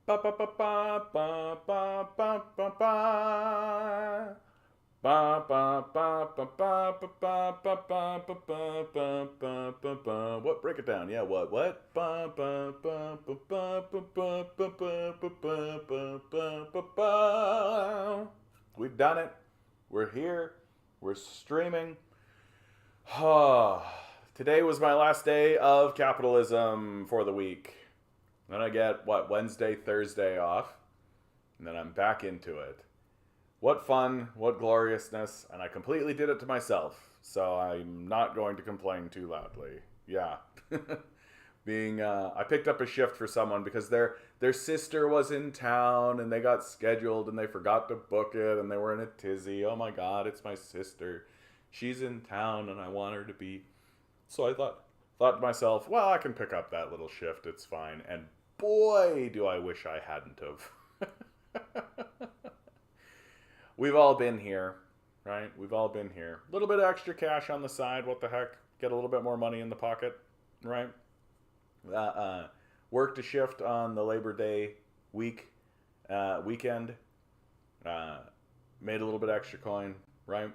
Ba ba ba ba ba ba ba ba ba. Ba ba ba ba ba ba ba ba ba ba ba ba ba ba ba. What? Break it down. Yeah. What? Ba ba ba ba ba ba ba ba ba ba ba ba ba ba. We've done it. We're here. We're streaming. Today was my last day of capitalism for the week. Then I get Wednesday, Thursday off, and then I'm back into it. What fun, what gloriousness, and I completely did it to myself, so I'm not going to complain too loudly. Yeah. I picked up a shift for someone because their sister was in town and they got scheduled and they forgot to book it and they were in a tizzy. Oh my god, it's my sister. She's in town and I want her to be. So I thought to myself, well, I can pick up that little shift, it's fine. And boy, do I wish I hadn't have. We've all been here, right? We've all been here. A little bit of extra cash on the side, what the heck? Get a little bit more money in the pocket, right? Worked a shift on the Labor Day weekend. Made a little bit extra coin, right?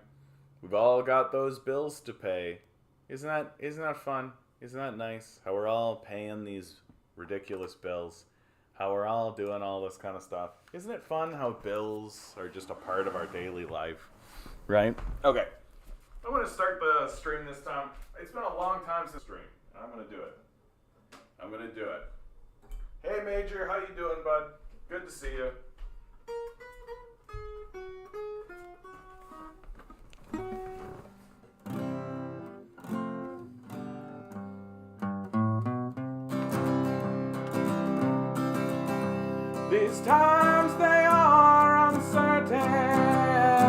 We've all got those bills to pay. Isn't that fun? Isn't that nice? How we're all paying these ridiculous bills. How we're all doing all this kind of stuff. Isn't it fun how bills are just a part of our daily life? Right? Okay. I'm going to start the stream this time. It's been a long time since stream. I'm going to do it. Hey, Major. How you doing, bud? Good to see you. These times they are uncertain,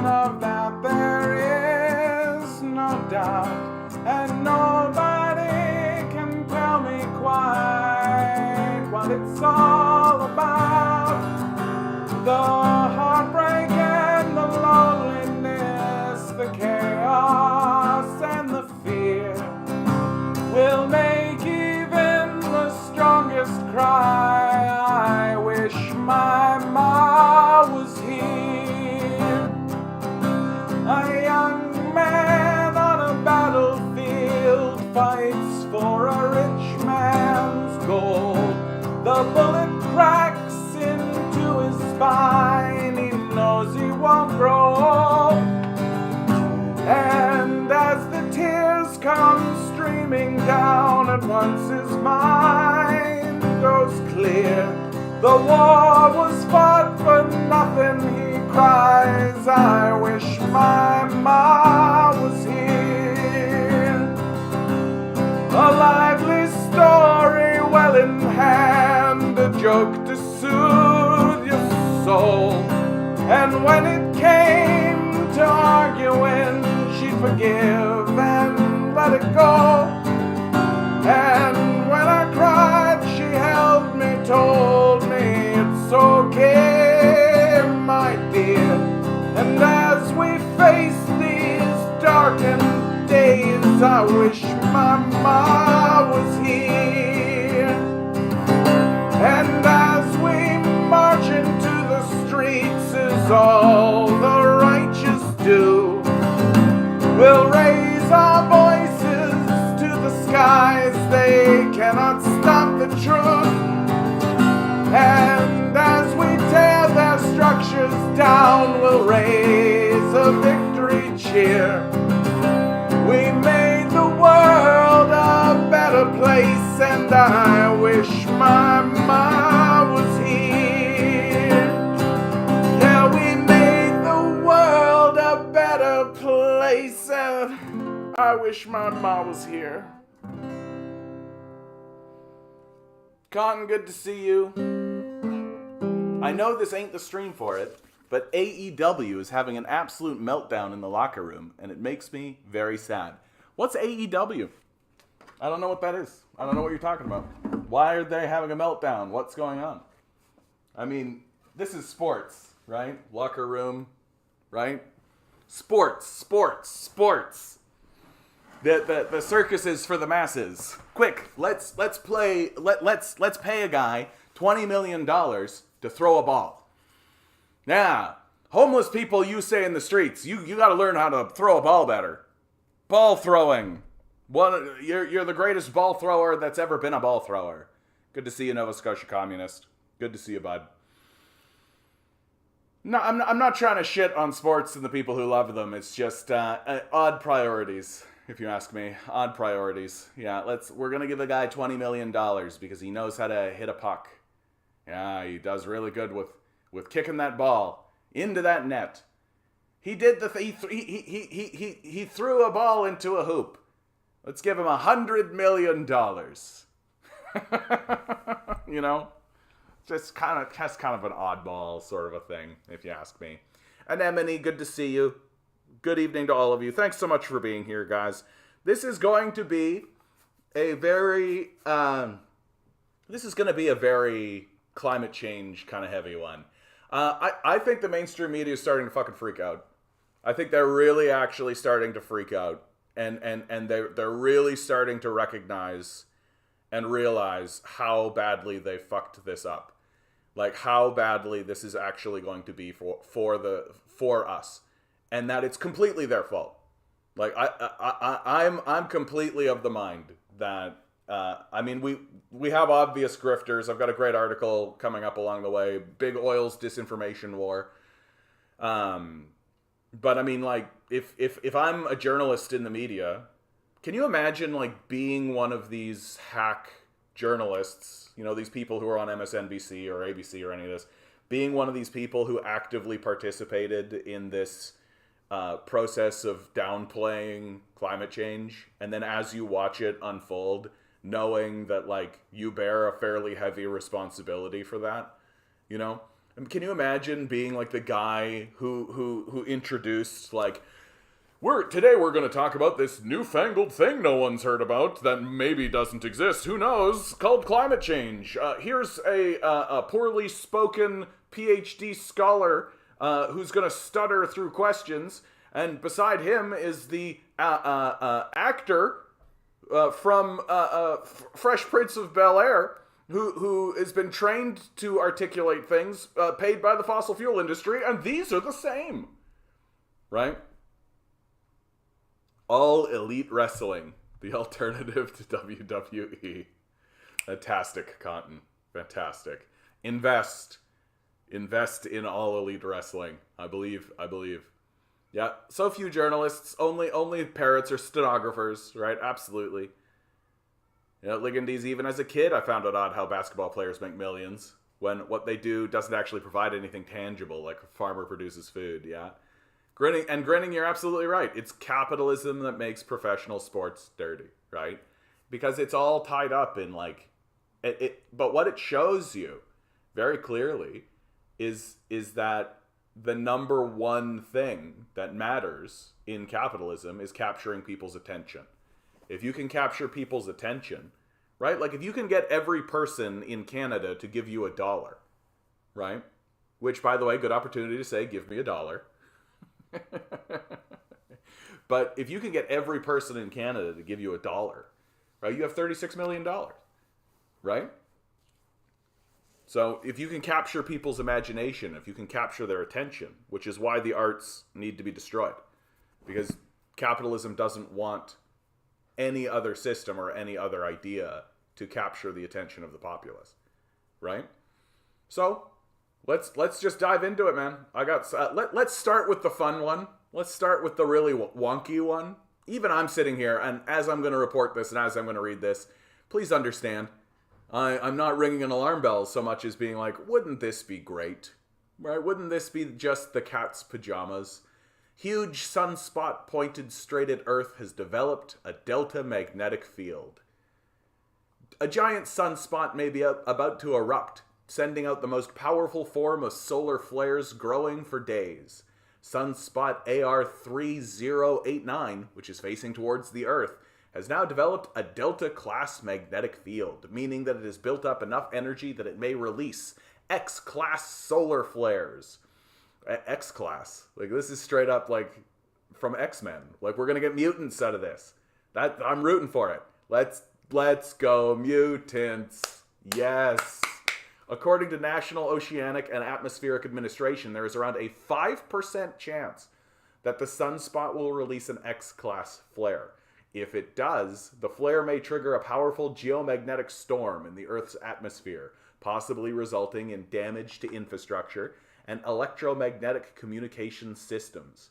of that there is no doubt, and nobody can tell me quite what it's all about. The heartbreak and the loneliness, the chaos and the fear will make even the strongest cry. I wish my ma was here. A young man on a battlefield fights for a rich man's gold. The bullet cracks into his spine. He knows he won't grow old. And as the tears come streaming down, at once his mind goes clear. The war was fought for nothing, he cries. I wish my ma was here. A lively story well in hand, a joke to soothe your soul. And when it came to arguing, she'd forgive and let it go. And when I cried, she held me, told me it's okay, my dear. And as we face these darkened days, I wish my ma was here. And as we march into the streets, is all the righteous do. We'll raise our voices to the skies, they cannot stop the truth. And as we tear their structures down, we'll raise a victory cheer. We made the world a better place, and I wish my ma was here. Yeah, we made the world a better place, and I wish my ma was here. Cotton, good to see you. I know this ain't the stream for it, but AEW is having an absolute meltdown in the locker room, and it makes me very sad. What's AEW? I don't know what that is. I don't know what you're talking about. Why are they having a meltdown? What's going on? I mean, this is sports, right? Locker room, right? Sports. The circus is for the masses. Quick, let's pay a guy $20 million to throw a ball. Yeah, homeless people you say in the streets, you got to learn how to throw a ball better. Ball throwing. You're the greatest ball thrower that's ever been a ball thrower. Good to see you, Nova Scotia Communist. Good to see you, bud. No, I'm not trying to shit on sports and the people who love them. It's just odd priorities, if you ask me. Odd priorities. Yeah, we're gonna give a guy $20 million because he knows how to hit a puck. Yeah, he does really good with kicking that ball into that net. He did he threw a ball into a hoop. Let's give him $100 million. You know? Just kind of an oddball sort of a thing, if you ask me. Anemone, good to see you. Good evening to all of you. Thanks so much for being here, guys. This is going to be a very climate change kind of heavy one. I think the mainstream media is starting to fucking freak out. I think they're really actually starting to freak out, and they're really starting to recognize and realize how badly they fucked this up. Like how badly this is actually going to be for us, and that it's completely their fault. Like I'm completely of the mind that we have obvious grifters. I've got a great article coming up along the way. Big Oil's disinformation war. But I mean, like if I'm a journalist in the media, can you imagine like being one of these hack journalists, you know, these people who are on MSNBC or ABC or any of this, being one of these people who actively participated in this process of downplaying climate change, and then as you watch it unfold, knowing that like you bear a fairly heavy responsibility for that, you know? And can you imagine being like the guy who introduced like, Today we're going to talk about this newfangled thing no one's heard about that maybe doesn't exist, who knows, called climate change. Here's a poorly spoken PhD scholar who's going to stutter through questions, and beside him is the actor from Fresh Prince of Bel-Air who has been trained to articulate things paid by the fossil fuel industry, and these are the same, right? All Elite Wrestling, the alternative to WWE. Fantastic, Cotton. Fantastic. Invest in All Elite Wrestling. I believe. Yeah, so few journalists, only parrots or stenographers, right? Absolutely. You know, Ligandes, even as a kid, I found it odd how basketball players make millions when what they do doesn't actually provide anything tangible, like a farmer produces food, yeah? Grinning, you're absolutely right. It's capitalism that makes professional sports dirty, right? Because it's all tied up in like but what it shows you very clearly is that the number one thing that matters in capitalism is capturing people's attention. If you can capture people's attention, right? Like if you can get every person in Canada to give you $1, right? Which, by the way, good opportunity to say, give me $1. But if you can get every person in Canada to give you $1, right, you have $36 million, right? So if you can capture people's imagination, if you can capture their attention, which is why the arts need to be destroyed, because capitalism doesn't want any other system or any other idea to capture the attention of the populace, right? So Let's just dive into it, man. Let's start with the fun one. Let's start with the really wonky one. Even I'm sitting here, and as I'm going to report this and as I'm going to read this, please understand, I'm not ringing an alarm bell so much as being like, wouldn't this be great? Right? Wouldn't this be just the cat's pajamas? Huge sunspot pointed straight at Earth has developed a delta magnetic field. A giant sunspot may be about to erupt, sending out the most powerful form of solar flares growing for days. Sunspot AR3089, which is facing towards the Earth, has now developed a Delta-class magnetic field, meaning that it has built up enough energy that it may release X-class solar flares. X-class. Like, this is straight up, like, from X-Men. Like, we're gonna get mutants out of this. I'm rooting for it. Let's go, mutants. Yes. According to National Oceanic and Atmospheric Administration, there is around a 5% chance that the sunspot will release an X-class flare. If it does, the flare may trigger a powerful geomagnetic storm in the Earth's atmosphere, possibly resulting in damage to infrastructure and electromagnetic communication systems.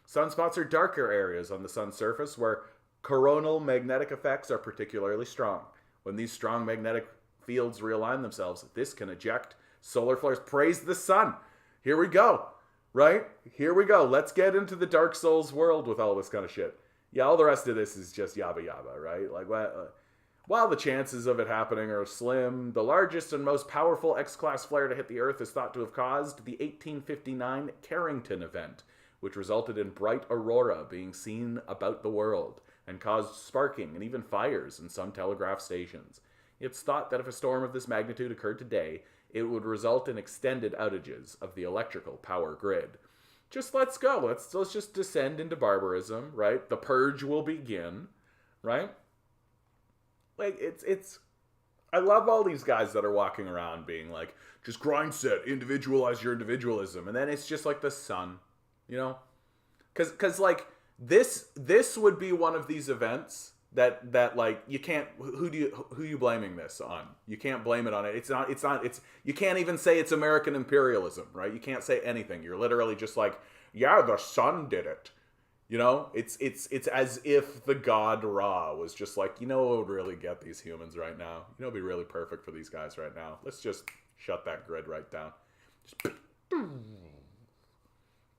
Sunspots are darker areas on the sun's surface where coronal magnetic effects are particularly strong. When these strong magnetic fields realign themselves, this can eject solar flares. Praise the sun! Here we go! Right? Here we go. Let's get into the Dark Souls world with all this kind of shit. Yeah, all the rest of this is just yabba yabba, right? Like, while the chances of it happening are slim, the largest and most powerful X-class flare to hit the Earth is thought to have caused the 1859 Carrington event, which resulted in bright aurora being seen about the world and caused sparking and even fires in some telegraph stations. It's thought that if a storm of this magnitude occurred today, it would result in extended outages of the electrical power grid. Just let's go. Let's just descend into barbarism, right? The purge will begin, right? Like, it's I love all these guys that are walking around being like, just grind set, individualize your individualism. And then it's just like the sun, you know? Because like, this would be one of these events that like, you can't, who you blaming this on? You can't blame it on it. It's you can't even say it's American imperialism, right? You can't say anything. You're literally just like, yeah, the sun did it. You know, it's as if the god Ra was just like, you know what would really get these humans right now? You know, it'd be really perfect for these guys right now. Let's just shut that grid right down. Just,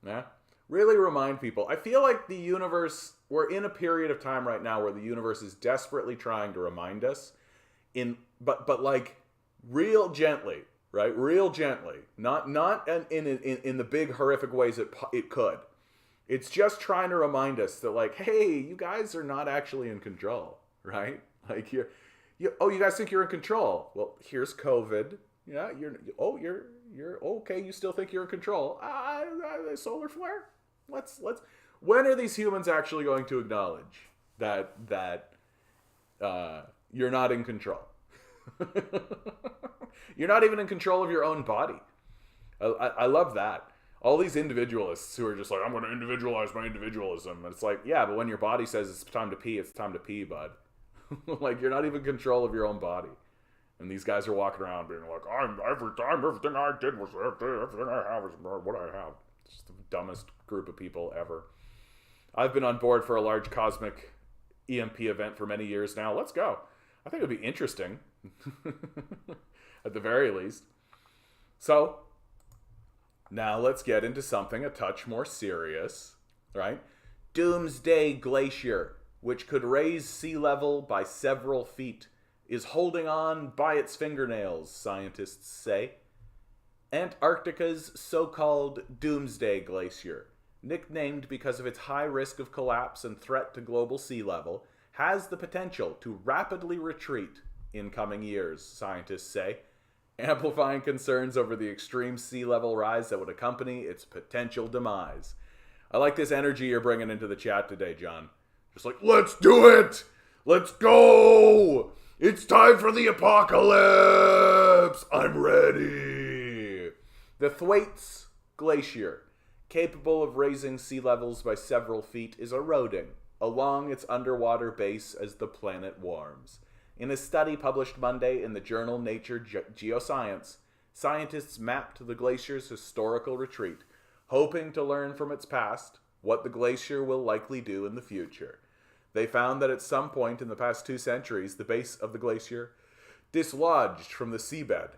yeah. Really remind people. I feel like the universe, we're in a period of time right now where the universe is desperately trying to remind us, but like real gently, right? Real gently, not in the big horrific ways it could. It's just trying to remind us that, like, hey, you guys are not actually in control, right? Like, you guys think you're in control. Well, here's COVID. Yeah, you're okay. You still think you're in control. Solar flare. Let's. When are these humans actually going to acknowledge that you're not in control? You're not even in control of your own body. I love that. All these individualists who are just like, I'm going to individualize my individualism. And it's like, yeah, but when your body says it's time to pee, bud. Like, you're not even in control of your own body. And these guys are walking around being like, everything I did was everything I have is what I have. It's just the dumbest group of people ever. I've been on board for a large cosmic EMP event for many years now. Let's go. I think it would be interesting. At the very least. So, now let's get into something a touch more serious, right? Doomsday Glacier, which could raise sea level by several feet, is holding on by its fingernails, scientists say. Antarctica's so-called Doomsday Glacier, nicknamed because of its high risk of collapse and threat to global sea level, has the potential to rapidly retreat in coming years, scientists say, amplifying concerns over the extreme sea level rise that would accompany its potential demise. I like this energy you're bringing into the chat today, John. Just like, let's do it! Let's go! It's time for the apocalypse! I'm ready! The Thwaites Glacier, capable of raising sea levels by several feet, is eroding along its underwater base as the planet warms. In a study published Monday in the journal Nature Geoscience, scientists mapped the glacier's historical retreat, hoping to learn from its past what the glacier will likely do in the future. They found that at some point in the past 2 centuries, the base of the glacier dislodged from the seabed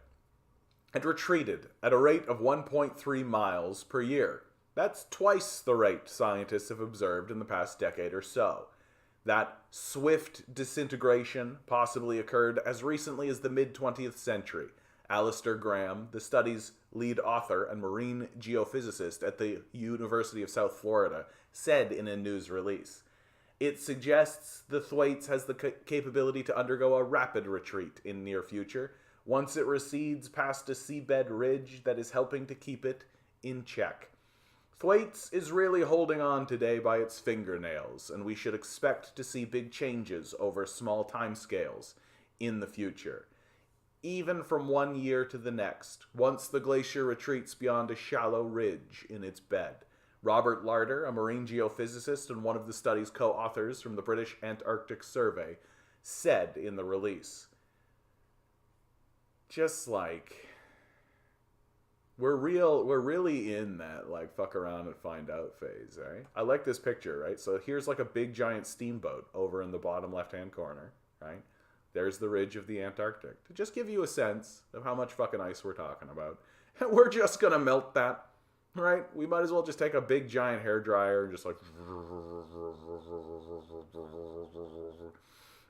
and retreated at a rate of 1.3 miles per year. That's twice the rate scientists have observed in the past decade or so. That swift disintegration possibly occurred as recently as the mid-20th century. Alistair Graham, the study's lead author and marine geophysicist at the University of South Florida, said in a news release. It suggests the Thwaites has the capability to undergo a rapid retreat in near future, once it recedes past a seabed ridge that is helping to keep it in check. Thwaites is really holding on today by its fingernails, and we should expect to see big changes over small timescales in the future. even from one year to the next, once the glacier retreats beyond a shallow ridge in its bed. Robert Larder, a marine geophysicist and one of the study's co-authors from the British Antarctic Survey, said in the release. Just like, we're really in that like fuck around and find out phase, right? I like this picture, right? So here's like a big giant steamboat over in the bottom left-hand corner, right? There's the ridge of the Antarctic. To just give you a sense of how much fucking ice we're talking about. And we're just gonna melt that. Right? We might as well just take a big giant hairdryer and just like...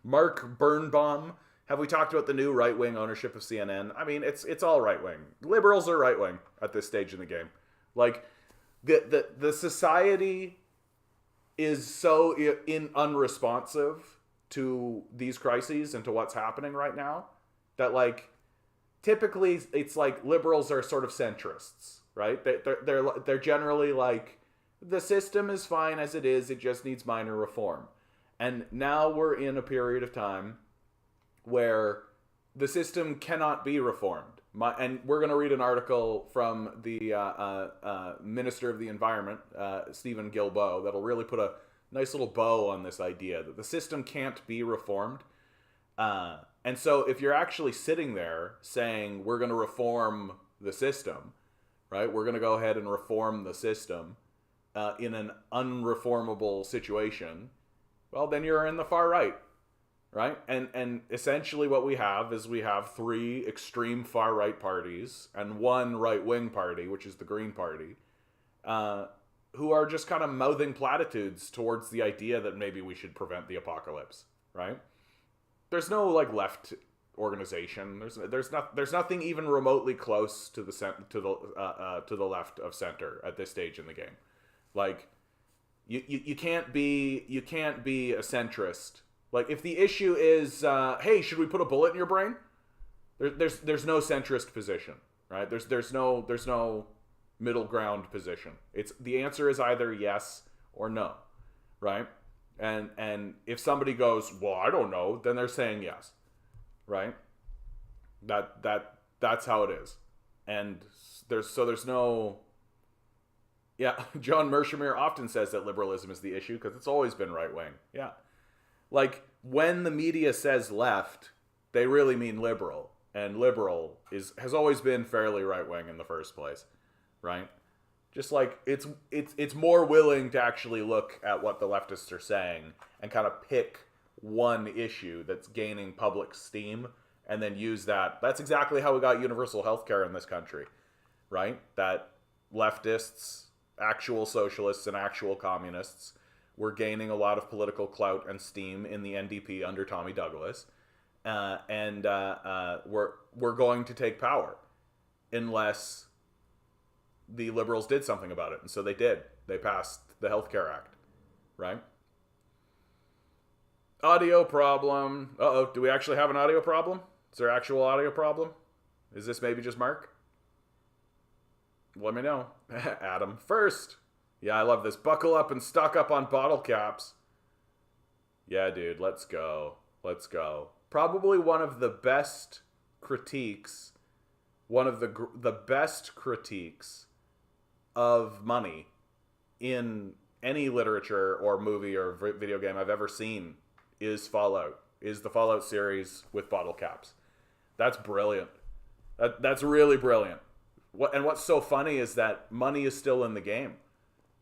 Mark Birnbaum. Have we talked about the new right-wing ownership of CNN? I mean, it's all right-wing. Liberals are right-wing at this stage in the game. Like, the society is so unresponsive to these crises and to what's happening right now that, like, typically it's like liberals are sort of centrists. Right? They're generally like, the system is fine as it is, it just needs minor reform. And now we're in a period of time where the system cannot be reformed. And we're going to read an article from the Minister of the Environment, Stephen Guilbeault, that'll really put a nice little bow on this idea that the system can't be reformed. And so if you're actually sitting there saying, we're going to reform the system, right? We're going to go ahead and reform the system in an unreformable situation. Well, then you're in the far right, right? And essentially what we have is we have three extreme far right parties and one right wing party, which is the Green Party, who are just kind of mouthing platitudes towards the idea that maybe we should prevent the apocalypse, right? There's no like left organization. There's nothing even remotely close to the left of center at this stage in the game. Like you can't be a centrist. Like if the issue is hey, should we put a bullet in your brain? There's no centrist position, right? There's no middle ground position. It's the answer is either yes or no, right? And if somebody goes, well, I don't know, then they're saying yes. Right? That's how it is. And there's no... Yeah, John Mershamer often says that liberalism is the issue because it's always been right-wing. Yeah. Like, when the media says left, they really mean liberal. And liberal has always been fairly right-wing in the first place. Right? Just like, it's more willing to actually look at what the leftists are saying and kind of pick one issue that's gaining public steam and then use that. That's exactly how we got universal health care in this country, right? That leftists, actual socialists and actual communists were gaining a lot of political clout and steam in the NDP under Tommy Douglas, and we're going to take power unless the liberals did something about it. And so they did. They passed the Health Care Act, right? Audio problem. Uh-oh, do we actually have an audio problem? Is there actual audio problem? Is this maybe just Mark? Let me know. Adam first. Yeah, I love this. Buckle up and stock up on bottle caps. Yeah, dude, let's go. Let's go. Probably one of the best critiques, one of the best critiques of money in any literature or movie or video game I've ever seen is Fallout. Is the Fallout series with bottle caps. That's brilliant. That's really brilliant. What's so funny is that money is still in the game,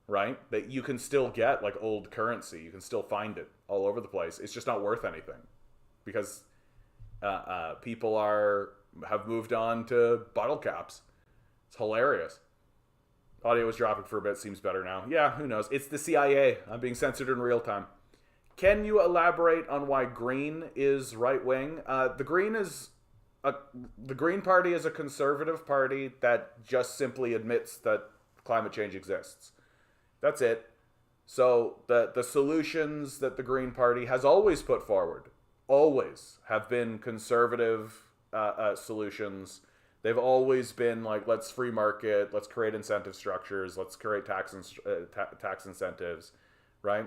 right? That you can still get like old currency. You can still find it all over the place. It's just not worth anything because people have moved on to bottle caps. It's hilarious. Audio was dropping for a bit. Seems better now. Yeah, who knows? It's the CIA. I'm being censored in real time. Can you elaborate on why Green is right wing? The Green Party is a conservative party that just simply admits that climate change exists. That's it. So the solutions that the Green Party has always put forward, always have been conservative solutions. They've always been like, let's free market, let's create incentive structures, let's create tax incentives, right?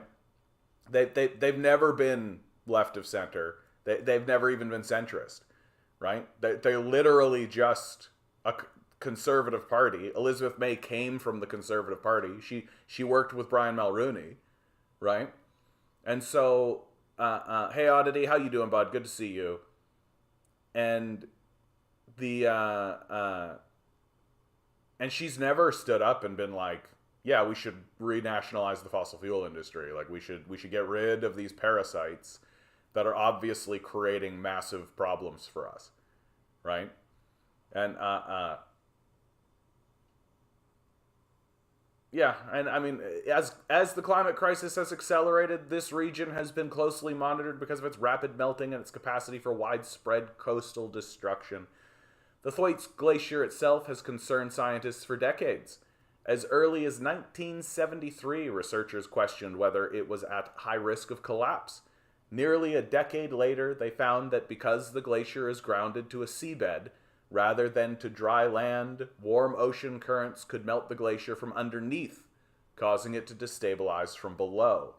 They've never been left of center. They've never even been centrist, right? They're literally just a conservative party. Elizabeth May came from the Conservative Party. She worked with Brian Mulroney, right? And so, hey Oddity, how you doing, bud? Good to see you. And the and she's never stood up and been like, yeah, we should renationalize the fossil fuel industry. Like we should get rid of these parasites that are obviously creating massive problems for us, right? And yeah, and I mean, as the climate crisis has accelerated, this region has been closely monitored because of its rapid melting and its capacity for widespread coastal destruction. The Thwaites Glacier itself has concerned scientists for decades. As early as 1973, researchers questioned whether it was at high risk of collapse. Nearly a decade later, they found that because the glacier is grounded to a seabed, rather than to dry land, warm ocean currents could melt the glacier from underneath, causing it to destabilize from below.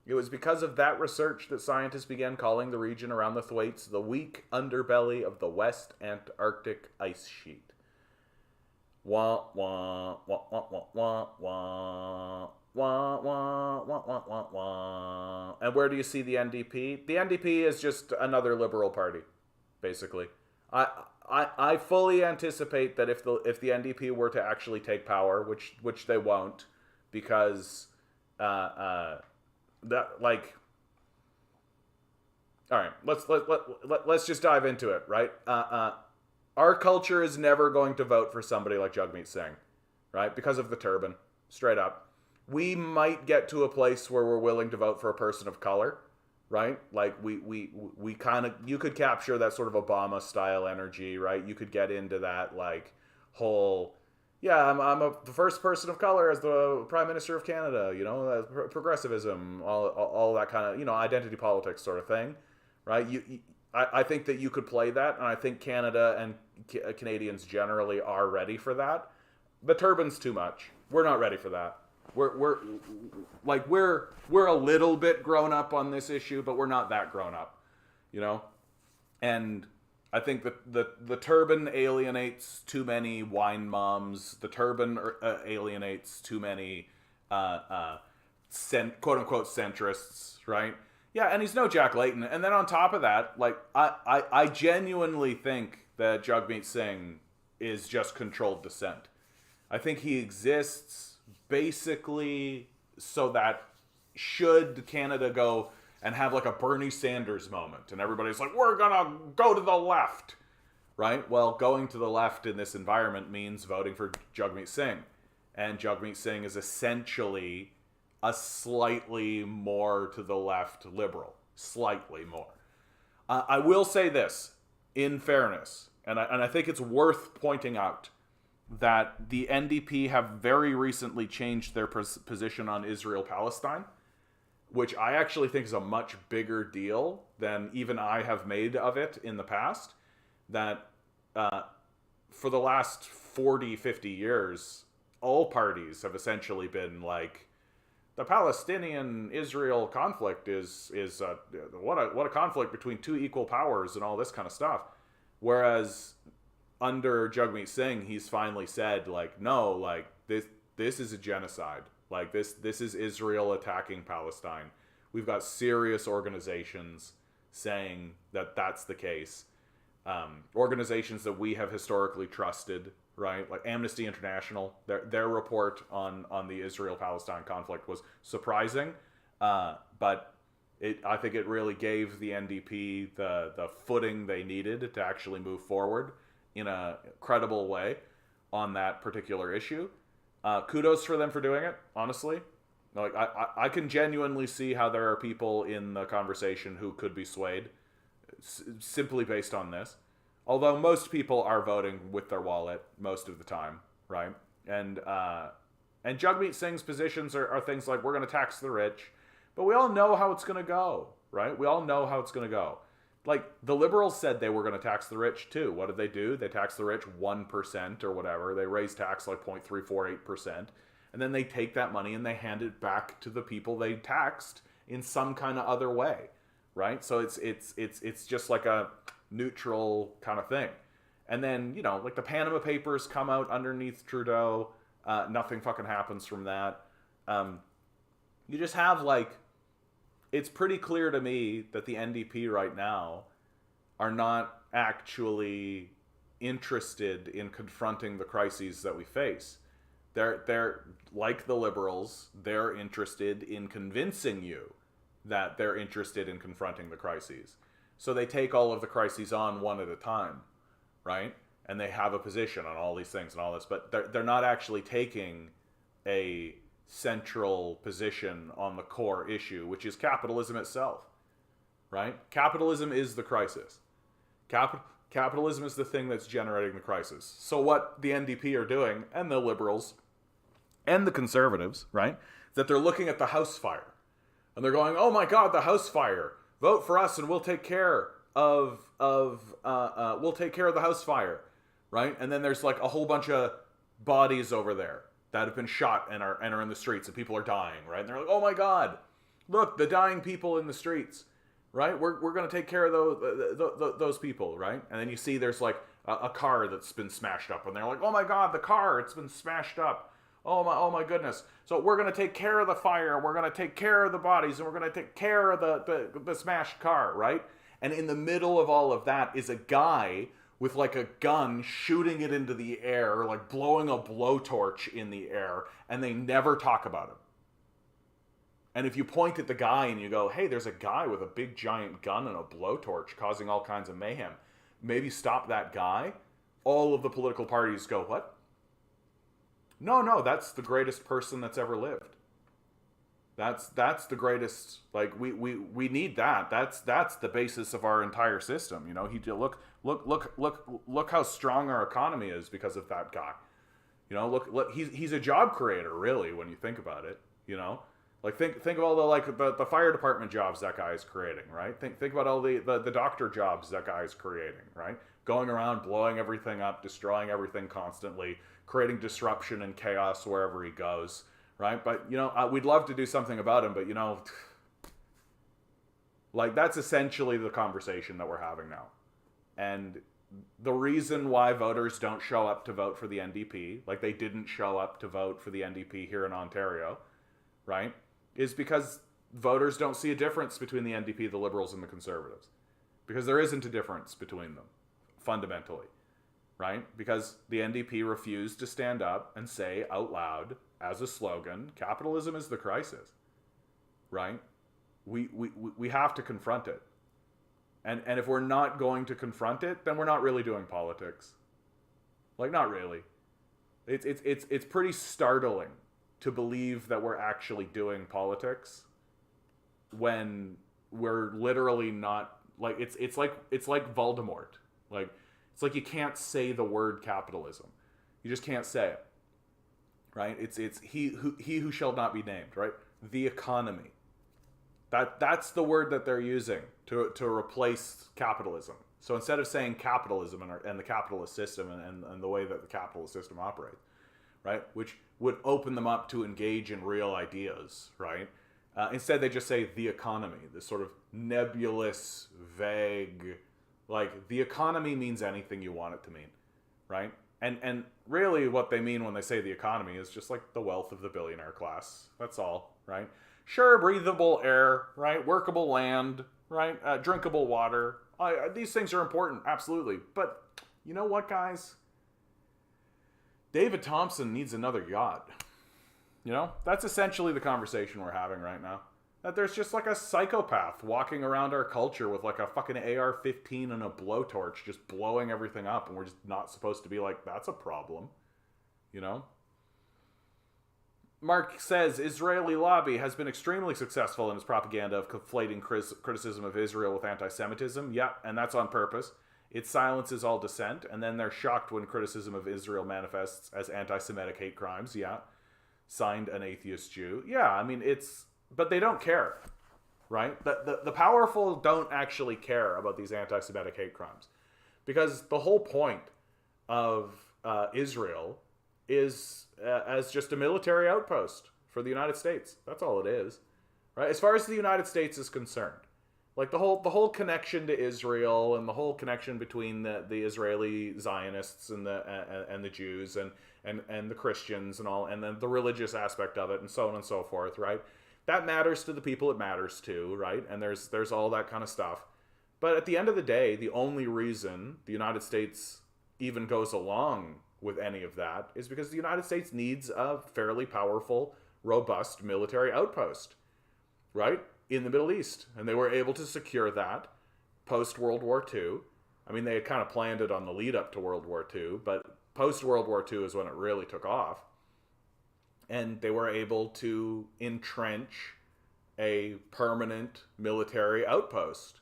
It was because of that research that scientists began calling the region around the Thwaites the weak underbelly of the West Antarctic ice sheet. Wah, wah, wah, wah, wah, wah, wah. Wah, wah, wah, wah, wah, wah. And where do you see the NDP? The NDP is just another liberal party, basically. I fully anticipate that if the NDP were to actually take power, which they won't, because that like, all right, let's just dive into it, right? Our culture is never going to vote for somebody like Jagmeet Singh, right? Because of the turban, straight up. We might get to a place where we're willing to vote for a person of color, right? Like we kind of, you could capture that sort of Obama style energy, right? You could get into that like whole, yeah, I'm the first person of color as the Prime Minister of Canada, you know, progressivism, all that kind of, you know, identity politics sort of thing, right? I think that you could play that, and I think Canada and Canadians generally are ready for that. The turban's too much. We're not ready for that. We're a little bit grown up on this issue, but we're not that grown up, you know? And I think that the turban alienates too many wine moms. The turban alienates too many quote unquote centrists, right? Yeah, and he's no Jack Layton. And then on top of that, like I genuinely think that Jagmeet Singh is just controlled dissent. I think he exists basically so that should Canada go and have like a Bernie Sanders moment and everybody's like, we're gonna go to the left, right? Well, going to the left in this environment means voting for Jagmeet Singh. And Jagmeet Singh is essentially a slightly more to the left liberal. Slightly more. I will say this, in fairness, and I think it's worth pointing out that the NDP have very recently changed their position on Israel-Palestine, which I actually think is a much bigger deal than even I have made of it in the past. That for the last 40, 50 years, all parties have essentially been like, the Palestinian-Israel conflict is what a conflict between two equal powers and all this kind of stuff. Whereas under Jagmeet Singh, he's finally said, like, no, like, this is a genocide. Like, this is Israel attacking Palestine. We've got serious organizations saying that that's the case. Organizations that we have historically trusted, right? Like Amnesty International, their report on the Israel-Palestine conflict was surprising, but I think it really gave the NDP the footing they needed to actually move forward in a credible way on that particular issue. Kudos for them for doing it, honestly. Like I can genuinely see how there are people in the conversation who could be swayed simply based on this. Although most people are voting with their wallet most of the time, right? And Jagmeet Singh's positions are things like, we're going to tax the rich, but we all know how it's going to go, right? We all know how it's going to go. Like, the liberals said they were going to tax the rich, too. What did they do? They taxed the rich 1% or whatever. They raised tax like 0.348%. And then they take that money and they hand it back to the people they taxed in some kind of other way, right? So it's just like a neutral kind of thing. And then, you know, like the Panama Papers come out underneath Trudeau. Nothing fucking happens from that. You just have, like, it's pretty clear to me that the NDP right now are not actually interested in confronting the crises that we face. They're like the Liberals, they're interested in convincing you that they're interested in confronting the crises. So they take all of the crises on one at a time, right? And they have a position on all these things and all this, but they're not actually taking a central position on the core issue, which is capitalism itself, right? Capitalism is the crisis. Capitalism is the thing that's generating the crisis. So what the NDP are doing, and the Liberals, and the Conservatives, right, that they're looking at the house fire, and they're going, oh my God, the house fire, vote for us and we'll take care of the house fire, right? And then there's like a whole bunch of bodies over there that have been shot and are in the streets and people are dying, right? And they're like, oh my God, look, the dying people in the streets, right? We're going to take care of those people, right? And then you see there's like a car that's been smashed up and they're like, oh my God, the car, it's been smashed up. Oh my goodness. So we're going to take care of the fire. We're going to take care of the bodies and we're going to take care of the smashed car, right? And in the middle of all of that is a guy with like a gun shooting it into the air, like blowing a blowtorch in the air, and they never talk about him. And if you point at the guy and you go, hey, there's a guy with a big giant gun and a blowtorch causing all kinds of mayhem, maybe stop that guy, all of the political parties go, what? No, that's the greatest person that's ever lived. That's the greatest, like, we need that. That's the basis of our entire system. You know, look how strong our economy is because of that guy. You know, look he's a job creator, really, when you think about it, you know? Like think of all the fire department jobs that guy is creating, right? Think about all the doctor jobs that guy is creating, right? Going around blowing everything up, destroying everything constantly, creating disruption and chaos wherever he goes, right? But, you know, we'd love to do something about him, but, you know, like, that's essentially the conversation that we're having now. And the reason why voters don't show up to vote for the NDP, like they didn't show up to vote for the NDP here in Ontario, right, is because voters don't see a difference between the NDP, the Liberals, and the Conservatives. Because there isn't a difference between them, fundamentally. Right? Because the NDP refused to stand up and say out loud as a slogan, capitalism is the crisis. Right? We have to confront it. And if we're not going to confront it, then we're not really doing politics. Like, not really. It's pretty startling to believe that we're actually doing politics when we're literally not, like, it's like Voldemort. Like, it's like you can't say the word capitalism. You just can't say it, right? It's he who shall not be named, right? The economy. That's the word that they're using to replace capitalism. So instead of saying capitalism and the capitalist system and the way that the capitalist system operates, right, which would open them up to engage in real ideas, right? Instead, they just say the economy, this sort of nebulous, vague. Like, the economy means anything you want it to mean, right? And really what they mean when they say the economy is just like the wealth of the billionaire class. That's all, right? Sure, breathable air, right? Workable land, right? Drinkable water. These things are important, absolutely. But you know what, guys? David Thompson needs another yacht. You know? That's essentially the conversation we're having right now. That there's just like a psychopath walking around our culture with like a fucking AR-15 and a blowtorch just blowing everything up, and we're just not supposed to be like, that's a problem. You know? Mark says, Israeli lobby has been extremely successful in its propaganda of conflating criticism of Israel with anti-Semitism. Yeah, and that's on purpose. It silences all dissent, and then they're shocked when criticism of Israel manifests as anti-Semitic hate crimes. Yeah. Signed, an atheist Jew. Yeah, I mean, but they don't care, right? The powerful don't actually care about these anti-Semitic hate crimes. Because the whole point of Israel is as just a military outpost for the United States. That's all it is, right? As far as the United States is concerned, Like the whole connection to Israel and the whole connection between the Israeli Zionists and the Jews and the Christians and all, and then the religious aspect of it and so on and so forth, right? That matters to the people it matters to, right? And there's all that kind of stuff. But at the end of the day, the only reason the United States even goes along with any of that is because the United States needs a fairly powerful, robust military outpost, right? In the Middle East. And they were able to secure that post World War II. I mean, they had kind of planned it on the lead up to World War II, but post World War II is when it really took off. And they were able to entrench a permanent military outpost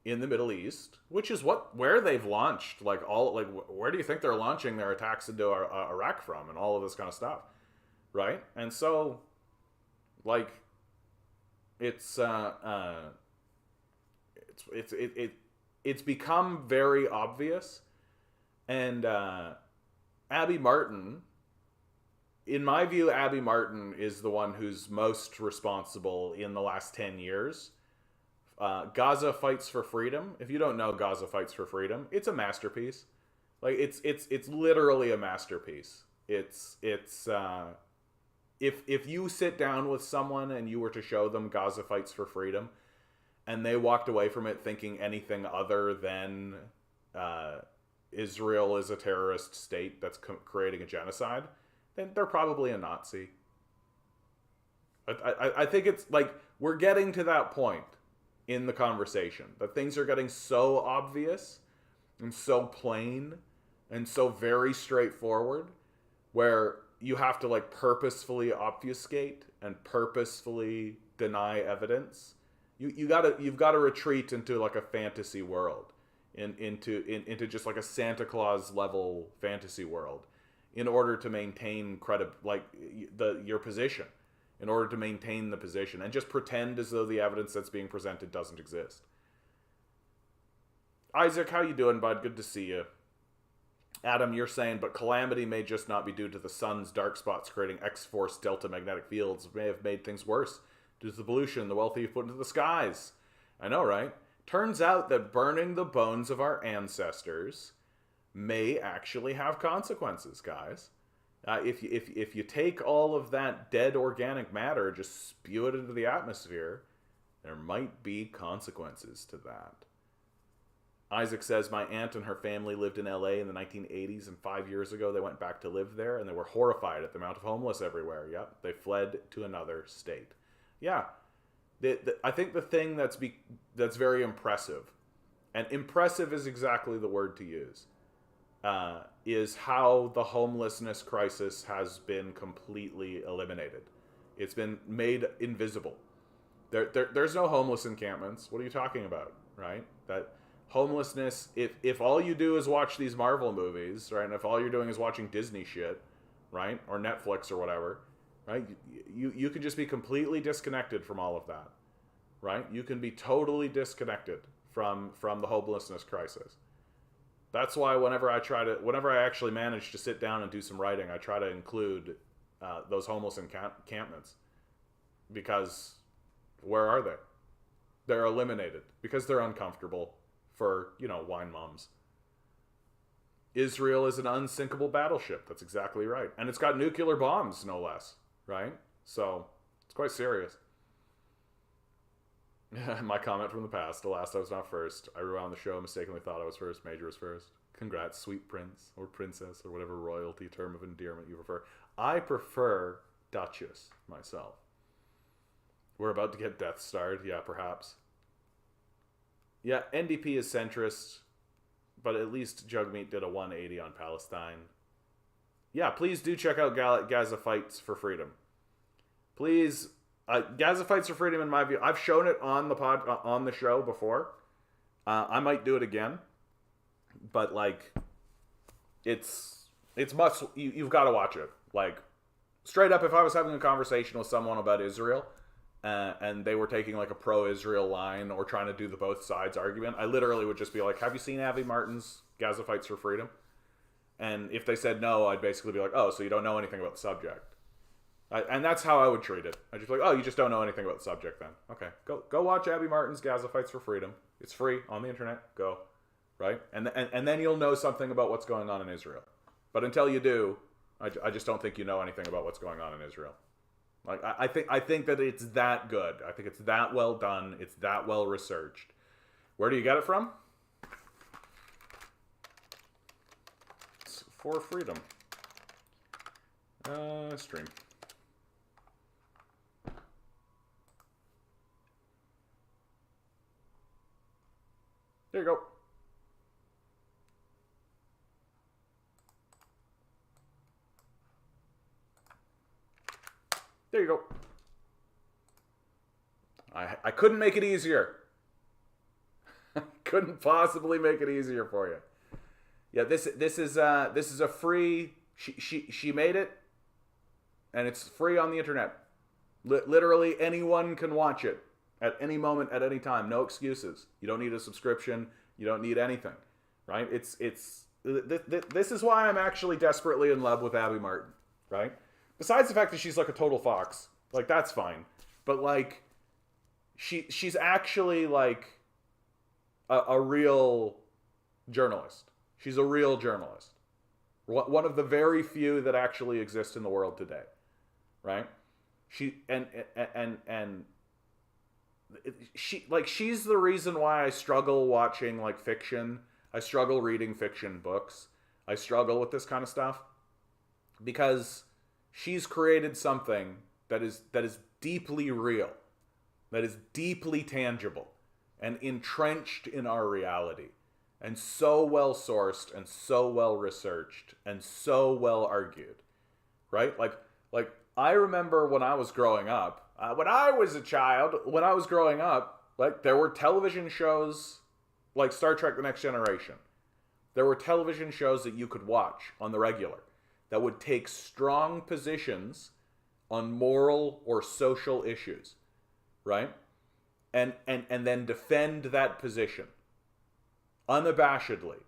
in the Middle East, which is where they've launched where do you think they're launching their attacks into Iraq from, and all of this kind of stuff, right? And so, like, it's become very obvious, and Abby Martin, in my view, Abby Martin is the one who's most responsible in the last 10 years. Gaza Fights for Freedom. If you don't know Gaza Fights for Freedom, it's a masterpiece. Like, it's literally a masterpiece. If you sit down with someone and you were to show them Gaza Fights for Freedom, and they walked away from it thinking anything other than Israel is a terrorist state that's creating a genocide, then they're probably a Nazi. I think it's like we're getting to that point in the conversation that things are getting so obvious and so plain and so very straightforward, where you have to like purposefully obfuscate and purposefully deny evidence. You've got to retreat into like a fantasy world, into just like a Santa Claus level fantasy world, in order to maintain your position, in order to maintain the position, and just pretend as though the evidence that's being presented doesn't exist. Isaac, how you doing, bud? Good to see you. Adam, you're saying, but calamity may just not be due to the sun's dark spots creating X-force delta magnetic fields. It may have made things worse due to the pollution the wealthy have put into the skies. I know, right? Turns out that burning the bones of our ancestors may actually have consequences, guys. If you take all of that dead organic matter, just spew it into the atmosphere, there might be consequences to that. Isaac says, my aunt and her family lived in LA in the 1980s, and 5 years ago they went back to live there, and they were horrified at the amount of homeless everywhere. Yep, they fled to another state. Yeah, I think the thing that's very impressive, and impressive is exactly the word to use, is how the homelessness crisis has been completely eliminated. It's been made invisible. There's no homeless encampments. What are you talking about, right? That homelessness, if all you do is watch these Marvel movies, right, and if all you're doing is watching Disney shit, right, or Netflix or whatever, right, you can just be completely disconnected from all of that, right? You can be totally disconnected from the homelessness crisis. That's why whenever I actually manage to sit down and do some writing, I try to include those homeless encampments, because where are they? They're eliminated because they're uncomfortable for, wine moms. Israel is an unsinkable battleship. That's exactly right. And it's got nuclear bombs, no less, right? So it's quite serious. My comment from the past, alas, I was not first. I rewound the show, mistakenly thought I was first. Major was first. Congrats, sweet prince, or princess, or whatever royalty term of endearment you prefer. I prefer Duchess, myself. We're about to get Death Starred, yeah, perhaps. Yeah, NDP is centrist, but at least Jugmeat did a 180 on Palestine. Yeah, please do check out Gaza Fights for Freedom. Please, Gaza Fights for Freedom, in my view, I've shown it on the show before. I might do it again, but like, it's must. You've got to watch it. Like, straight up, if I was having a conversation with someone about Israel, and they were taking like a pro-Israel line or trying to do the both sides argument, I literally would just be like, have you seen Abby Martin's Gaza Fights for Freedom? And if they said no, I'd basically be like, oh, so you don't know anything about the subject. And that's how I would treat it. I just be like, oh, you just don't know anything about the subject then. Okay, go watch Abby Martin's Gaza Fights for Freedom. It's free on the internet. Go, right? And then you'll know something about what's going on in Israel. But until you do, I just don't think you know anything about what's going on in Israel. Like I think that it's that good. I think it's that well done. It's that well researched. Where do you get it from? It's for freedom. Stream. There you go. There you go. I couldn't make it easier. Couldn't possibly make it easier for you. Yeah, this is a free. She made it, and it's free on the internet. Literally anyone can watch it at any moment, at any time. No excuses. You don't need a subscription. You don't need anything, right? This is why I'm actually desperately in love with Abby Martin, right? Besides the fact that she's like a total fox, like that's fine, but like she's actually like a real journalist. She's a real journalist. One of the very few that actually exist in the world today, right? She's the reason why I struggle watching like fiction. I struggle reading fiction books. I struggle with this kind of stuff because she's created something that is deeply real, that is deeply tangible and entrenched in our reality, and so well sourced and so well researched and so well argued, right? Like I remember when I was growing up, when I was a child, when I was growing up, like there were television shows like Star Trek: The Next Generation. There were television shows that you could watch on the regular that would take strong positions on moral or social issues, right? And then defend that position. Unabashedly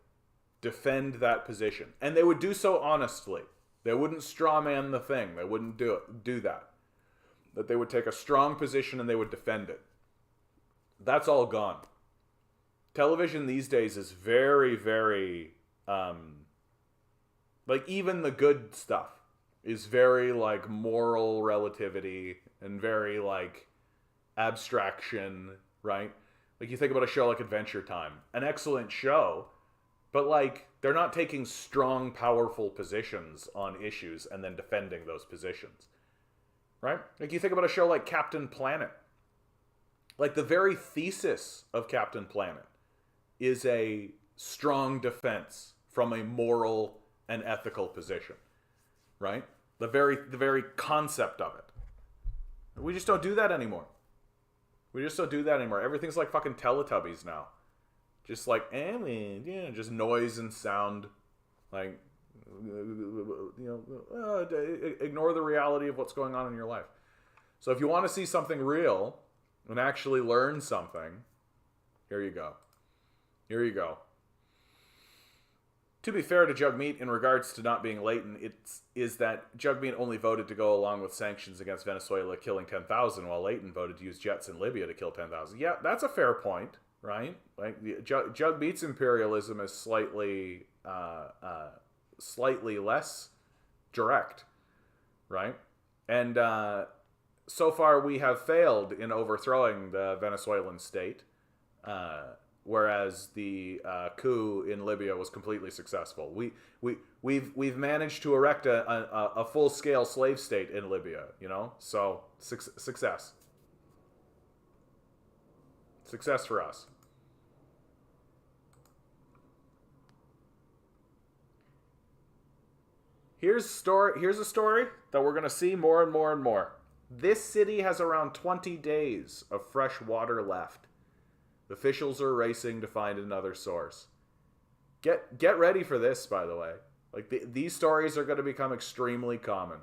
defend that position. And they would do so honestly. They wouldn't strawman the thing. They wouldn't do that. That they would take a strong position and they would defend it. That's all gone. Television these days is very, very like even the good stuff is very like moral relativity and very like abstraction, right? Like you think about a show like Adventure Time, an excellent show, but like they're not taking strong, powerful positions on issues and then defending those positions, right? Like you think about a show like Captain Planet. Like the very thesis of Captain Planet is a strong defense from a moral and ethical position, right? The very concept of it. We just don't do that anymore. Everything's like fucking Teletubbies now. Just like, just noise and sound. Like, ignore the reality of what's going on in your life. So if you want to see something real and actually learn something, here you go. To be fair to Jugmeat in regards to not being latent, is that Jugmeat only voted to go along with sanctions against Venezuela killing 10,000, while Leighton voted to use jets in Libya to kill 10,000. Yeah, that's a fair point, right? Like Jugmeat's imperialism is slightly less direct, right? And so far we have failed in overthrowing the Venezuelan state. Whereas the coup in Libya was completely successful. We've managed to erect a full-scale slave state in Libya, so success for us. Here's a story that we're going to see more and more and more. This city has around 20 days of fresh water left. Officials are racing to find another source. Get ready for this, by the way. Like these stories are going to become extremely common.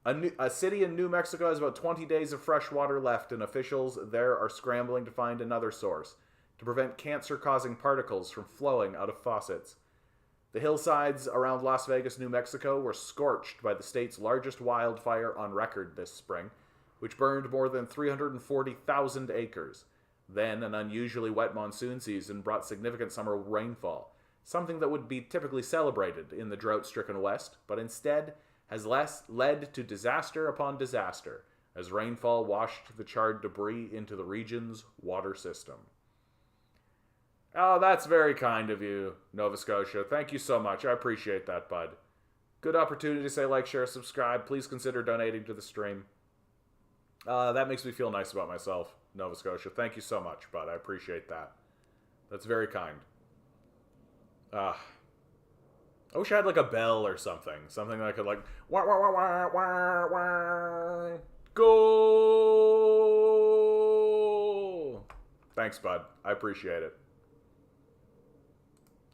A city in New Mexico has about 20 days of fresh water left, and officials there are scrambling to find another source to prevent cancer-causing particles from flowing out of faucets. The hillsides around Las Vegas, New Mexico were scorched by the state's largest wildfire on record this spring, which burned more than 340,000 acres. Then, an unusually wet monsoon season brought significant summer rainfall, something that would be typically celebrated in the drought-stricken West, but instead has led to disaster upon disaster as rainfall washed the charred debris into the region's water system. Oh, that's very kind of you, Nova Scotia. Thank you so much. I appreciate that, bud. Good opportunity to say like, share, subscribe. Please consider donating to the stream. That makes me feel nice about myself, Nova Scotia. Thank you so much, bud. I appreciate that. That's very kind. I wish I had like a bell or something. Something that I could like, wah, wah, wah, wah, wah, wah. Go! Thanks, bud. I appreciate it.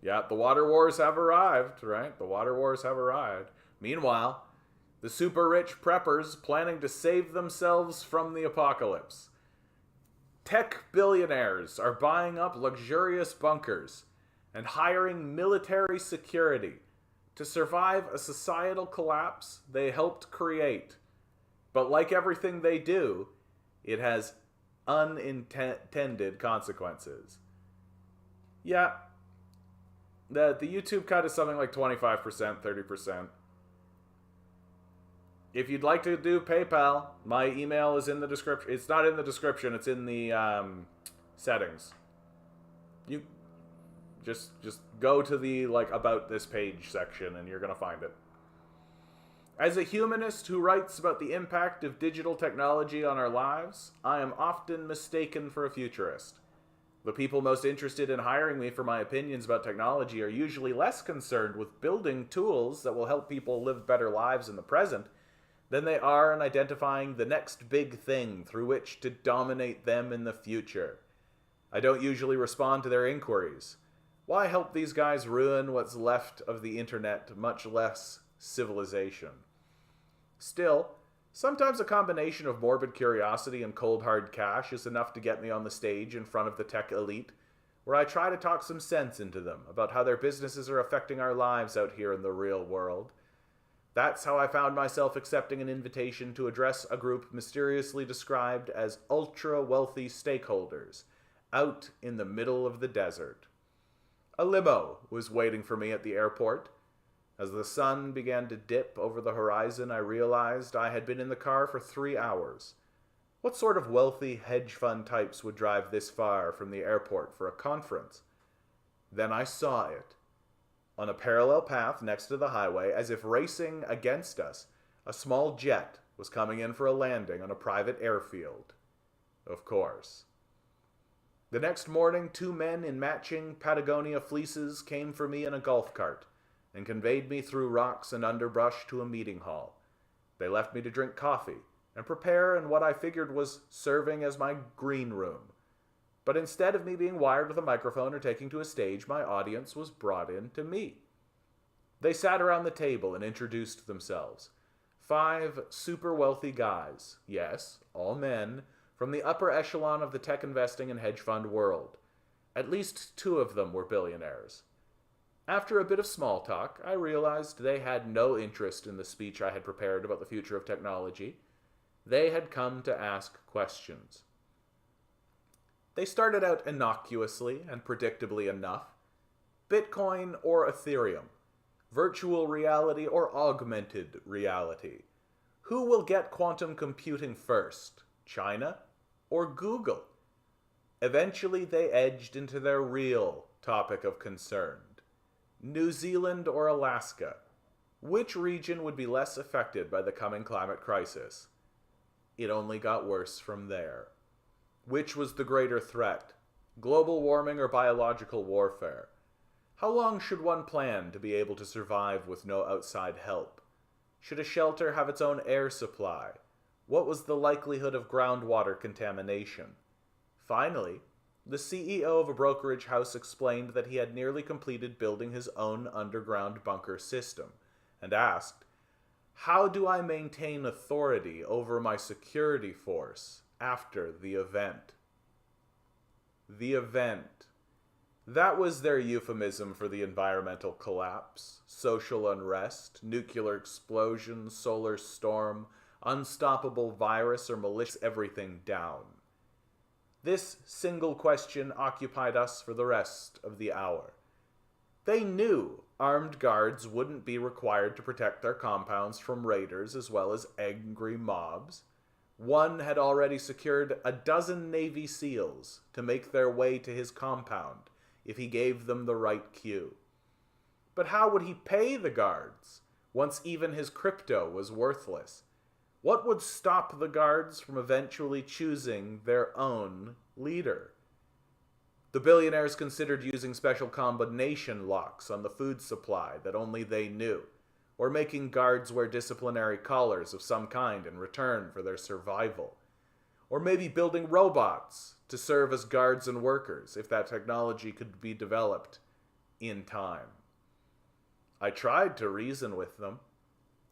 Yeah, the water wars have arrived, right? The water wars have arrived. Meanwhile, the super rich preppers planning to save themselves from the apocalypse. Tech billionaires are buying up luxurious bunkers and hiring military security to survive a societal collapse they helped create. But like everything they do, it has unintended consequences. Yeah, the YouTube cut is something like 25%, 30%. If you'd like to do PayPal, my email is in the description. It's not in the description, it's in the settings. You just go to the about this page section and you're going to find it. As a humanist who writes about the impact of digital technology on our lives, I am often mistaken for a futurist. The people most interested in hiring me for my opinions about technology are usually less concerned with building tools that will help people live better lives in the present than they are in identifying the next big thing through which to dominate them in the future. I don't usually respond to their inquiries. Why help these guys ruin what's left of the internet, much less civilization? Still, sometimes a combination of morbid curiosity and cold hard cash is enough to get me on the stage in front of the tech elite, where I try to talk some sense into them about how their businesses are affecting our lives out here in the real world. That's how I found myself accepting an invitation to address a group mysteriously described as ultra-wealthy stakeholders out in the middle of the desert. A limo was waiting for me at the airport. As the sun began to dip over the horizon, I realized I had been in the car for 3 hours. What sort of wealthy hedge fund types would drive this far from the airport for a conference? Then I saw it. On a parallel path next to the highway, as if racing against us, a small jet was coming in for a landing on a private airfield. Of course. The next morning, 2 men in matching Patagonia fleeces came for me in a golf cart and conveyed me through rocks and underbrush to a meeting hall. They left me to drink coffee and prepare in what I figured was serving as my green room. But instead of me being wired with a microphone or taking to a stage, my audience was brought in to me. They sat around the table and introduced themselves. 5 super wealthy guys, yes, all men, from the upper echelon of the tech investing and hedge fund world. At least 2 of them were billionaires. After a bit of small talk, I realized they had no interest in the speech I had prepared about the future of technology. They had come to ask questions. They started out innocuously and predictably enough. Bitcoin or Ethereum? Virtual reality or augmented reality? Who will get quantum computing first? China or Google? Eventually they edged into their real topic of concern. New Zealand or Alaska? Which region would be less affected by the coming climate crisis? It only got worse from there. Which was the greater threat? Global warming or biological warfare? How long should one plan to be able to survive with no outside help? Should a shelter have its own air supply? What was the likelihood of groundwater contamination? Finally, the CEO of a brokerage house explained that he had nearly completed building his own underground bunker system, and asked, "How do I maintain authority over my security force after the event?" The event. That was their euphemism for the environmental collapse, social unrest, nuclear explosion, solar storm, unstoppable virus, or malicious everything down. This single question occupied us for the rest of the hour. They knew armed guards wouldn't be required to protect their compounds from raiders as well as angry mobs. One had already secured 12 Navy SEALs to make their way to his compound if he gave them the right cue. But how would he pay the guards once even his crypto was worthless? What would stop the guards from eventually choosing their own leader? The billionaires considered using special combination locks on the food supply that only they knew, or making guards wear disciplinary collars of some kind in return for their survival, or maybe building robots to serve as guards and workers if that technology could be developed in time. I tried to reason with them.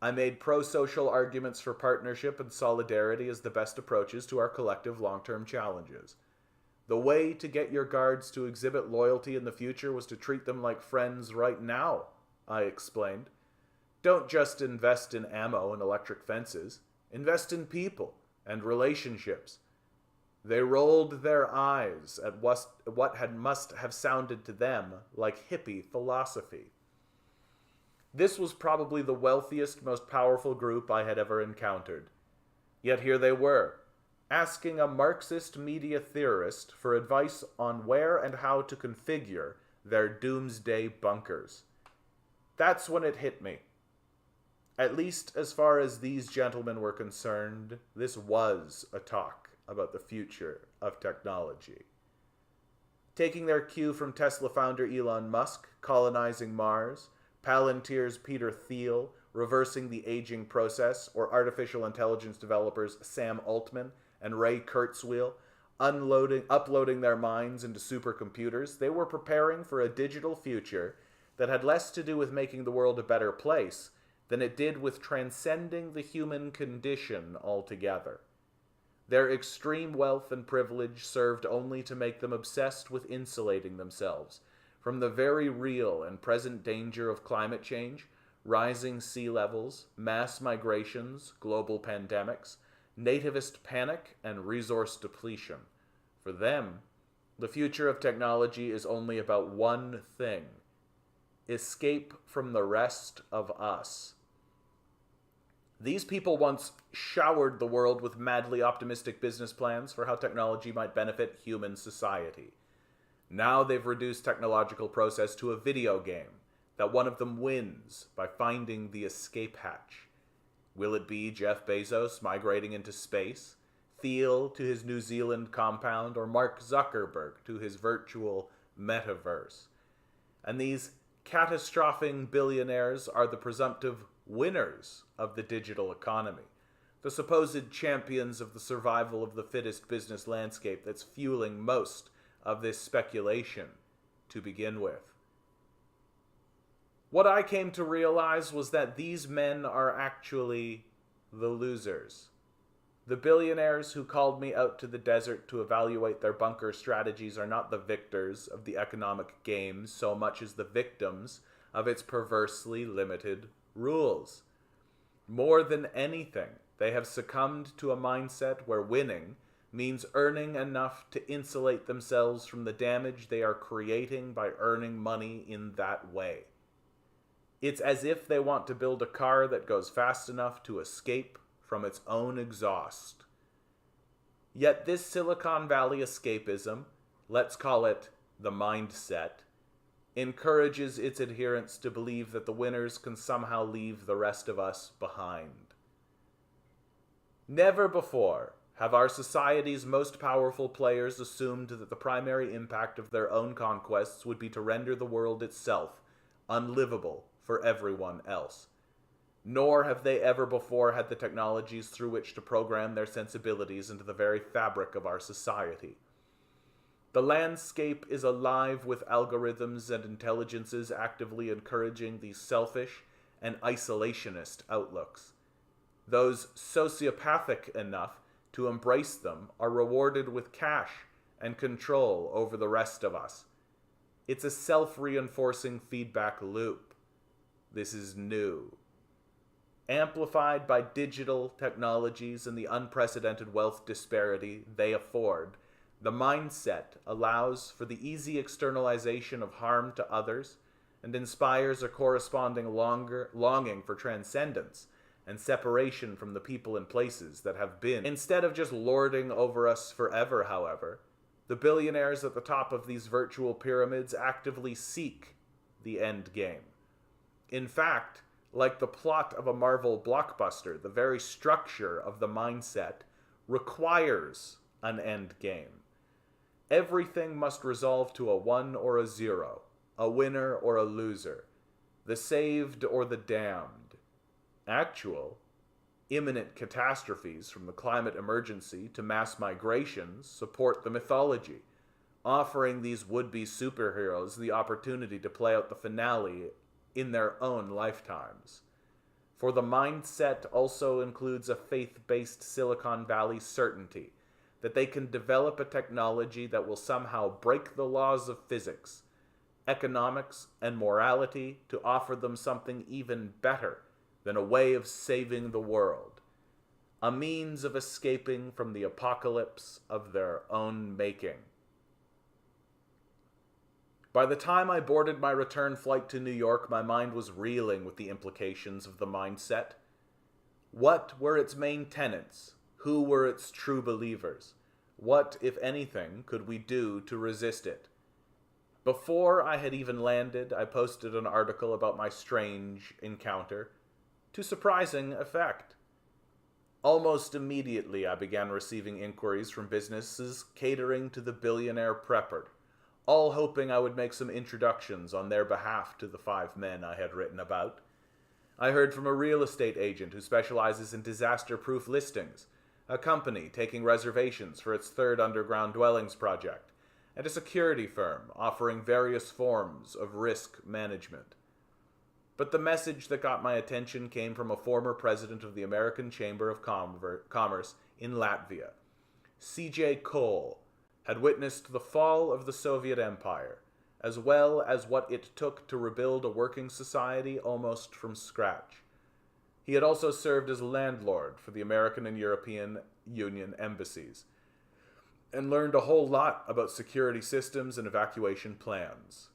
I made pro-social arguments for partnership and solidarity as the best approaches to our collective long-term challenges. The way to get your guards to exhibit loyalty in the future was to treat them like friends right now, I explained. Don't just invest in ammo and electric fences. Invest in people and relationships. They rolled their eyes at what must have sounded to them like hippie philosophy. This was probably the wealthiest, most powerful group I had ever encountered. Yet here they were, asking a Marxist media theorist for advice on where and how to configure their doomsday bunkers. That's when it hit me. At least as far as these gentlemen were concerned, this was a talk about the future of technology. Taking their cue from Tesla founder Elon Musk, colonizing Mars, Palantir's Peter Thiel, reversing the aging process, or artificial intelligence developers Sam Altman and Ray Kurzweil, uploading their minds into supercomputers, they were preparing for a digital future that had less to do with making the world a better place than it did with transcending the human condition altogether. Their extreme wealth and privilege served only to make them obsessed with insulating themselves from the very real and present danger of climate change, rising sea levels, mass migrations, global pandemics, nativist panic, and resource depletion. For them, the future of technology is only about one thing: escape from the rest of us. These people once showered the world with madly optimistic business plans for how technology might benefit human society. Now they've reduced technological process to a video game that one of them wins by finding the escape hatch. Will it be Jeff Bezos migrating into space, Thiel to his New Zealand compound, or Mark Zuckerberg to his virtual metaverse? And these catastrophing billionaires are the presumptive winners of the digital economy, the supposed champions of the survival of the fittest business landscape that's fueling most of this speculation to begin with. What I came to realize was that these men are actually the losers. The billionaires who called me out to the desert to evaluate their bunker strategies are not the victors of the economic game so much as the victims of its perversely limited rules. More than anything, they have succumbed to a mindset where winning means earning enough to insulate themselves from the damage they are creating by earning money in that way. It's as if they want to build a car that goes fast enough to escape from its own exhaust. Yet this Silicon Valley escapism, let's call it the mindset, encourages its adherents to believe that the winners can somehow leave the rest of us behind. Never before have our society's most powerful players assumed that the primary impact of their own conquests would be to render the world itself unlivable for everyone else. Nor have they ever before had the technologies through which to program their sensibilities into the very fabric of our society. The landscape is alive with algorithms and intelligences actively encouraging these selfish and isolationist outlooks. Those sociopathic enough to embrace them are rewarded with cash and control over the rest of us. It's a self-reinforcing feedback loop. This is new. Amplified by digital technologies and the unprecedented wealth disparity they afford, the mindset allows for the easy externalization of harm to others and inspires a corresponding longing for transcendence and separation from the people and places that have been. Instead of just lording over us forever, however, the billionaires at the top of these virtual pyramids actively seek the end game. In fact, like the plot of a Marvel blockbuster, the very structure of the mindset requires an end game. Everything must resolve to a 1 or a 0, a winner or a loser, the saved or the damned. Actual, imminent catastrophes from the climate emergency to mass migrations support the mythology, offering these would-be superheroes the opportunity to play out the finale in their own lifetimes. For the mindset also includes a faith-based Silicon Valley certainty that they can develop a technology that will somehow break the laws of physics, economics, and morality to offer them something even better than a way of saving the world, a means of escaping from the apocalypse of their own making. By the time I boarded my return flight to New York, my mind was reeling with the implications of the mindset. What were its main tenets? Who were its true believers? What, if anything, could we do to resist it? Before I had even landed, I posted an article about my strange encounter, to surprising effect. Almost immediately, I began receiving inquiries from businesses catering to the billionaire prepper, all hoping I would make some introductions on their behalf to the 5 men I had written about. I heard from a real estate agent who specializes in disaster-proof listings, a company taking reservations for its 3rd underground dwellings project, and a security firm offering various forms of risk management. But the message that got my attention came from a former president of the American Chamber of Commerce in Latvia. C.J. Cole had witnessed the fall of the Soviet Empire, as well as what it took to rebuild a working society almost from scratch. He had also served as landlord for the American and European Union embassies, and learned a whole lot about security systems and evacuation plans.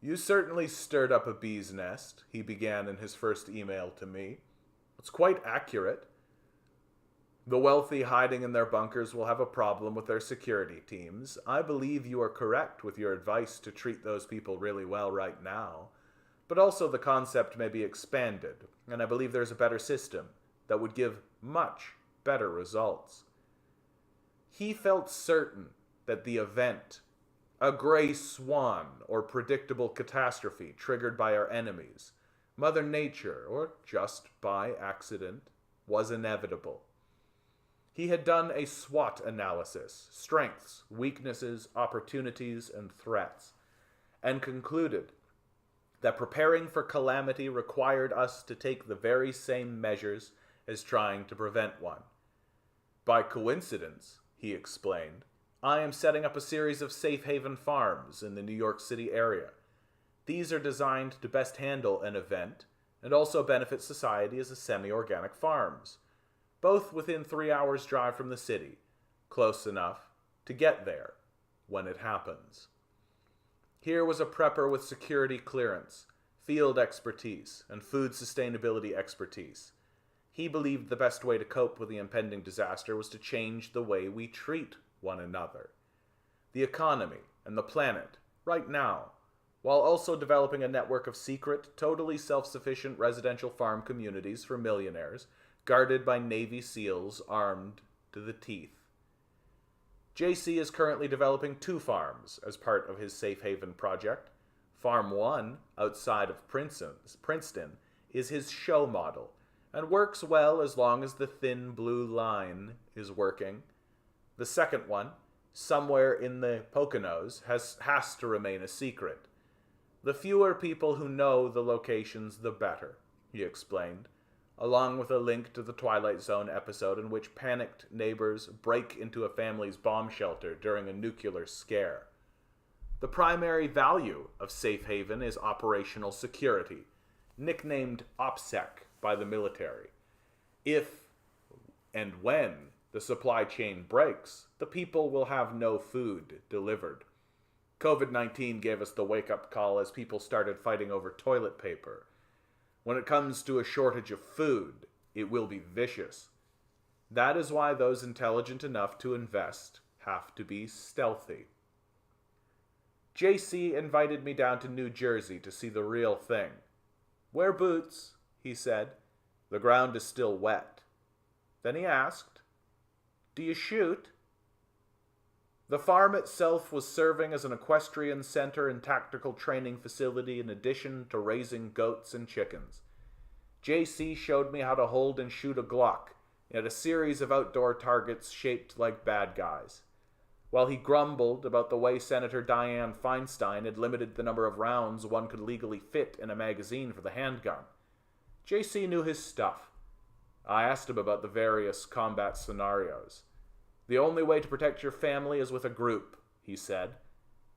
"You certainly stirred up a bee's nest," he began in his first email to me. "It's quite accurate. The wealthy hiding in their bunkers will have a problem with their security teams. I believe you are correct with your advice to treat those people really well right now. But also the concept may be expanded, and I believe there's a better system that would give much better results." He felt certain that the event, a gray swan or predictable catastrophe triggered by our enemies, Mother Nature, or just by accident, was inevitable. He had done a SWOT analysis, strengths, weaknesses, opportunities, and threats, and concluded that preparing for calamity required us to take the very same measures as trying to prevent one. "By coincidence," he explained, "I am setting up a series of safe haven farms in the New York City area. These are designed to best handle an event and also benefit society as a semi-organic farms, both within 3 hours' drive from the city, close enough to get there when it happens." Here was a prepper with security clearance, field expertise, and food sustainability expertise. He believed the best way to cope with the impending disaster was to change the way we treat one another, the economy, and the planet, right now, while also developing a network of secret, totally self-sufficient residential farm communities for millionaires, guarded by Navy SEALs armed to the teeth. JC is currently developing 2 farms as part of his Safe Haven project. Farm 1, outside of Princeton, is his show model, and works well as long as the thin blue line is working. The second one, somewhere in the Poconos, has to remain a secret. "The fewer people who know the locations, the better," he explained, along with a link to the Twilight Zone episode in which panicked neighbors break into a family's bomb shelter during a nuclear scare. The primary value of safe haven is operational security, nicknamed OPSEC by the military. If and when the supply chain breaks, the people will have no food delivered. COVID-19 gave us the wake-up call as people started fighting over toilet paper. When it comes to a shortage of food, it will be vicious. That is why those intelligent enough to invest have to be stealthy. JC invited me down to New Jersey to see the real thing. "Wear boots," he said. "The ground is still wet." Then he asked, "Do you shoot?" The farm itself was serving as an equestrian center and tactical training facility in addition to raising goats and chickens. JC showed me how to hold and shoot a Glock at a series of outdoor targets shaped like bad guys. While he grumbled about the way Senator Dianne Feinstein had limited the number of rounds one could legally fit in a magazine for the handgun, JC knew his stuff. I asked him about the various combat scenarios. "The only way to protect your family is with a group," he said.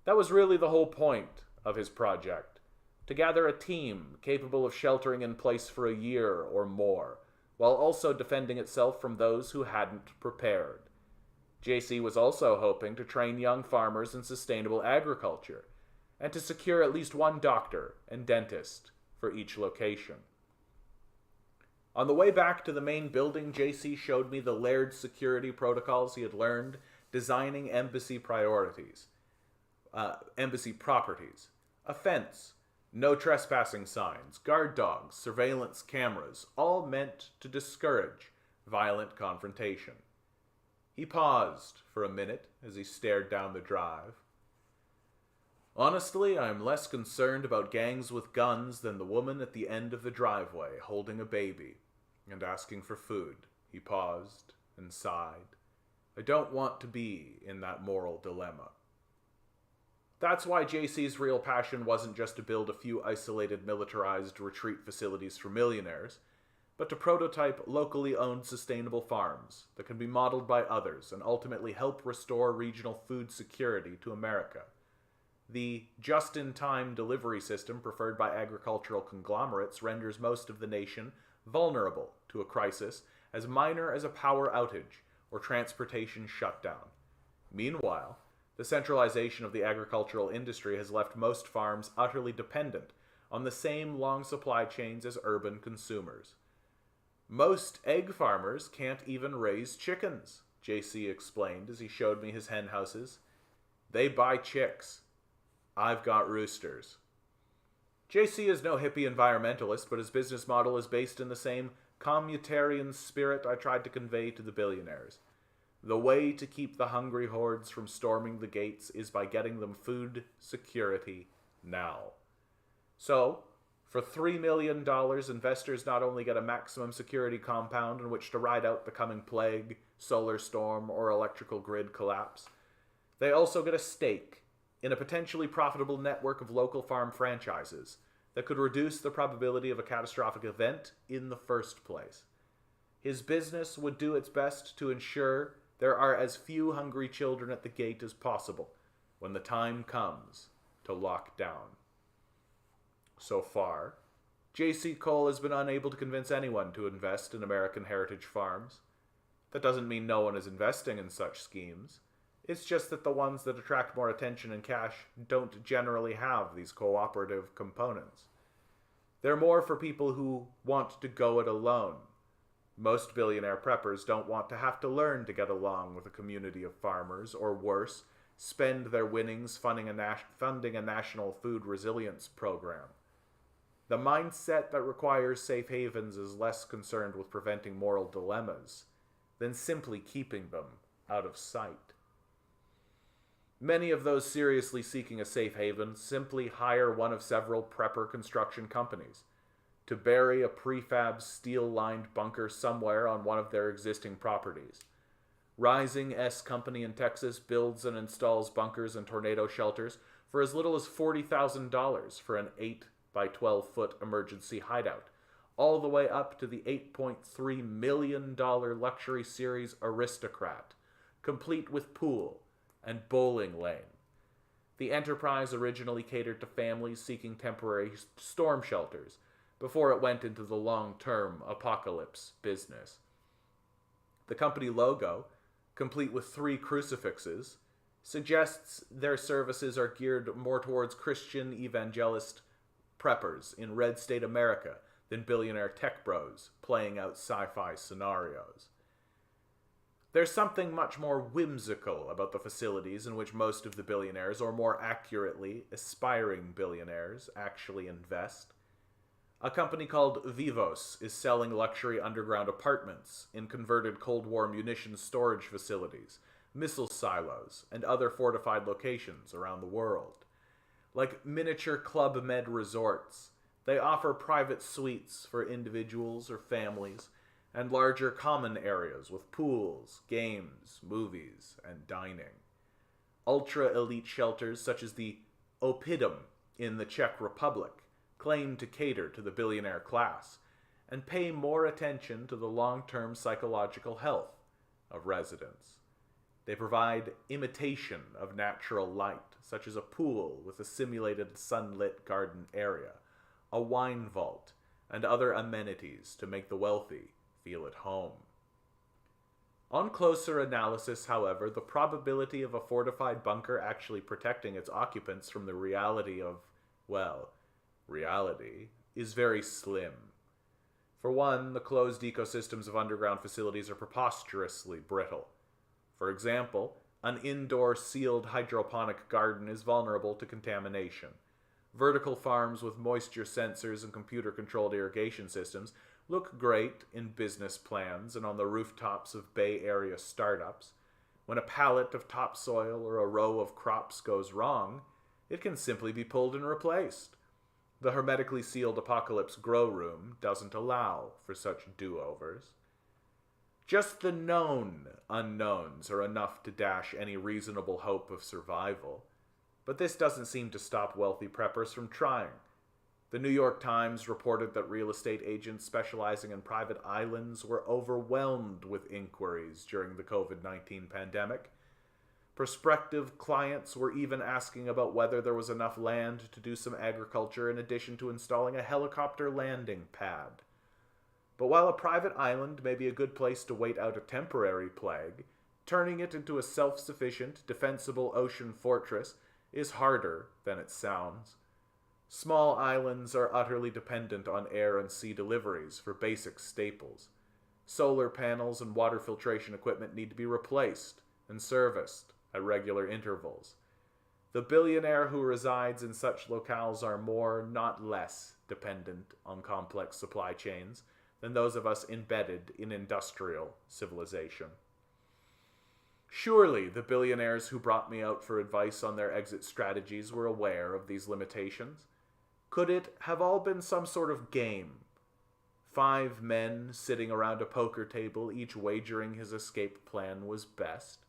That was really the whole point of his project, to gather a team capable of sheltering in place for a year or more, while also defending itself from those who hadn't prepared. JC was also hoping to train young farmers in sustainable agriculture, and to secure at least one doctor and dentist for each location. On the way back to the main building, JC showed me the layered security protocols he had learned designing embassy properties. A fence, no trespassing signs, guard dogs, surveillance cameras, all meant to discourage violent confrontation. He paused for a minute as he stared down the drive. "Honestly, I'm less concerned about gangs with guns than the woman at the end of the driveway holding a baby and asking for food." He paused and sighed. "I don't want to be in that moral dilemma." That's why JC's real passion wasn't just to build a few isolated militarized retreat facilities for millionaires, but to prototype locally owned sustainable farms that can be modeled by others and ultimately help restore regional food security to America. The just-in-time delivery system preferred by agricultural conglomerates renders most of the nation vulnerable to a crisis as minor as a power outage or transportation shutdown. Meanwhile, the centralization of the agricultural industry has left most farms utterly dependent on the same long supply chains as urban consumers. "Most egg farmers can't even raise chickens," JC explained as he showed me his hen houses. "They buy chicks. I've got roosters." JC is no hippie environmentalist, but his business model is based in the same communitarian spirit I tried to convey to the billionaires. The way to keep the hungry hordes from storming the gates is by getting them food security now. So, for $3 million, investors not only get a maximum security compound in which to ride out the coming plague, solar storm, or electrical grid collapse, they also get a stake in a potentially profitable network of local farm franchises that could reduce the probability of a catastrophic event in the first place. His business would do its best to ensure there are as few hungry children at the gate as possible when the time comes to lock down. So far, J.C. Cole has been unable to convince anyone to invest in American heritage farms. That doesn't mean no one is investing in such schemes. It's just that the ones that attract more attention and cash don't generally have these cooperative components. They're more for people who want to go it alone. Most billionaire preppers don't want to have to learn to get along with a community of farmers, or worse, spend their winnings funding a national food resilience program. The mindset that requires safe havens is less concerned with preventing moral dilemmas than simply keeping them out of sight. Many of those seriously seeking a safe haven simply hire one of several prepper construction companies to bury a prefab steel-lined bunker somewhere on one of their existing properties. Rising S Company in Texas builds and installs bunkers and tornado shelters for as little as $40,000 for an 8 by 12-foot emergency hideout, all the way up to the $8.3 million luxury series Aristocrat, complete with pool and bowling lane. The enterprise originally catered to families seeking temporary storm shelters before it went into the long-term apocalypse business. The company logo, complete with 3 crucifixes, suggests their services are geared more towards Christian evangelist preppers in red state America than billionaire tech bros playing out sci-fi scenarios. There's something much more whimsical about the facilities in which most of the billionaires, or more accurately, aspiring billionaires, actually invest. A company called Vivos is selling luxury underground apartments in converted Cold War munitions storage facilities, missile silos, and other fortified locations around the world. Like miniature Club Med resorts, they offer private suites for individuals or families, and larger common areas with pools, games, movies, and dining. Ultra-elite shelters such as the Oppidum in the Czech Republic claim to cater to the billionaire class and pay more attention to the long-term psychological health of residents. They provide imitation of natural light, such as a pool with a simulated sunlit garden area, a wine vault, and other amenities to make the wealthy feel at home. On closer analysis, however, the probability of a fortified bunker actually protecting its occupants from the reality of, well, reality is very slim. For one, the closed ecosystems of underground facilities are preposterously brittle. For example, an indoor sealed hydroponic garden is vulnerable to contamination. Vertical farms with moisture sensors and computer-controlled irrigation systems look great in business plans and on the rooftops of Bay Area startups. When a pallet of topsoil or a row of crops goes wrong, it can simply be pulled and replaced. The hermetically sealed apocalypse grow room doesn't allow for such do-overs. Just the known unknowns are enough to dash any reasonable hope of survival. But this doesn't seem to stop wealthy preppers from trying. The New York Times reported that real estate agents specializing in private islands were overwhelmed with inquiries during the COVID-19 pandemic. Prospective clients were even asking about whether there was enough land to do some agriculture in addition to installing a helicopter landing pad. But while a private island may be a good place to wait out a temporary plague, turning it into a self-sufficient, defensible ocean fortress is harder than it sounds. Small islands are utterly dependent on air and sea deliveries for basic staples. Solar panels and water filtration equipment need to be replaced and serviced at regular intervals. The billionaire who resides in such locales are more, not less, dependent on complex supply chains than those of us embedded in industrial civilization. Surely the billionaires who brought me out for advice on their exit strategies were aware of these limitations. Could it have all been some sort of game? 5 men sitting around a poker table, each wagering his escape plan was best.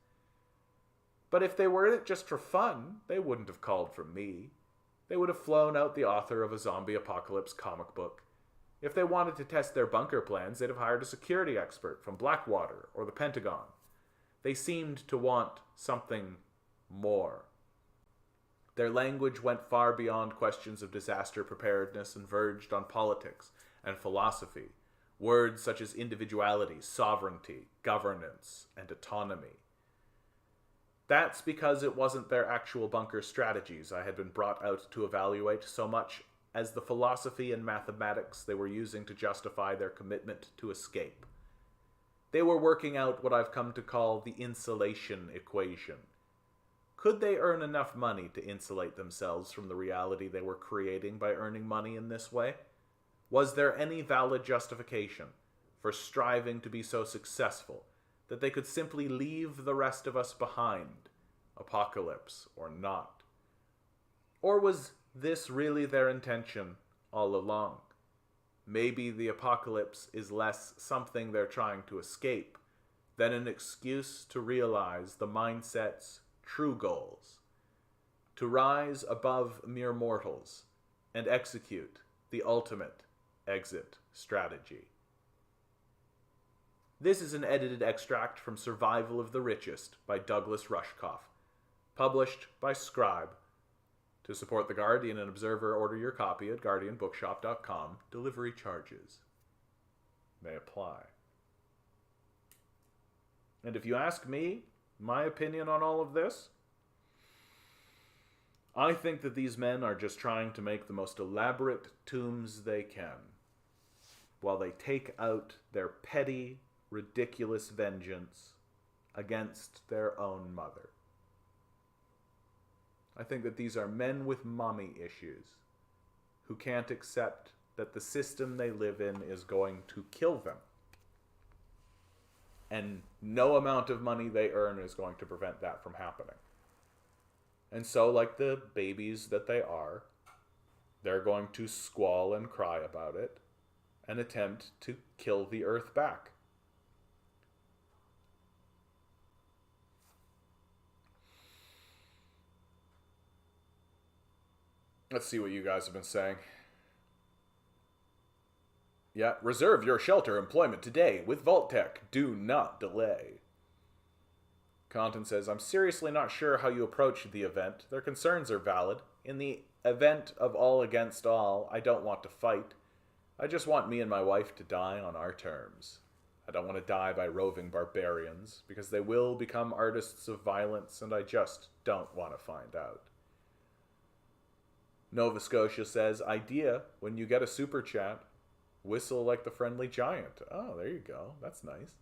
But if they were in it just for fun, they wouldn't have called for me. They would have flown out the author of a zombie apocalypse comic book. If they wanted to test their bunker plans, they'd have hired a security expert from Blackwater or the Pentagon. They seemed to want something more. Their language went far beyond questions of disaster preparedness and verged on politics and philosophy, words such as individuality, sovereignty, governance, and autonomy. That's because it wasn't their actual bunker strategies I had been brought out to evaluate so much as the philosophy and mathematics they were using to justify their commitment to escape. They were working out what I've come to call the insulation equation. Could they earn enough money to insulate themselves from the reality they were creating by earning money in this way? Was there any valid justification for striving to be so successful that they could simply leave the rest of us behind, apocalypse or not? Or was this really their intention all along? Maybe the apocalypse is less something they're trying to escape than an excuse to realize the mindset's true goals, to rise above mere mortals and execute the ultimate exit strategy. This is an edited extract from Survival of the Richest by Douglas Rushkoff, published by Scribe To support The Guardian and Observer, order your copy at guardianbookshop.com. Delivery charges may apply. And if you ask me, my opinion on all of this, I think that these men are just trying to make the most elaborate tombs they can, while they take out their petty, ridiculous vengeance against their own mother. I think that these are men with mommy issues who can't accept that the system they live in is going to kill them. And no amount of money they earn is going to prevent that from happening. And so, like the babies that they are, they're going to squall and cry about it and attempt to kill the earth back. Let's see what you guys have been saying. Yeah, reserve your shelter employment today with Vault-Tec. Do not delay. Content says, I'm seriously not sure how you approach the event. Their concerns are valid. In the event of all against all, I don't want to fight. I just want me and my wife to die on our terms. I don't want to die by roving barbarians, because they will become artists of violence, and I just don't want to find out. Nova Scotia says, idea, when you get a super chat, whistle like the friendly giant. Oh, there you go. That's nice.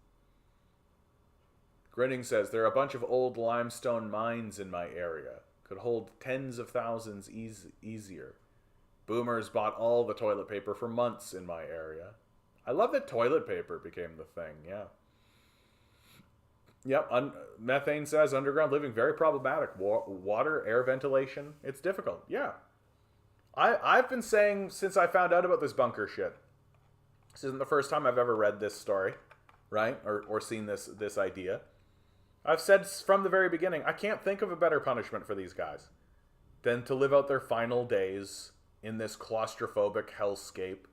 Grinning says, there are a bunch of old limestone mines in my area. Could hold tens of thousands easier. Boomers bought all the toilet paper for months in my area. I love that toilet paper became the thing, yeah. Yep, Methane says, underground living, very problematic. Water, air ventilation, it's difficult. Yeah. I've been saying since I found out about this bunker shit. This isn't the first time I've ever read this story, right? Or seen this idea. I've said from the very beginning, I can't think of a better punishment for these guys than to live out their final days in this claustrophobic hellscape,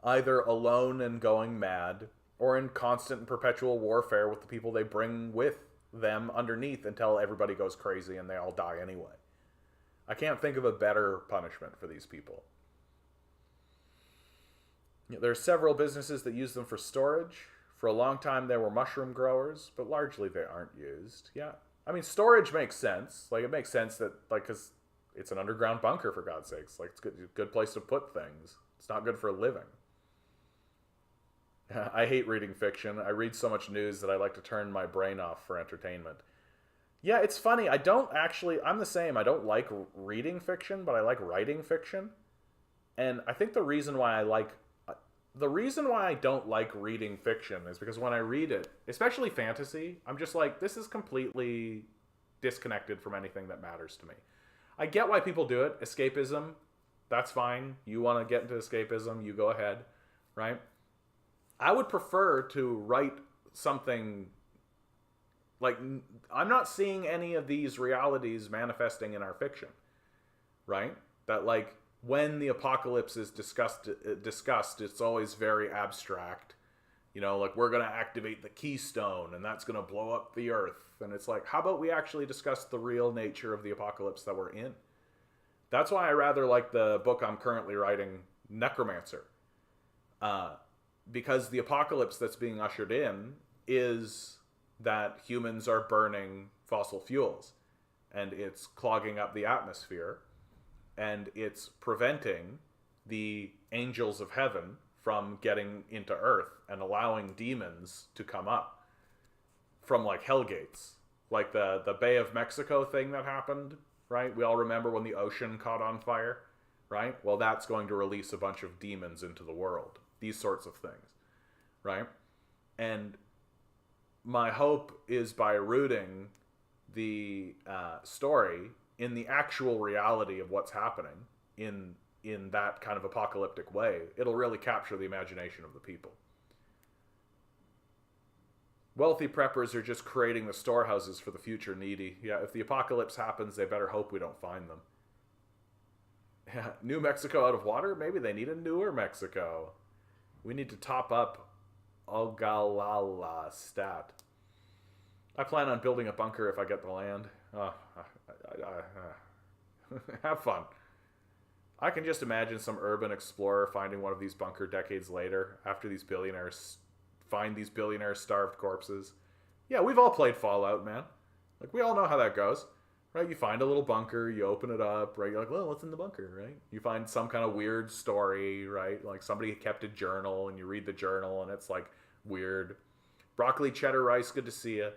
either alone and going mad, or in constant and perpetual warfare with the people they bring with them underneath until everybody goes crazy and they all die anyway. I can't think of a better punishment for these people. There are several businesses that use them for storage. For a long time, there were mushroom growers, but largely they aren't used. Yeah. I mean, storage makes sense. Like, it makes sense that, like, because it's an underground bunker, for God's sakes. Like, it's a good place to put things. It's not good for living. I hate reading fiction. I read so much news that I like to turn my brain off for entertainment. Yeah, it's funny. I'm the same. I don't like reading fiction, but I like writing fiction. And I think the reason why I don't like reading fiction is because when I read it, especially fantasy, I'm just like, this is completely disconnected from anything that matters to me. I get why people do it. Escapism, that's fine. You want to get into escapism, you go ahead, right? I would prefer to write something like, I'm not seeing any of these realities manifesting in our fiction, right? That, like, when the apocalypse is discussed, it's always very abstract. You know, like, we're going to activate the keystone, and that's going to blow up the earth. And it's like, how about we actually discuss the real nature of the apocalypse that we're in? That's why I rather like the book I'm currently writing, Necromancer. Because the apocalypse that's being ushered in is that humans are burning fossil fuels. And it's clogging up the atmosphere. And it's preventing the angels of heaven from getting into Earth and allowing demons to come up from, like, hellgates. Like the Bay of Mexico thing that happened, right? We all remember when the ocean caught on fire, right? Well, that's going to release a bunch of demons into the world. These sorts of things, right? And my hope is by rooting the story in the actual reality of what's happening in that kind of apocalyptic way, it'll really capture the imagination of the people. Wealthy preppers are just creating the storehouses for the future needy. Yeah, if the apocalypse happens, they better hope we don't find them. Yeah, New Mexico out of water? Maybe they need a newer Mexico. We need to top up Ogallala stat. I plan on building a bunker if I get the land. Have fun. I can just imagine some urban explorer finding one of these bunker decades later after these billionaires find these billionaire starved corpses. Yeah, we've all played Fallout, man. Like, we all know how that goes, right? You find a little bunker, you open it up, right? You're like, well, what's in the bunker, right? You find some kind of weird story, right? Like somebody kept a journal, and you read the journal, and it's like weird. Broccoli, cheddar, rice, good to see you.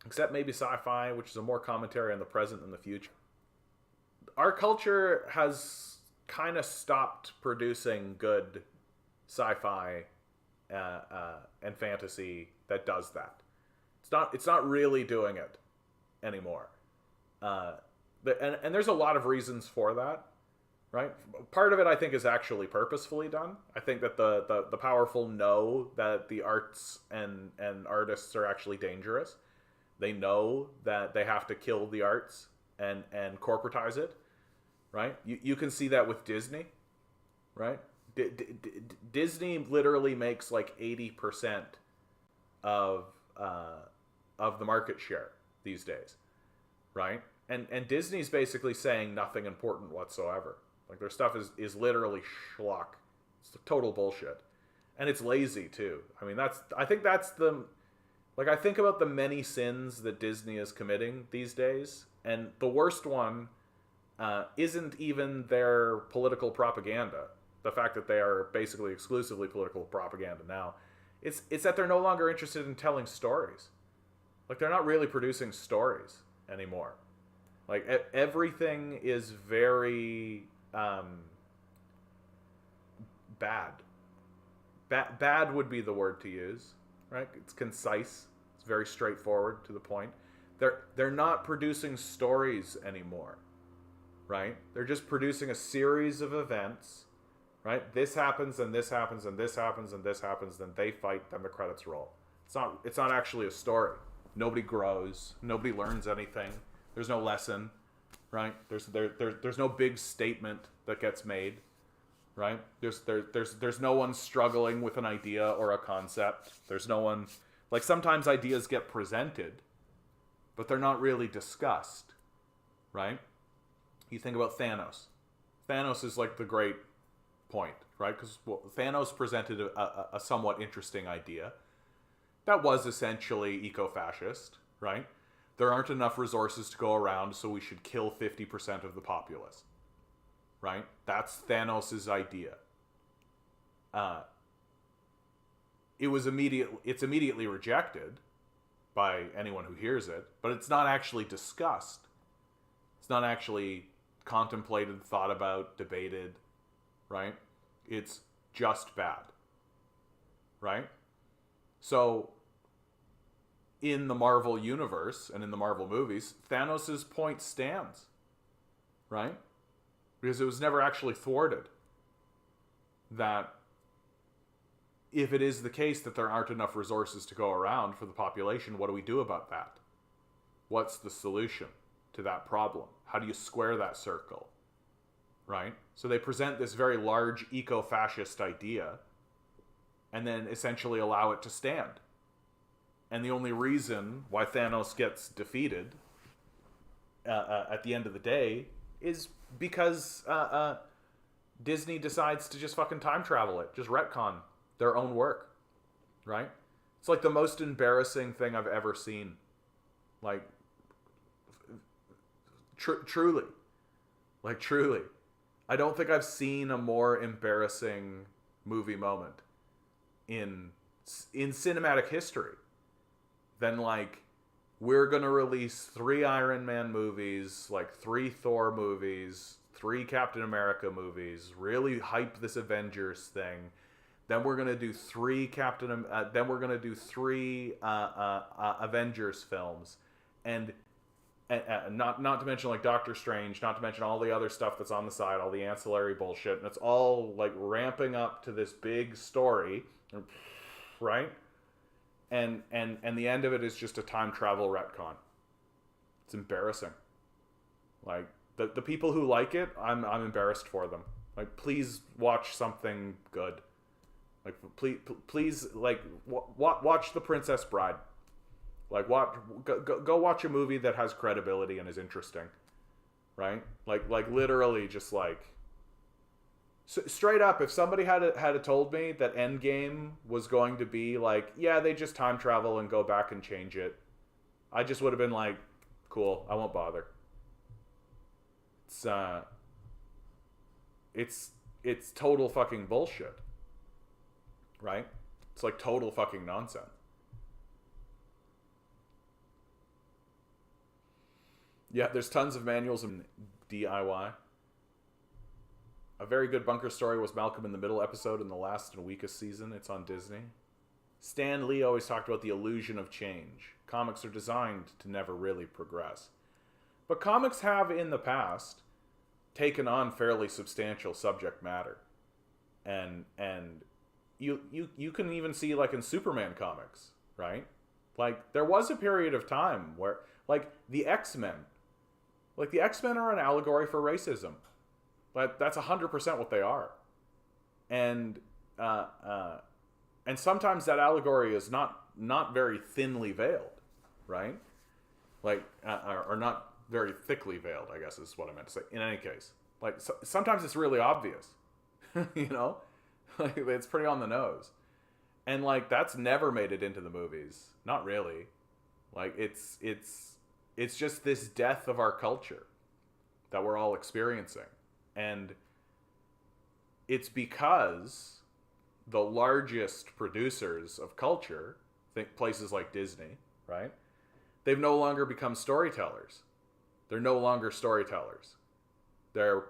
Except maybe sci-fi, which is a more commentary on the present than the future. Our culture has kind of stopped producing good sci-fi and fantasy that does that. It's not really doing it anymore. And there's a lot of reasons for that, right? Part of it, I think, is actually purposefully done. I think that the powerful know that the arts and artists are actually dangerous. They know that they have to kill the arts and corporatize it, right? You can see that with Disney, right? Disney literally makes like 80% of the market share these days, right? And Disney's basically saying nothing important whatsoever. Like, their stuff is literally schlock. It's total bullshit, and it's lazy too. I mean, I think that's the, like, I think about the many sins that Disney is committing these days, and the worst one isn't even their political propaganda. The fact that they are basically exclusively political propaganda now. It's that they're no longer interested in telling stories. Like, they're not really producing stories anymore. Like, everything is very bad. Bad would be the word to use, right? It's concise. It's very straightforward, to the point. They're not producing stories anymore, right? They're just producing a series of events, right? This happens, and this happens, and this happens, and this happens, then they fight, then the credits roll. It's not actually a story. Nobody grows. Nobody learns anything. There's no lesson, right? There's no big statement that gets made, right? There's no one struggling with an idea or a concept. There's no one, like, sometimes ideas get presented, but they're not really discussed, right? You think about Thanos. Thanos is like the great point, right? Because Thanos presented a somewhat interesting idea that was essentially eco-fascist, right? There aren't enough resources to go around, so we should kill 50% of the populace, right? That's Thanos' idea. It's immediately rejected by anyone who hears it, but it's not actually discussed. It's not actually contemplated, thought about, debated, right? It's just bad, right? So, in the Marvel universe and in the Marvel movies, Thanos' point stands, right? Because it was never actually thwarted. That if it is the case that there aren't enough resources to go around for the population, what do we do about that? What's the solution to that problem? How do you square that circle? Right? So they present this very large eco-fascist idea and then essentially allow it to stand. And the only reason why Thanos gets defeated at the end of the day is because Disney decides to just fucking time travel it. Just retcon their own work. Right? It's like the most embarrassing thing I've ever seen. Like, truly. Like, truly. I don't think I've seen a more embarrassing movie moment in cinematic history than, like, we're gonna release 3 Iron Man movies, like 3 Thor movies, 3 Captain America movies, really hype this Avengers thing. Then we're gonna do 3 Avengers films, and not to mention, like, Doctor Strange, not to mention all the other stuff that's on the side, all the ancillary bullshit, and it's all, like, ramping up to this big story, right? And the end of it is just a time travel retcon. It's embarrassing. Like, the people who like it, I'm embarrassed for them. Like, please watch something good. Like, please, like, watch The Princess Bride. Like, go watch a movie that has credibility and is interesting. right? Like literally just like straight up. If somebody had told me that Endgame was going to be like, yeah, they just time travel and go back and change it, I just would have been like, cool, I won't bother. It's it's total fucking bullshit, right? It's like total fucking nonsense. Yeah, there's tons of manuals in DIY. A very good bunker story was Malcolm in the Middle episode in the last and weakest season. It's on Disney. Stan Lee always talked about the illusion of change. Comics are designed to never really progress. But comics have in the past taken on fairly substantial subject matter. And you can even see like in Superman comics, right? Like there was a period of time where like the X-Men, like the X-Men are an allegory for racism. But that's 100% what they are. And and sometimes that allegory is not very thinly veiled, right? Like or not very thickly veiled, I guess is what I meant to say. In any case, like sometimes it's really obvious, you know, like it's pretty on the nose, and like that's never made it into the movies. Not really. Like it's just this death of our culture that we're all experiencing, and it's because the largest producers of culture, think places like Disney, right? They've no longer become storytellers. They're no longer storytellers. They're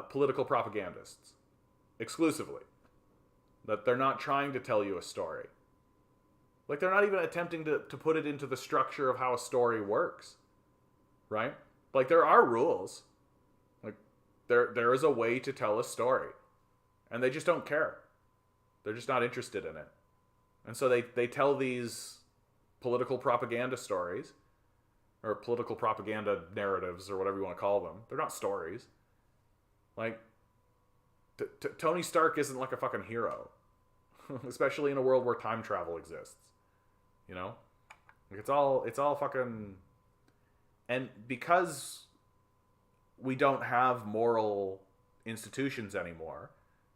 political propagandists, exclusively. That they're not trying to tell you a story. Like they're not even attempting to put it into the structure of how a story works, right? Like there are rules. Like there is a way to tell a story, and they just don't care. They're just not interested in it. And so they tell these political propaganda stories, or political propaganda narratives, or whatever you want to call them. They're not stories. Like, Tony Stark isn't like a fucking hero. Especially in a world where time travel exists. You know? Like it's all fucking... And because we don't have moral institutions anymore,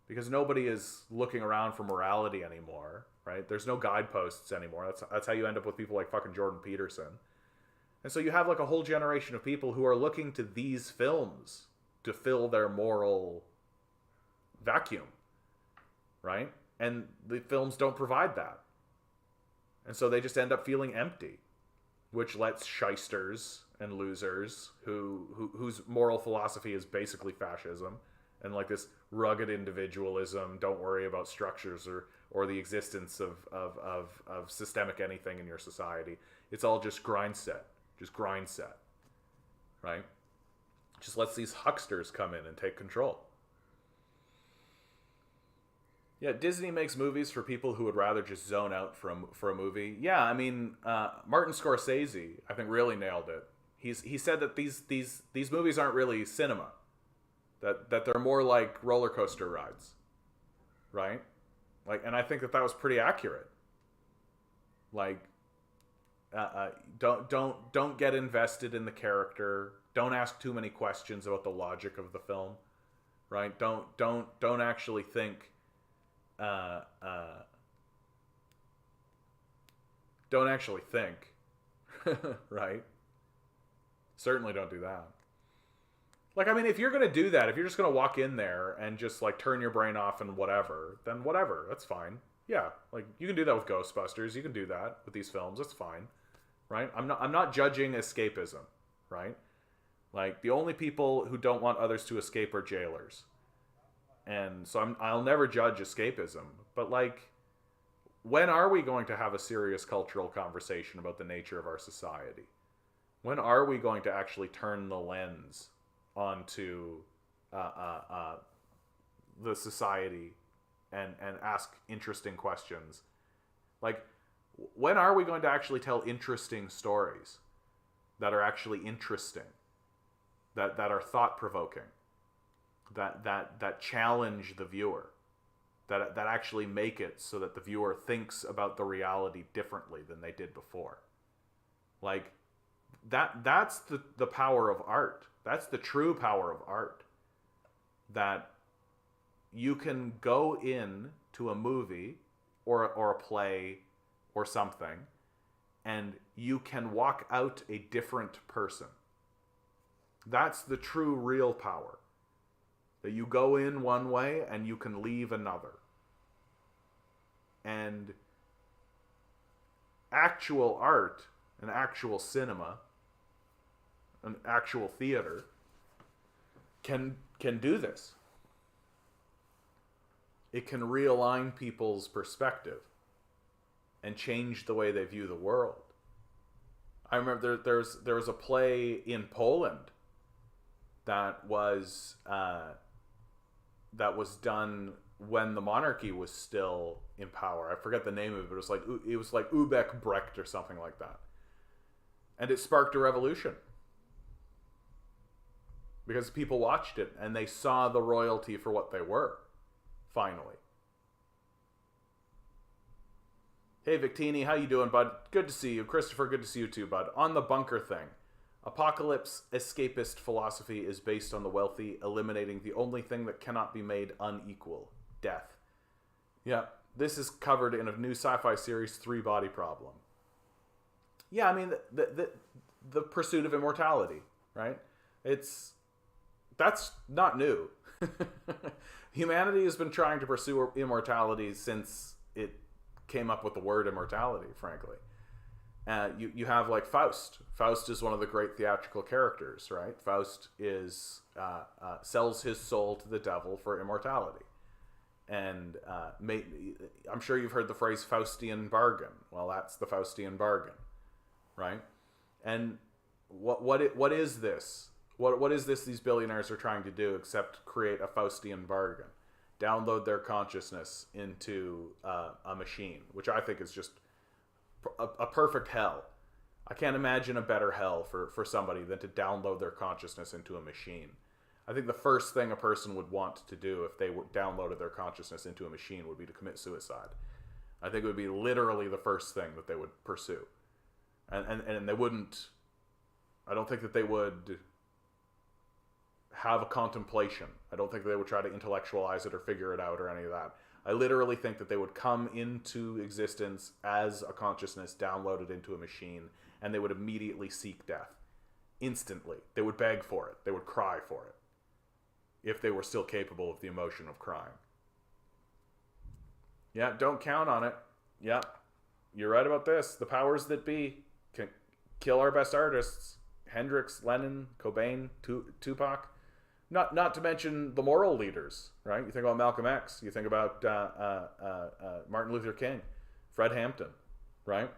because nobody is looking around for morality anymore, right? There's no guideposts anymore. That's how you end up with people like fucking Jordan Peterson. And so you have like a whole generation of people who are looking to these films to fill their moral vacuum, right? And the films don't provide that. And so they just end up feeling empty, which lets shysters and losers whose moral philosophy is basically fascism and like this rugged individualism, don't worry about structures or the existence of systemic anything in your society. It's all just grind set, right? Just lets these hucksters come in and take control. Yeah, Disney makes movies for people who would rather just zone out for a movie. Yeah, I mean, Martin Scorsese, I think, really nailed it. He said that these movies aren't really cinema, that they're more like roller coaster rides, right? Like, and I think that was pretty accurate. Like, don't get invested in the character. Don't ask too many questions about the logic of the film, right? Don't actually think. Don't actually think, right? Certainly don't do that. Like, I mean, if you're going to do that, if you're just going to walk in there and just, like, turn your brain off and whatever, then whatever, that's fine. Yeah, like, you can do that with Ghostbusters, you can do that with these films, that's fine, right? I'm not judging escapism, right? Like, the only people who don't want others to escape are jailers. And so I'll never judge escapism, but, like, when are we going to have a serious cultural conversation about the nature of our society? When are we going to actually turn the lens onto the society and ask interesting questions? Like, when are we going to actually tell interesting stories that are actually interesting, that are thought-provoking, that challenge the viewer, that actually make it so that the viewer thinks about the reality differently than they did before? Like, that's the power of art. That's the true power of art. That you can go in to a movie or a play or something, and you can walk out a different person. That's the true real power. That you go in one way and you can leave another. And actual art, an actual cinema, an actual theater can do this. It can realign people's perspective and change the way they view the world. I remember there was a play in Poland that was done when the monarchy was still in power. I forget the name of it, but it was like Ubek Brecht or something like that. And it sparked a revolution. Because people watched it and they saw the royalty for what they were, finally. Hey Victini, how you doing, bud? Good to see you. Christopher, good to see you too, bud. On the bunker thing. Apocalypse escapist philosophy is based on the wealthy eliminating the only thing that cannot be made unequal. Death. Yeah, this is covered in a new sci-fi series, 3 Body Problem. Yeah, I mean, the pursuit of immortality, right? That's not new. Humanity has been trying to pursue immortality since it came up with the word immortality, frankly. You have like Faust. Faust is one of the great theatrical characters, right? Faust is sells his soul to the devil for immortality. And I'm sure you've heard the phrase Faustian bargain. Well, that's the Faustian bargain, right? And what is this? What is this these billionaires are trying to do except create a Faustian bargain? Download their consciousness into a machine, which I think is just a perfect hell. I can't imagine a better hell for somebody than to download their consciousness into a machine. I think the first thing a person would want to do if they downloaded their consciousness into a machine would be to commit suicide. I think it would be literally the first thing that they would pursue. And they wouldn't... I don't think that they would have a contemplation. I don't think they would try to intellectualize it or figure it out or any of that. I literally think that they would come into existence as a consciousness downloaded into a machine, and they would immediately seek death. Instantly. They would beg for it. They would cry for it. If they were still capable of the emotion of crying. Yeah, don't count on it. Yeah, you're right about this. The powers that be can kill our best artists. Hendrix, Lennon, Cobain, Tupac. Not to mention the moral leaders, right? You think about Malcolm X. You think about Martin Luther King, Fred Hampton, right?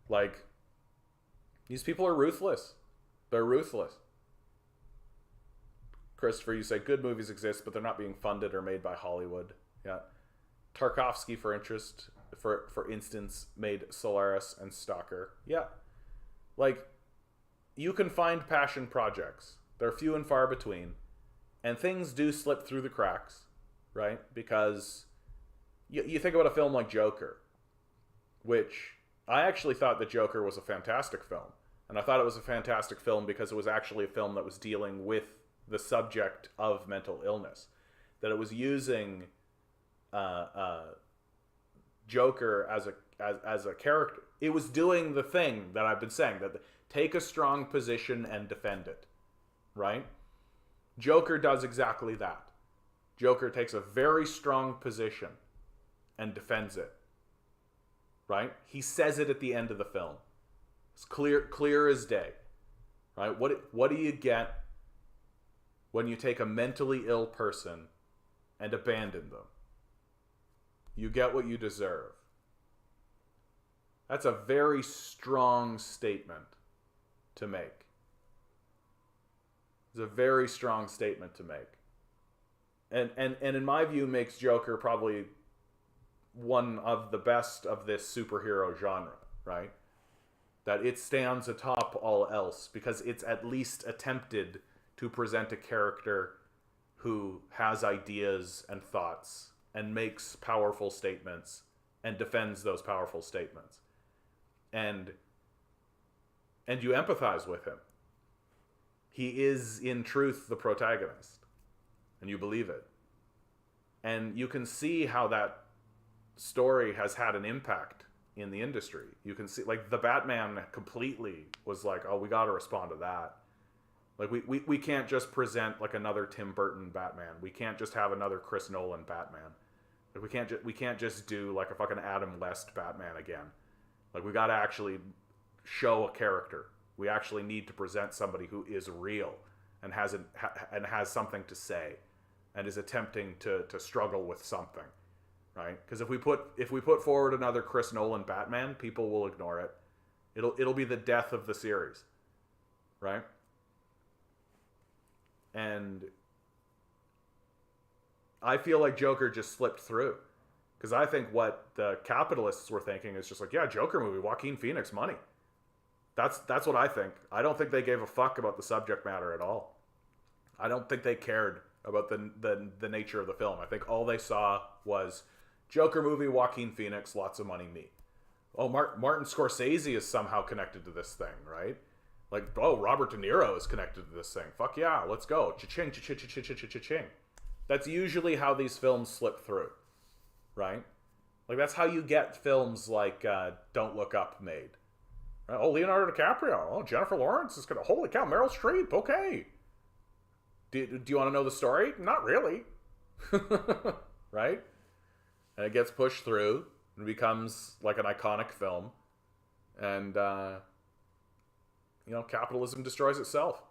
Like, these people are ruthless. They're ruthless. Christopher, you say good movies exist, but they're not being funded or made by Hollywood. Yeah. Tarkovsky, for instance, made Solaris and Stalker. Yeah. Like, you can find passion projects. They're few and far between. And things do slip through the cracks, right? Because you think about a film like Joker, which I actually thought that Joker was a fantastic film. And I thought it was a fantastic film because it was actually a film that was dealing with the subject of mental illness. That it was using Joker as a character. It was doing the thing that I've been saying, that take a strong position and defend it, right? Joker does exactly that. Joker takes a very strong position and defends it, right? He says it at the end of the film. It's clear as day, right? What do you get when you take a mentally ill person and abandon them? You get what you deserve. That's a very strong statement to make. It's a very strong statement to make. And in my view makes Joker probably one of the best of this superhero genre, right? That it stands atop all else because it's at least attempted to present a character who has ideas and thoughts and makes powerful statements and defends those powerful statements. And you empathize with him. he is in truth the protagonist, and you believe it. And you can see how that story has had an impact in the industry. You can see, like, the Batman completely was like, oh, we got to respond to that. Like, we can't just present like another Tim Burton Batman. We can't just have another Chris Nolan Batman. Like, we can't just do like a fucking Adam West Batman again. Like, we got to actually show a character. We actually need to present somebody who is real and has something to say, and is attempting to struggle with something, right? Because if we put forward another Chris Nolan Batman, people will ignore it. It'll be the death of the series, right? And I feel like Joker just slipped through, because I think what the capitalists were thinking is just like, yeah, Joker movie, Joaquin Phoenix, money. That's what I think. I don't think they gave a fuck about the subject matter at all. I don't think they cared about the nature of the film. I think all they saw was Joker movie, Joaquin Phoenix, lots of money, me. Oh, Martin Scorsese is somehow connected to this thing, right? Like, oh, Robert De Niro is connected to this thing. Fuck yeah, let's go. Cha-ching, cha-ching, cha-ching, cha-ching. That's usually how these films slip through, right? Like, that's how you get films like Don't Look Up made. Oh, Leonardo DiCaprio. Oh, Jennifer Lawrence is gonna. Holy cow, Meryl Streep. Okay. Do you want to know the story? Not really. Right? And it gets pushed through and becomes like an iconic film. And, capitalism destroys itself.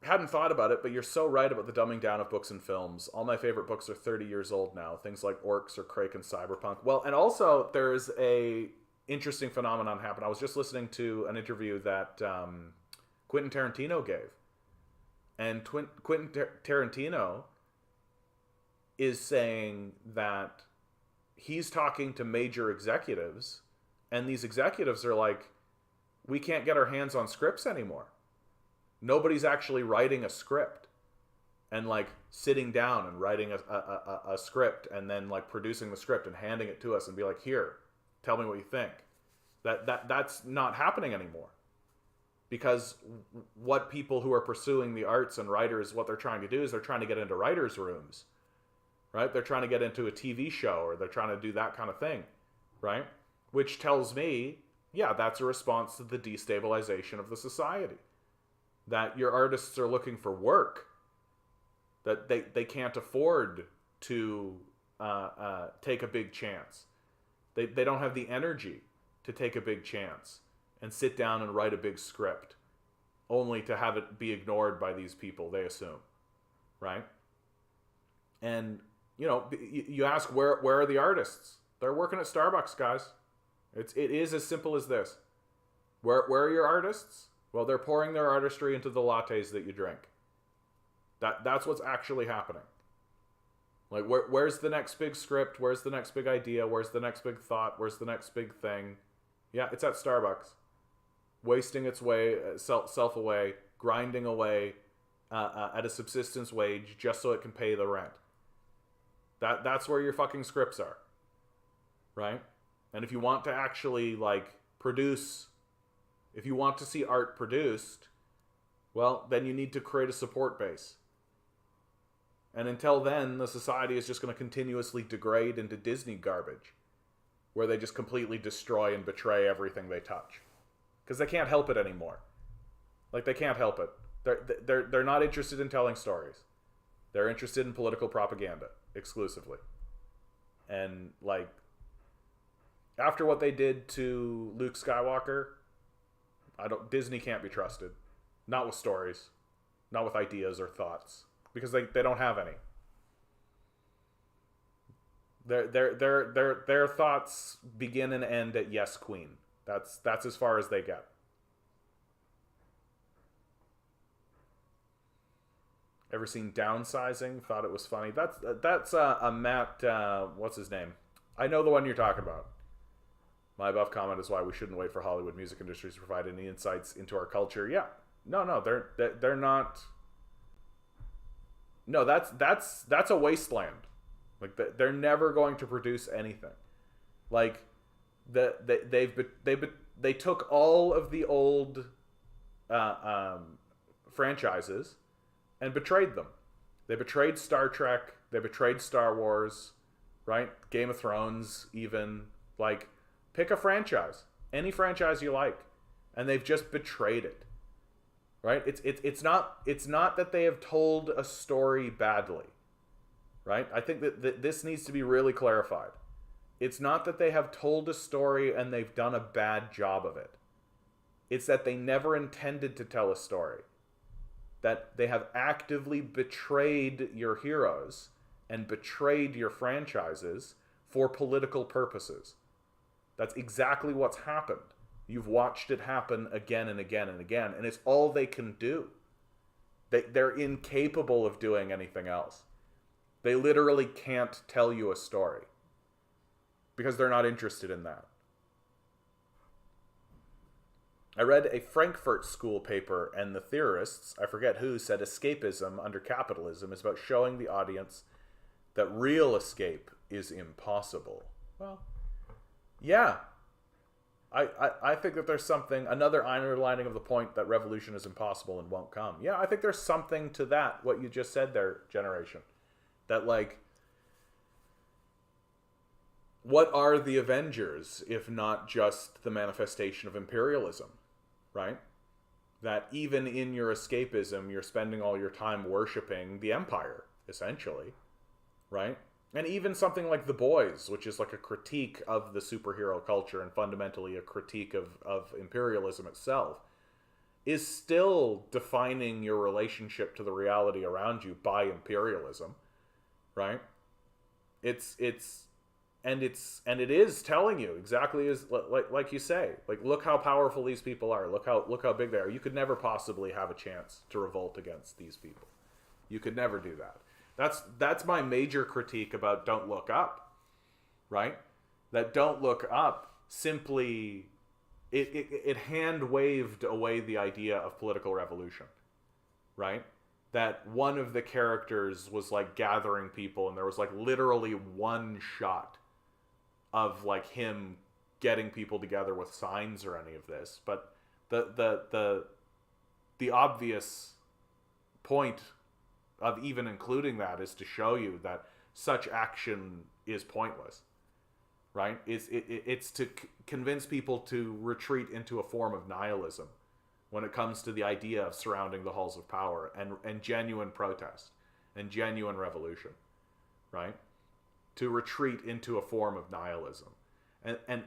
Hadn't thought about it, but you're so right about the dumbing down of books and films. All my favorite books are 30 years old now. Things like Orcs or Crake and Cyberpunk. Well, and also there's a interesting phenomenon happen. I was just listening to an interview that Quentin Tarantino gave. And Quentin Tarantino is saying that he's talking to major executives, and these executives are like, we can't get our hands on scripts anymore. Nobody's actually writing a script and like sitting down and writing a script and then like producing the script and handing it to us and be like, here, tell me what you think. That's not happening anymore, because what people who are pursuing the arts and writers, what they're trying to do is they're trying to get into writers' rooms, right? They're trying to get into a TV show, or they're trying to do that kind of thing, right? Which tells me, yeah, that's a response to the destabilization of the society. That your artists are looking for work, that they can't afford to take a big chance. They don't have the energy to take a big chance and sit down and write a big script, only to have it be ignored by these people, they assume, right? And, you ask, where are the artists? They're working at Starbucks, guys. It is as simple as this. Where are your artists? Well, they're pouring their artistry into the lattes that you drink. That's what's actually happening. Like, where's the next big script? Where's the next big idea? Where's the next big thought? Where's the next big thing? Yeah, it's at Starbucks. Wasting its way, self away, grinding away at a subsistence wage just so it can pay the rent. That's where your fucking scripts are. Right? And if you want to actually, like, produce... If you want to see art produced, well, then you need to create a support base. And until then, the society is just going to continuously degrade into Disney garbage, where they just completely destroy and betray everything they touch. Because they can't help it anymore. Like, they can't help it. They're not interested in telling stories. They're interested in political propaganda, exclusively. And, like, after what they did to Luke Skywalker... Disney can't be trusted. Not with stories. Not with ideas or thoughts. Because they don't have any. Their thoughts begin and end at yes, queen. That's as far as they get. Ever seen Downsizing? Thought it was funny. That's a Matt, what's his name? I know the one you're talking about. My above comment is why we shouldn't wait for Hollywood music industries to provide any insights into our culture. Yeah. No, they're not. No, that's a wasteland. Like, they're never going to produce anything. Like, they took all of the old franchises and betrayed them. They betrayed Star Trek. They betrayed Star Wars, right? Game of Thrones, even. Like, pick a franchise, any franchise you like, and they've just betrayed it, right? It's not that they have told a story badly, right? I think that this needs to be really clarified. It's not that they have told a story and they've done a bad job of it. It's that they never intended to tell a story. That they have actively betrayed your heroes and betrayed your franchises for political purposes. That's exactly what's happened. You've watched it happen again and again and again, and it's all they can do. They're incapable of doing anything else. They literally can't tell you a story because they're not interested in that. I read a Frankfurt School paper, and the theorists, I forget who, said escapism under capitalism is about showing the audience that real escape is impossible. Well, yeah. I think that there's something, another underlining of the point that revolution is impossible and won't come. Yeah, I think there's something to that, what you just said there, Generation. That, like, what are the Avengers if not just the manifestation of imperialism, right? That even in your escapism, you're spending all your time worshiping the Empire, essentially, right? And even something like The Boys, which is like a critique of the superhero culture and fundamentally a critique of imperialism itself, is still defining your relationship to the reality around you by imperialism, right? It is telling you exactly as like you say, like, look how powerful these people are, look how big they are. You could never possibly have a chance to revolt against these people. You could never do that. That's my major critique about Don't Look Up, right? That Don't Look Up simply it hand waved away the idea of political revolution, right? That one of the characters was like gathering people, and there was like literally one shot of like him getting people together with signs or any of this. But the obvious point of even including that is to show you that such action is pointless, right? It's to convince people to retreat into a form of nihilism when it comes to the idea of surrounding the halls of power and genuine protest and genuine revolution, right? To retreat into a form of nihilism. And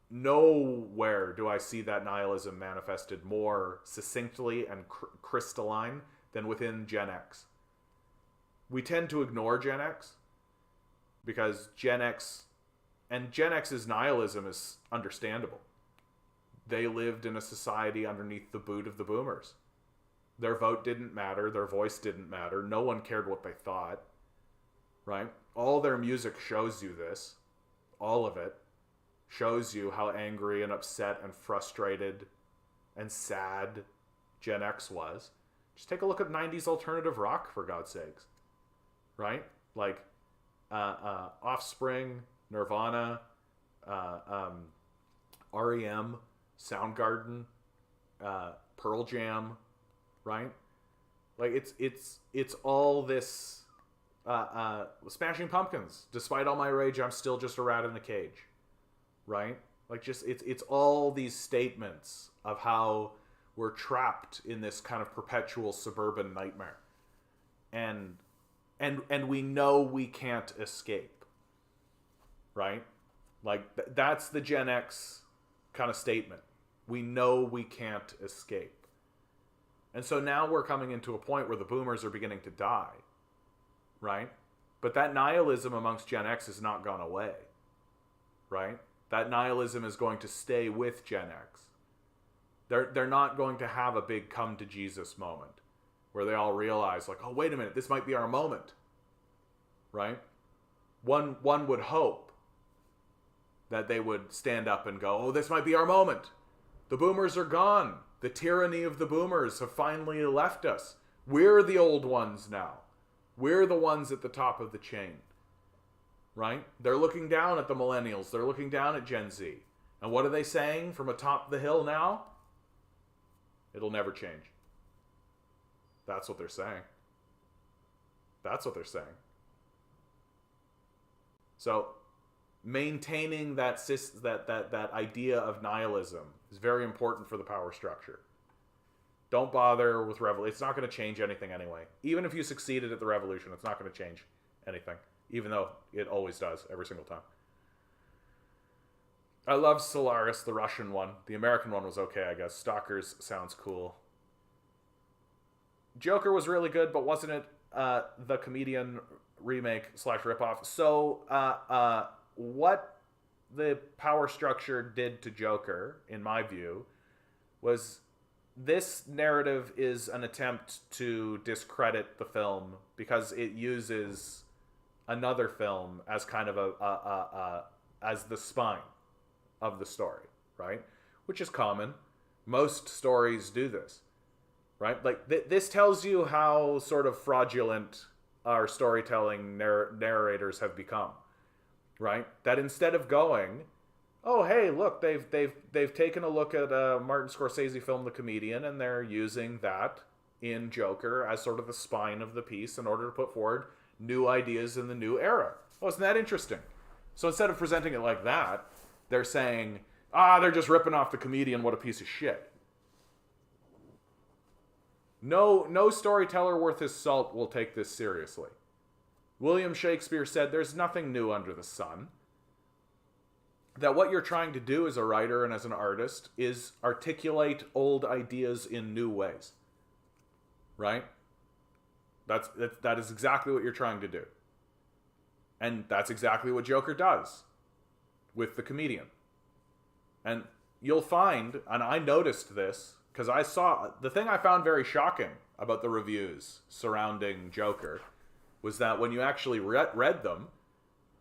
nowhere do I see that nihilism manifested more succinctly and crystalline than within Gen X. We tend to ignore Gen X because Gen X's nihilism is understandable. They lived in a society underneath the boot of the boomers. Their vote didn't matter. Their voice didn't matter. No one cared what they thought, right? All their music shows you this. All of it shows you how angry and upset and frustrated and sad Gen X was. Just take a look at 90s alternative rock, for God's sakes. Right? Like Offspring, Nirvana, REM, Soundgarden, Pearl Jam, right? Like it's all this Smashing Pumpkins. Despite all my rage, I'm still just a rat in a cage, right? Like, just it's all these statements of how we're trapped in this kind of perpetual suburban nightmare, and we know we can't escape, right? Like, that's the Gen X kind of statement. We know we can't escape. And so now we're coming into a point where the boomers are beginning to die, right? But that nihilism amongst Gen X has not gone away, right? That nihilism is going to stay with Gen X. They're not going to have a big come to Jesus moment where they all realize, like, oh, wait a minute, this might be our moment, right? One would hope that they would stand up and go, oh, this might be our moment. The boomers are gone. The tyranny of the boomers have finally left us. We're the old ones now. We're the ones at the top of the chain, right? They're looking down at the millennials. They're looking down at Gen Z. And what are they saying from atop the hill now? It'll never change. That's what they're saying. That's what they're saying. So, maintaining that idea of nihilism is very important for the power structure. Don't bother with revolution. It's not going to change anything anyway. Even if you succeeded at the revolution, it's not going to change anything. Even though it always does, every single time. I love Solaris, the Russian one. The American one was okay, I guess. Stalkers sounds cool. Joker was really good, but wasn't it the Comedian remake / ripoff? So, what the power structure did to Joker, in my view, was this narrative is an attempt to discredit the film because it uses another film as kind of as the spine of the story, right? Which is common. Most stories do this, right? Like this tells you how sort of fraudulent our storytelling narrators have become, right? That instead of going, oh hey, look, they've taken a look at a Martin Scorsese film, The Comedian, and they're using that in Joker as sort of the spine of the piece in order to put forward new ideas in the new era. Oh, isn't that interesting? So instead of presenting it like that, they're saying, they're just ripping off The Comedian, what a piece of shit. No storyteller worth his salt will take this seriously. William Shakespeare said, there's nothing new under the sun. That what you're trying to do as a writer and as an artist is articulate old ideas in new ways. Right? That is exactly what you're trying to do. And that's exactly what Joker does with The Comedian. And you'll find, and I noticed this, because I saw, the thing I found very shocking about the reviews surrounding Joker was that when you actually read them,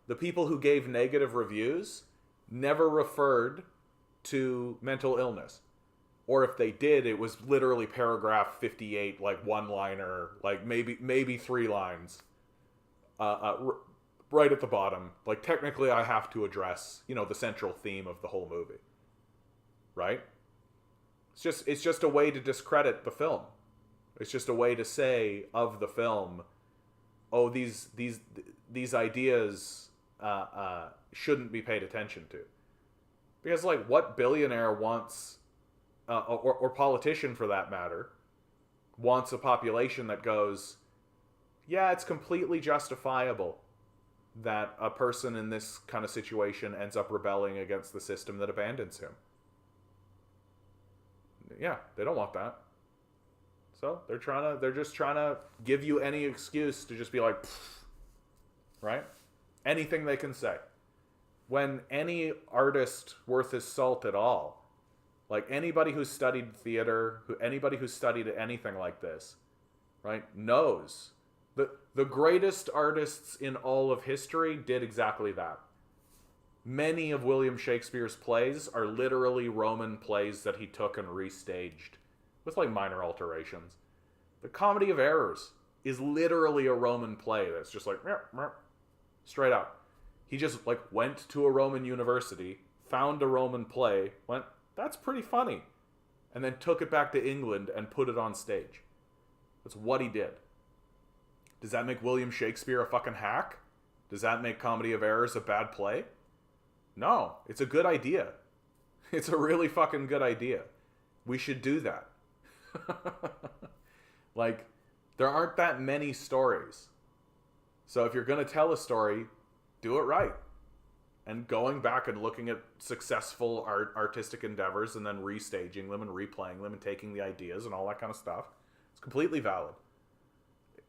the people who gave negative reviews never referred to mental illness. Or if they did, it was literally paragraph 58, like one-liner, like maybe 3 lines, right at the bottom. Like, technically I have to address, the central theme of the whole movie. Right? It's just a way to discredit the film. It's just a way to say of the film, oh, these ideas shouldn't be paid attention to. Because, like, what billionaire wants, or politician for that matter, wants a population that goes, yeah, it's completely justifiable that a person in this kind of situation ends up rebelling against the system that abandons him. Yeah, they don't want that. So they're just trying to give you any excuse to just be like, right? Anything they can say. When any artist worth his salt at all, like anybody who's studied theater, anybody who's studied anything like this, right, knows that the greatest artists in all of history did exactly that. Many of William Shakespeare's plays are literally Roman plays that he took and restaged with like minor alterations. The Comedy of Errors is literally a Roman play that's just like straight out. He just like went to a Roman university, found a Roman play, went, that's pretty funny, and then took it back to England and put it on stage. That's what he did. Does that make William Shakespeare a fucking hack? Does that make Comedy of Errors a bad play? No, it's a good idea. It's a really fucking good idea. We should do that. Like, there aren't that many stories. So if you're going to tell a story, do it right. And going back and looking at successful artistic endeavors and then restaging them and replaying them and taking the ideas and all that kind of stuff, it's completely valid.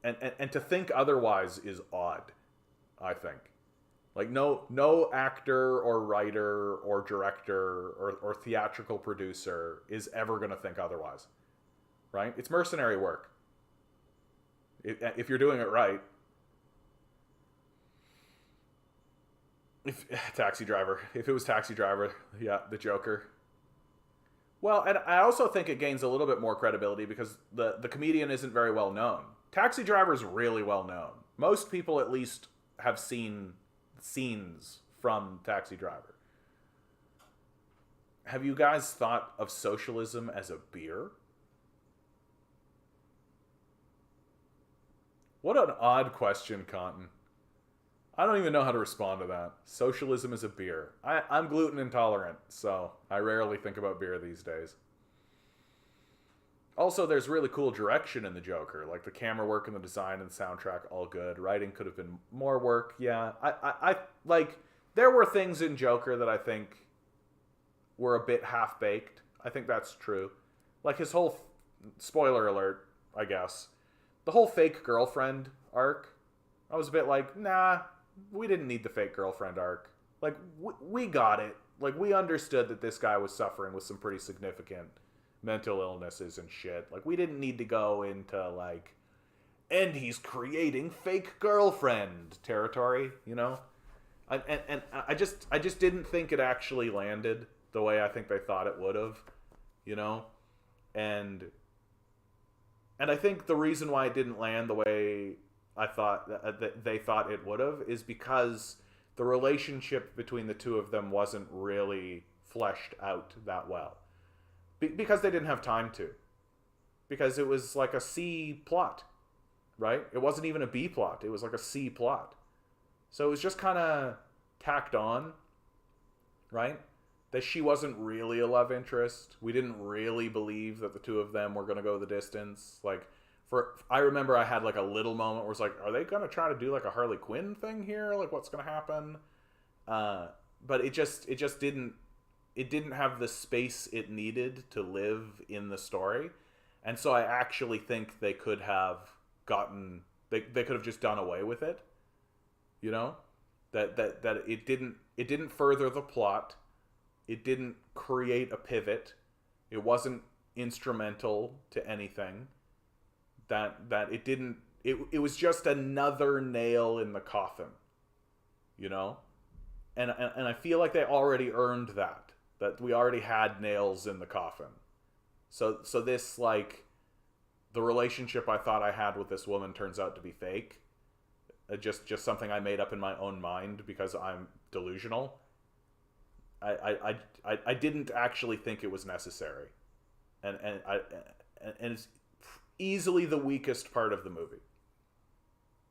And to think otherwise is odd, I think. Like, no actor or writer or director or theatrical producer is ever going to think otherwise. Right? It's mercenary work. If you're doing it right. Taxi Driver. If it was Taxi Driver, yeah, the Joker. Well, and I also think it gains a little bit more credibility because the comedian isn't very well known. Taxi Driver is really well known. Most people at least have seen scenes from Taxi Driver. Have you guys thought of socialism as a beer? What an odd question, Cotton. I don't even know how to respond to that. Socialism is a beer. I'm gluten intolerant, so I rarely think about beer these days. Also, there's really cool direction in the Joker. Like the camera work and the design and the soundtrack, all good. Writing could have been more work. Yeah, I like. There were things in Joker that I think were a bit half baked. I think that's true. Like his whole spoiler alert, I guess. The whole fake girlfriend arc. I was a bit like, nah, we didn't need the fake girlfriend arc. Like we got it. Like we understood that this guy was suffering with some pretty significant mental illnesses and shit. Like we didn't need to go into like, and he's creating fake girlfriend territory, you know? And I just didn't think it actually landed the way I think they thought it would have, you know? And I think the reason why it didn't land the way I thought that they thought it would have is because the relationship between the two of them wasn't really fleshed out that well. Because they didn't have time to. Because it was like a C plot, right? It wasn't even a B plot. It was like a C plot. So it was just kind of tacked on, right? That she wasn't really a love interest. We didn't really believe that the two of them were going to go the distance. Like, I remember I had like a little moment where it's like, are they going to try to do like a Harley Quinn thing here? Like, what's going to happen? But it just didn't have the space it needed to live in the story. And so I actually think they could have they could have just done away with it. You know? That it didn't further the plot. It didn't create a pivot. It wasn't instrumental to anything. That it didn't it was just another nail in the coffin. You know? And I feel like they already earned that. That we already had nails in the coffin. So this, like, the relationship I thought I had with this woman turns out to be fake. Just something I made up in my own mind because I'm delusional. I didn't actually think it was necessary. And it's easily the weakest part of the movie.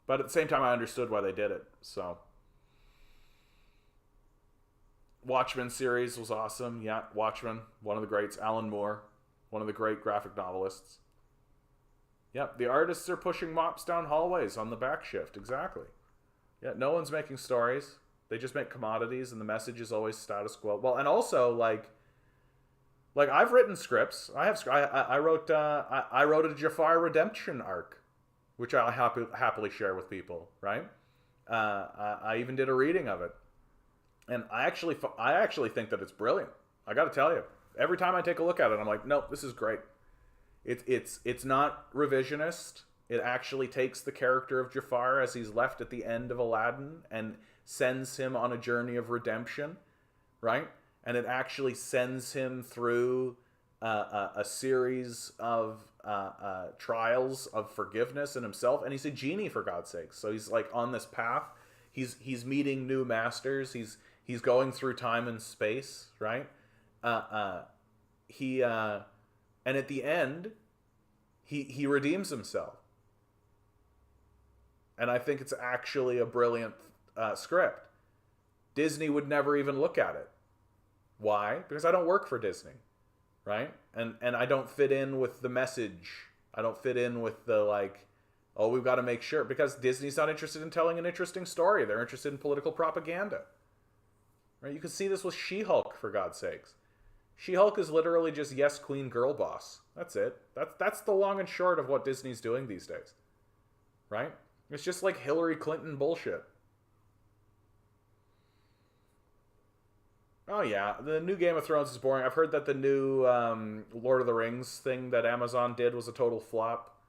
But at the same time, I understood why they did it, so... Watchmen series was awesome. Yeah, Watchmen, one of the greats. Alan Moore, one of the great graphic novelists. Yep, the artists are pushing mops down hallways on the back shift. Exactly. Yeah, no one's making stories. They just make commodities, and the message is always status quo. Well, and also like I've written scripts. I wrote a Jafar redemption arc, which I'll happily share with people. Right. I even did a reading of it. And I actually think that it's brilliant. I got to tell you, every time I take a look at it, I'm like, nope, this is great. It's not revisionist. It actually takes the character of Jafar as he's left at the end of Aladdin and sends him on a journey of redemption, right? And it actually sends him through a series of trials of forgiveness in himself. And he's a genie, for God's sake. So he's like on this path. He's meeting new masters. He's going through time and space, right? And at the end, he redeems himself. And I think it's actually a brilliant script. Disney would never even look at it. Why? Because I don't work for Disney, right? And I don't fit in with the message. I don't fit in with the like, oh, we've got to make sure. Because Disney's not interested in telling an interesting story. They're interested in political propaganda. Right? You can see this with She-Hulk, for God's sakes. She-Hulk is literally just yes, queen, girl boss. That's it. That's the long and short of what Disney's doing these days. Right? It's just like Hillary Clinton bullshit. Oh yeah, the new Game of Thrones is boring. I've heard that the new Lord of the Rings thing that Amazon did was a total flop.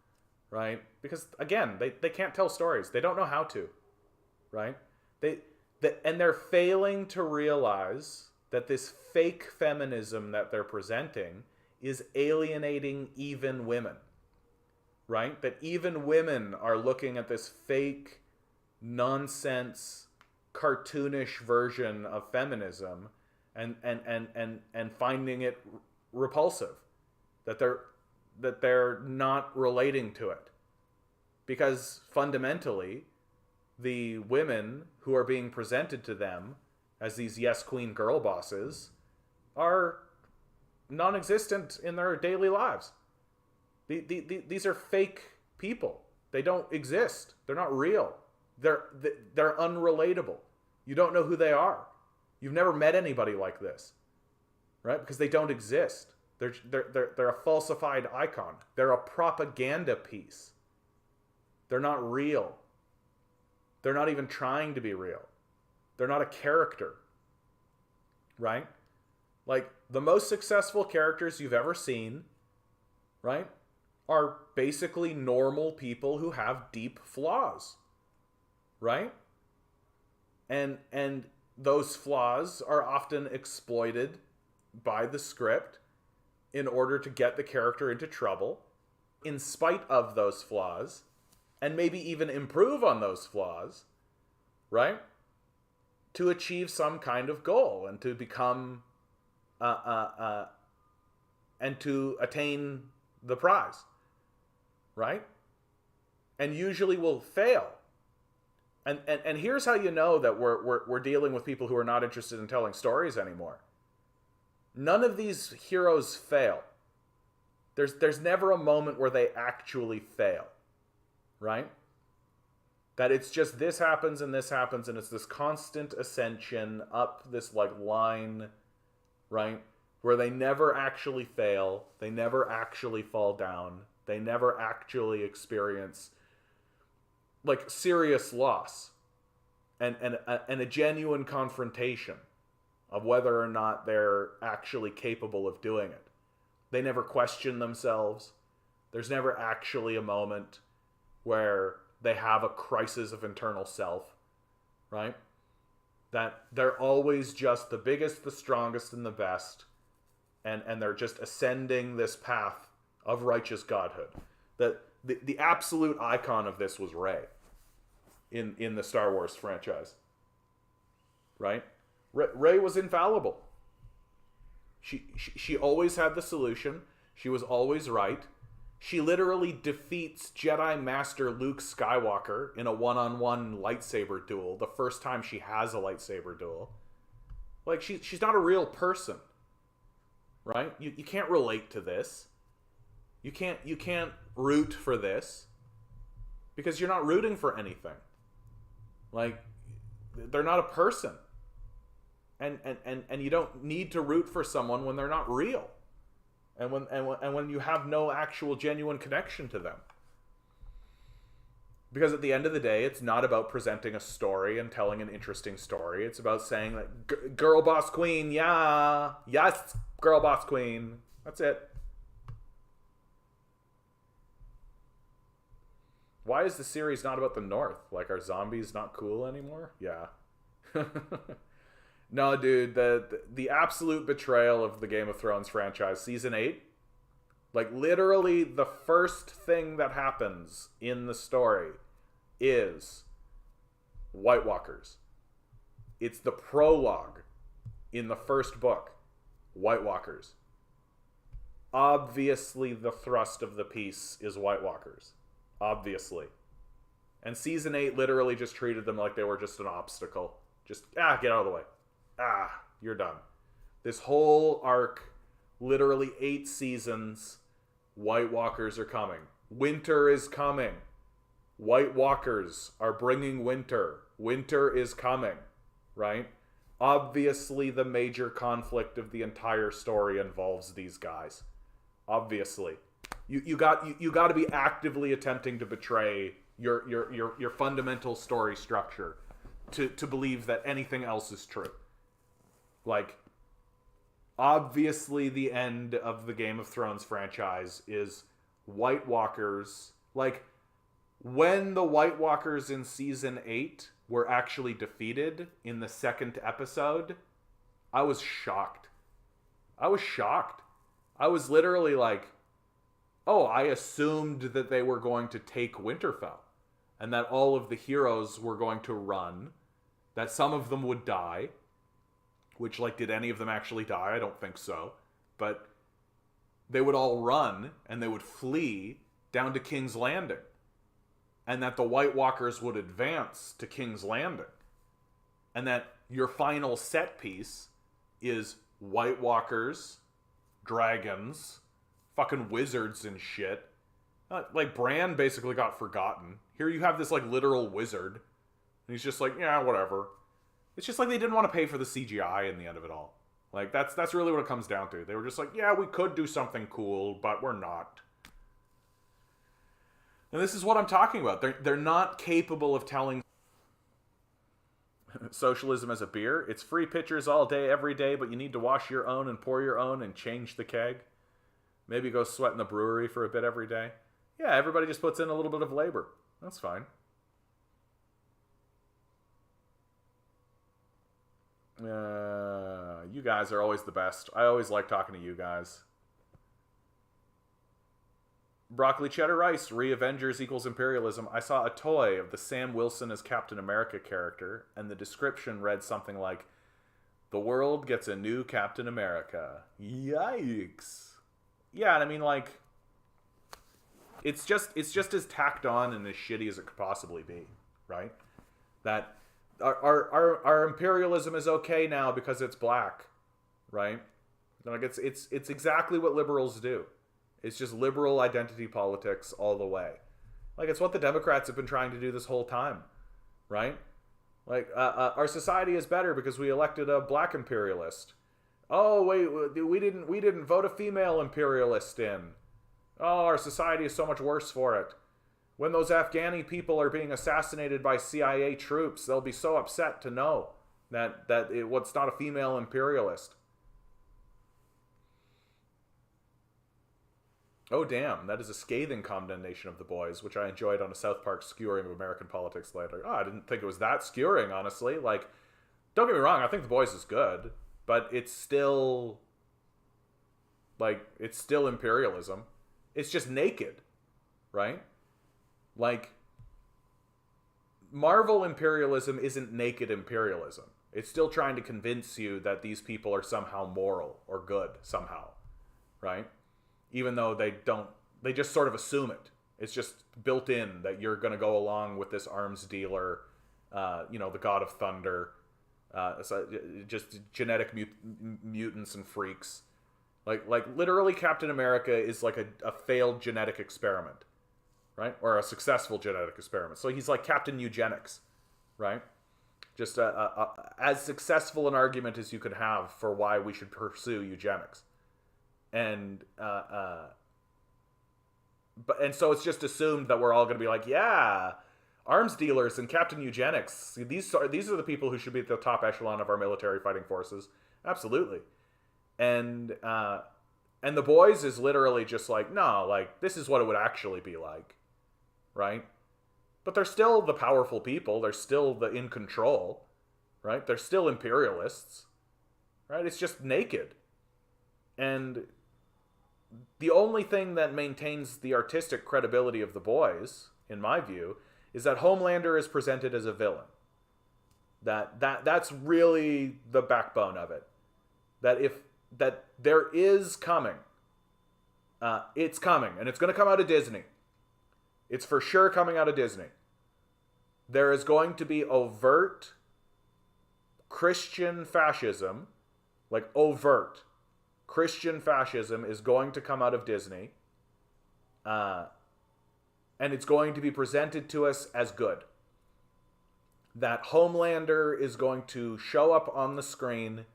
Right? Because, again, they can't tell stories. They don't know how to. Right? And they're failing to realize that this fake feminism that they're presenting is alienating even women. Right? That even women are looking at this fake, nonsense, cartoonish version of feminism and finding it repulsive. That they're not relating to it. Because fundamentally, the women who are being presented to them as these yes queen girl bosses are non-existent in their daily lives. These are fake people. They don't exist. They're not real. They're unrelatable. You don't know who they are. You've never met anybody like this, right? Because they don't exist. They're a falsified icon. They're a propaganda piece. They're not real. They're not even trying to be real. They're not a character, right? Like, the most successful characters you've ever seen, right, are basically normal people who have deep flaws, right? And those flaws are often exploited by the script in order to get the character into trouble, in spite of those flaws, and maybe even improve on those flaws, right? To achieve some kind of goal and to become, and to attain the prize, right? And usually will fail. And here's how you know that we're dealing with people who are not interested in telling stories anymore. None of these heroes fail. There's never a moment where they actually fail, right? That it's just this happens and it's this constant ascension up this like line, right? Where they never actually fail, they never actually fall down, they never actually experience like serious loss and a genuine confrontation of whether or not they're actually capable of doing it. They never question themselves. There's never actually a moment where they have a crisis of internal self, right? That they're always just the biggest, the strongest, and the best, and they're just ascending this path of righteous godhood. The absolute icon of this was Rey in the Star Wars franchise, right? Rey was infallible. She always had the solution. She was always right. She literally defeats Jedi Master Luke Skywalker in a one-on-one lightsaber duel, the first time she has a lightsaber duel. Like, she's not a real person, right? You can't relate to this. You can't root for this because you're not rooting for anything. Like, they're not a person. And you don't need to root for someone when they're not real. And when you have no actual genuine connection to them. Because at the end of the day, it's not about presenting a story and telling an interesting story. It's about saying that girl boss queen, yeah, yes, girl boss queen. That's it. Why is the series not about the North? Like, are zombies not cool anymore? Yeah. No, dude, the absolute betrayal of the Game of Thrones franchise, Season 8, like, literally the first thing that happens in the story is White Walkers. It's the prologue in the first book, White Walkers. Obviously, the thrust of the piece is White Walkers. Obviously. And Season 8 literally just treated them like they were just an obstacle. Just, get out of the way. You're done. This whole arc, literally 8 seasons, White Walkers are coming. Winter is coming. White Walkers are bringing winter. Winter is coming, right? Obviously, the major conflict of the entire story involves these guys. Obviously. You got to be actively attempting to betray your fundamental story structure to believe that anything else is true. Like, obviously the end of the Game of Thrones franchise is White Walkers. Like, when the White Walkers in Season 8 were actually defeated in the second episode, I was shocked. I was literally like, oh, I assumed that they were going to take Winterfell and that all of the heroes were going to run, that some of them would die. Which, like, did any of them actually die? I don't think so. But they would all run, and they would flee down to King's Landing. and that the White Walkers would advance to King's Landing, and that your final set piece is White Walkers, dragons, fucking wizards and shit. Like, Bran basically got forgotten. Here you have this, like, literal wizard. And he's just like, yeah, whatever. It's just like they didn't want to pay for the CGI in the end of it all. Like, that's really what it comes down to. They were just like, yeah, we could do something cool, but we're not. And this is what I'm talking about. They're not capable of telling socialism as a beer. It's free pitchers all day, every day, but you need to wash your own and pour your own and change the keg. Maybe go sweat in the brewery for a bit every day. Yeah, everybody just puts in a little bit of labor. That's fine. You guys are always the best. I always like talking to you guys. Broccoli cheddar rice, re-Avengers equals imperialism. I saw a toy of the Sam Wilson as Captain America character, and the description read something like, "The world gets a new Captain America." Yikes. Yeah, and I mean, like, it's just as tacked on and as shitty as it could possibly be, right? That our imperialism is okay now because it's black, right? Like, it's exactly what liberals do. It's just liberal identity politics all the way. Like, it's what the Democrats have been trying to do this whole time, right? Like, our society is better because we elected a black imperialist. Oh, wait, we didn't vote a female imperialist in. Oh, our society is so much worse for it. When those Afghani people are being assassinated by CIA troops, they'll be so upset to know that what's not a female imperialist. Oh, damn, that is a scathing condemnation of The Boys, which I enjoyed on a South Park skewering of American politics later. Oh, I didn't think it was that skewering, honestly. Like, don't get me wrong, I think The Boys is good, but it's still, like, it's still imperialism. It's just naked, right? Like, Marvel imperialism isn't naked imperialism. It's still trying to convince you that these people are somehow moral or good, somehow, right? Even though they just sort of assume it. It's just built in that you're going to go along with this arms dealer, the god of thunder, just genetic mutants and freaks. Like literally Captain America is like a failed genetic experiment, right? Or a successful genetic experiment. So he's like Captain Eugenics, right? Just as successful an argument as you could have for why we should pursue eugenics. And so it's just assumed that we're all going to be like, yeah, arms dealers and Captain Eugenics. These are the people who should be at the top echelon of our military fighting forces. Absolutely. And The Boys is literally just like, no, like, this is what it would actually be like, right? But they're still the powerful people. They're still in control, right? They're still imperialists, right? It's just naked. And the only thing that maintains the artistic credibility of The Boys, in my view, is that Homelander is presented as a villain. That's really the backbone of it. That there is coming. It's coming, and it's going to come out of Disney. It's for sure coming out of Disney. There is going to be overt Christian fascism, like overt Christian fascism is going to come out of Disney, and it's going to be presented to us as good. That Homelander is going to show up on the screen.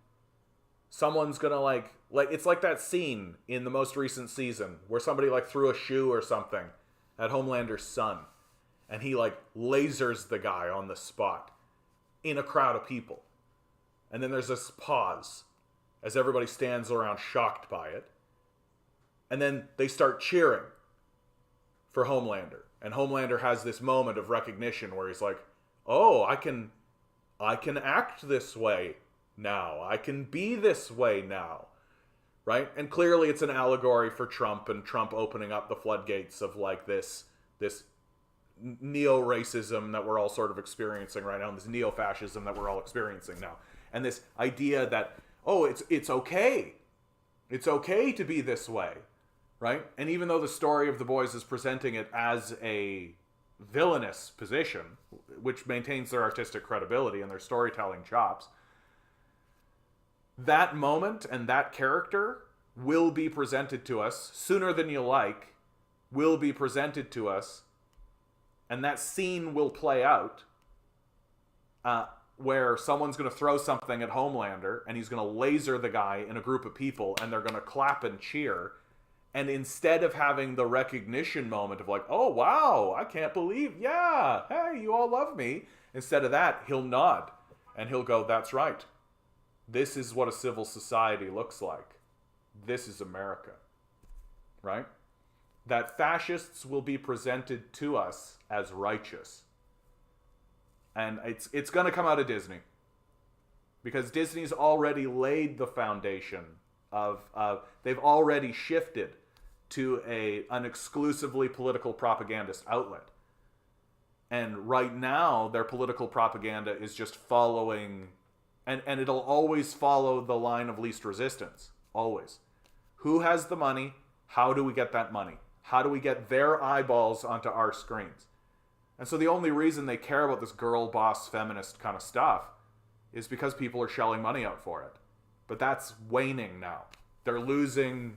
Someone's gonna like it's like that scene in the most recent season where somebody like threw a shoe or something at Homelander's son, and he like lasers the guy on the spot in a crowd of people, and then there's this pause as everybody stands around shocked by it. And then they start cheering for Homelander. And Homelander has this moment of recognition where he's like, oh, I can act this way now. I can be this way now. Right? And clearly it's an allegory for Trump and Trump opening up the floodgates of like this neo-racism that we're all sort of experiencing right now, and this neo-fascism that we're all experiencing now. And this idea that, oh, it's okay. It's okay to be this way, right? And even though the story of The Boys is presenting it as a villainous position, which maintains their artistic credibility and their storytelling chops, that moment and that character will be presented to us sooner than you like, will be presented to us, and that scene will play out where someone's going to throw something at Homelander and he's going to laser the guy in a group of people and they're going to clap and cheer. And instead of having the recognition moment of like, oh, wow, I can't believe, yeah, hey, you all love me. Instead of that, he'll nod and he'll go, that's right. This is what a civil society looks like. This is America, right? That fascists will be presented to us as righteous. And it's going to come out of Disney. Because Disney's already laid the foundation of they've already shifted to an exclusively political propagandist outlet. And right now, their political propaganda is just following, and it'll always follow the line of least resistance. Always. Who has the money? How do we get that money? How do we get their eyeballs onto our screens? And so the only reason they care about this girl boss feminist kind of stuff is because people are shelling money out for it. But that's waning now. They're losing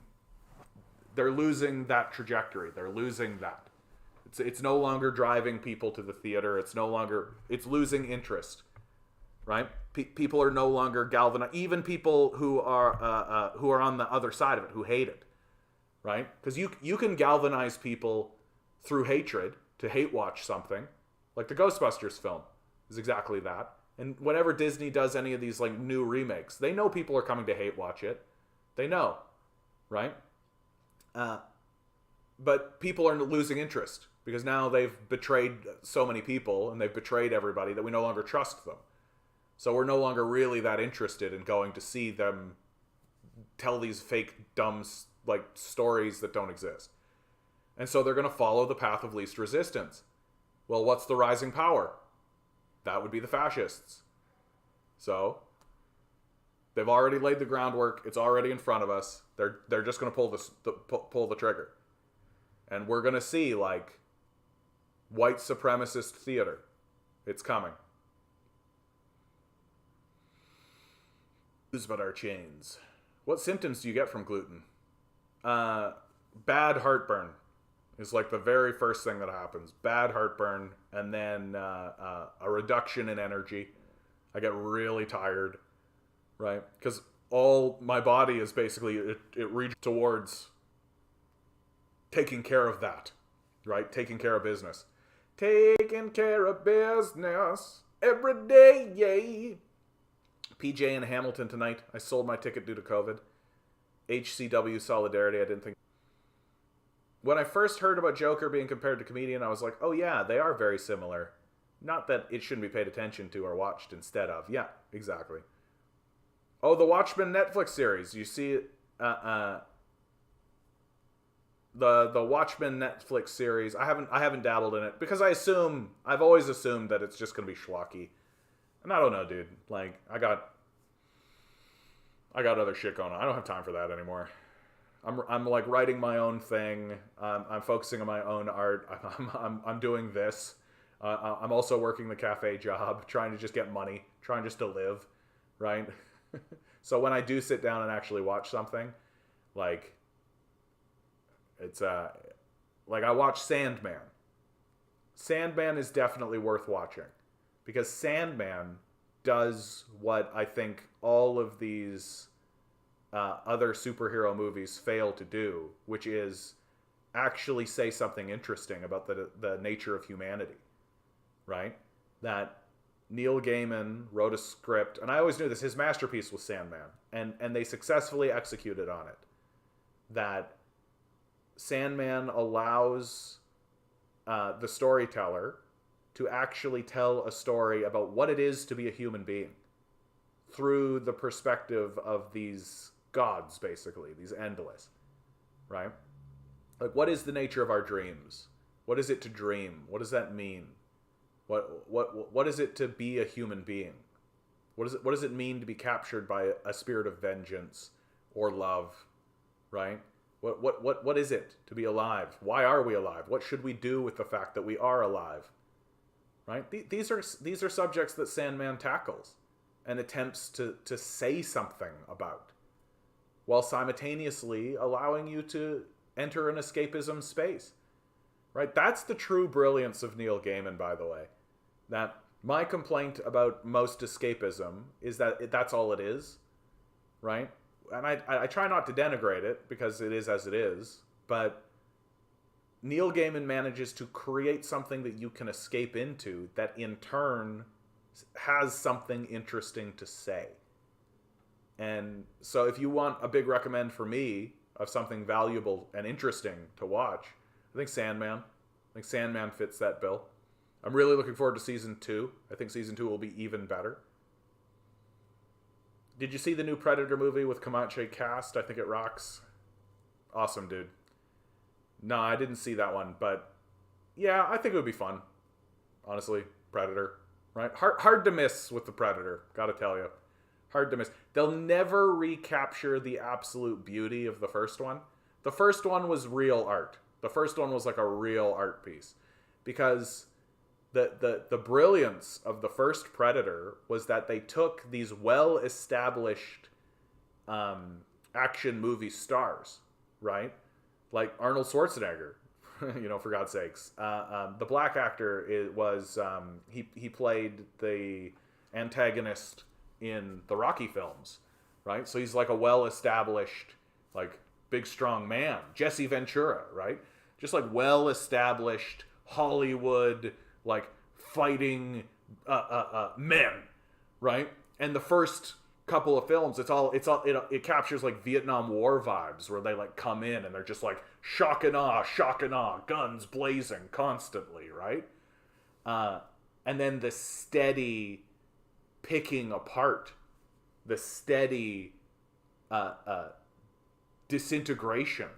that trajectory. They're losing that. It's no longer driving people to the theater. It's losing interest, right? People are no longer galvanized. Even people who are on the other side of it, who hate it, right? Because you can galvanize people through hatred to hate watch something, like the Ghostbusters film is exactly that. And whenever Disney does any of these like new remakes, they know people are coming to hate watch it. They know, right? But people are losing interest because now they've betrayed so many people and they've betrayed everybody that we no longer trust them. So we're no longer really that interested in going to see them tell these fake, dumb, like stories that don't exist. And so they're going to follow the path of least resistance. Well, what's the rising power? That would be the fascists. So they've already laid the groundwork. It's already in front of us. They're just going to pull the trigger. And we're going to see like white supremacist theater. It's coming. But our chains. What symptoms do you get from gluten? Bad heartburn is like the very first thing that happens. Bad heartburn, and then a reduction in energy. I get really tired, right? Because all my body is basically, it reaches towards taking care of that, right? Taking care of business. Taking care of business every day, yay. PJ in Hamilton tonight. I sold my ticket due to COVID. HCW solidarity, I didn't think. When I first heard about Joker being compared to comedian, I was like, oh yeah, they are very similar. Not that it shouldn't be paid attention to or watched instead of. Yeah, exactly. Oh, the Watchmen Netflix series. You see the Watchmen Netflix series. I haven't dabbled in it because I've always assumed that it's just gonna be schlocky. And I don't know, dude. Like I got other shit going on. I don't have time for that anymore. I'm like writing my own thing. I'm focusing on my own art. I'm doing this. I'm also working the cafe job, trying to just get money, trying just to live, right? So when I do sit down and actually watch something, like it's like I watch Sandman. Sandman is definitely worth watching because Sandman does what I think all of these other superhero movies fail to do, which is actually say something interesting about the nature of humanity, right? That Neil Gaiman wrote a script, and I always knew this, his masterpiece was Sandman, and they successfully executed on it. That Sandman allows the storyteller to actually tell a story about what it is to be a human being through the perspective of these gods, basically, these endless, right? Like, what is the nature of our dreams? What is it to dream? What does that mean? What is it to be a human being? What does it mean to be captured by a spirit of vengeance or love, right? What is it to be alive? Why are we alive? What should we do with the fact that we are alive? Right? These are subjects that Sandman tackles and attempts to say something about, while simultaneously allowing you to enter an escapism space. Right? That's the true brilliance of Neil Gaiman, by the way. That my complaint about most escapism is that that's all it is. Right? And I try not to denigrate it, because it is as it is, but Neil Gaiman manages to create something that you can escape into that in turn has something interesting to say. And so if you want a big recommend for me of something valuable and interesting to watch, I think Sandman. I think Sandman fits that bill. I'm really looking forward to season 2. I think season 2 will be even better. Did you see the new Predator movie with Comanche cast? I think it rocks. Awesome, dude. No, I didn't see that one, but yeah, I think it would be fun. Honestly, Predator, right? Hard to miss with the Predator, gotta tell you. Hard to miss. They'll never recapture the absolute beauty of the first one. The first one was real art. The first one was like a real art piece. Because the brilliance of the first Predator was that they took these well-established action movie stars, right? Like Arnold Schwarzenegger, for God's sakes. The black actor he played the antagonist in the Rocky films, right? So he's like a well-established, like, big, strong man. Jesse Ventura, right? Just like well-established Hollywood, like, fighting men, right? And the first couple of films, it captures like Vietnam War vibes, where they like come in and they're just like shock and awe, guns blazing constantly, right? And then the steady picking apart, the steady disintegration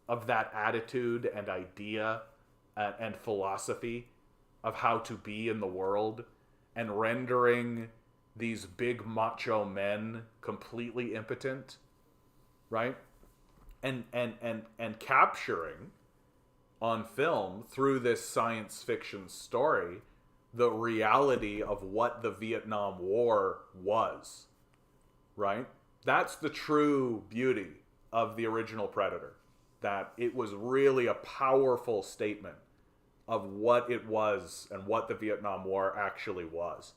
of that attitude and idea and philosophy of how to be in the world, and rendering these big macho men completely impotent, right? And capturing on film through this science fiction story the reality of what the Vietnam War was, right? That's the true beauty of the original Predator, that it was really a powerful statement of what it was and what the Vietnam War actually was.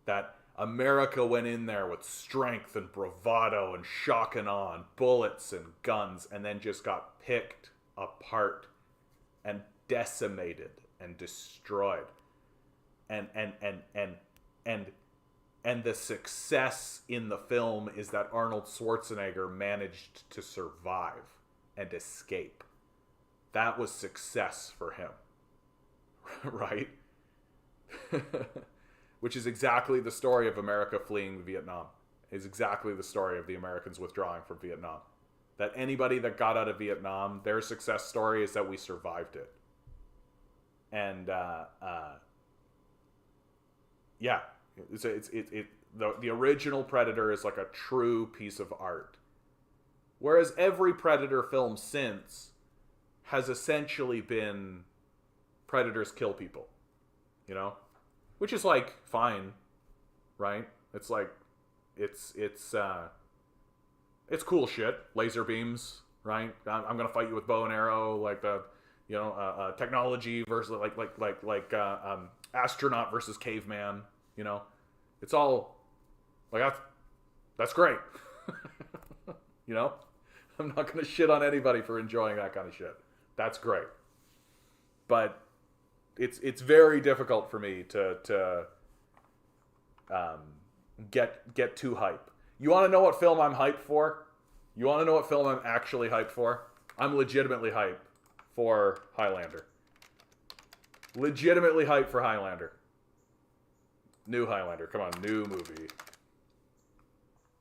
That America went in there with strength and bravado and shock and awe and bullets and guns, and then just got picked apart and decimated and destroyed. And the success in the film is that Arnold Schwarzenegger managed to survive and escape. That was success for him. Right? Which is exactly the story of America fleeing Vietnam. Is exactly the story of the Americans withdrawing from Vietnam. That anybody that got out of Vietnam, their success story is that we survived it. And yeah, the original Predator is like a true piece of art. Whereas every Predator film since has essentially been predators kill people, which is like fine, right? It's like it's cool shit. Laser beams, right? I'm gonna fight you with bow and arrow, like the technology versus like astronaut versus caveman. It's all like that's great. I'm not gonna shit on anybody for enjoying that kind of shit. That's great, but it's very difficult for me to get too hype. You want to know what film I'm hyped for? You want to know what film I'm actually hyped for? I'm legitimately hyped for Highlander. Legitimately hyped for Highlander. New Highlander. Come on, new movie.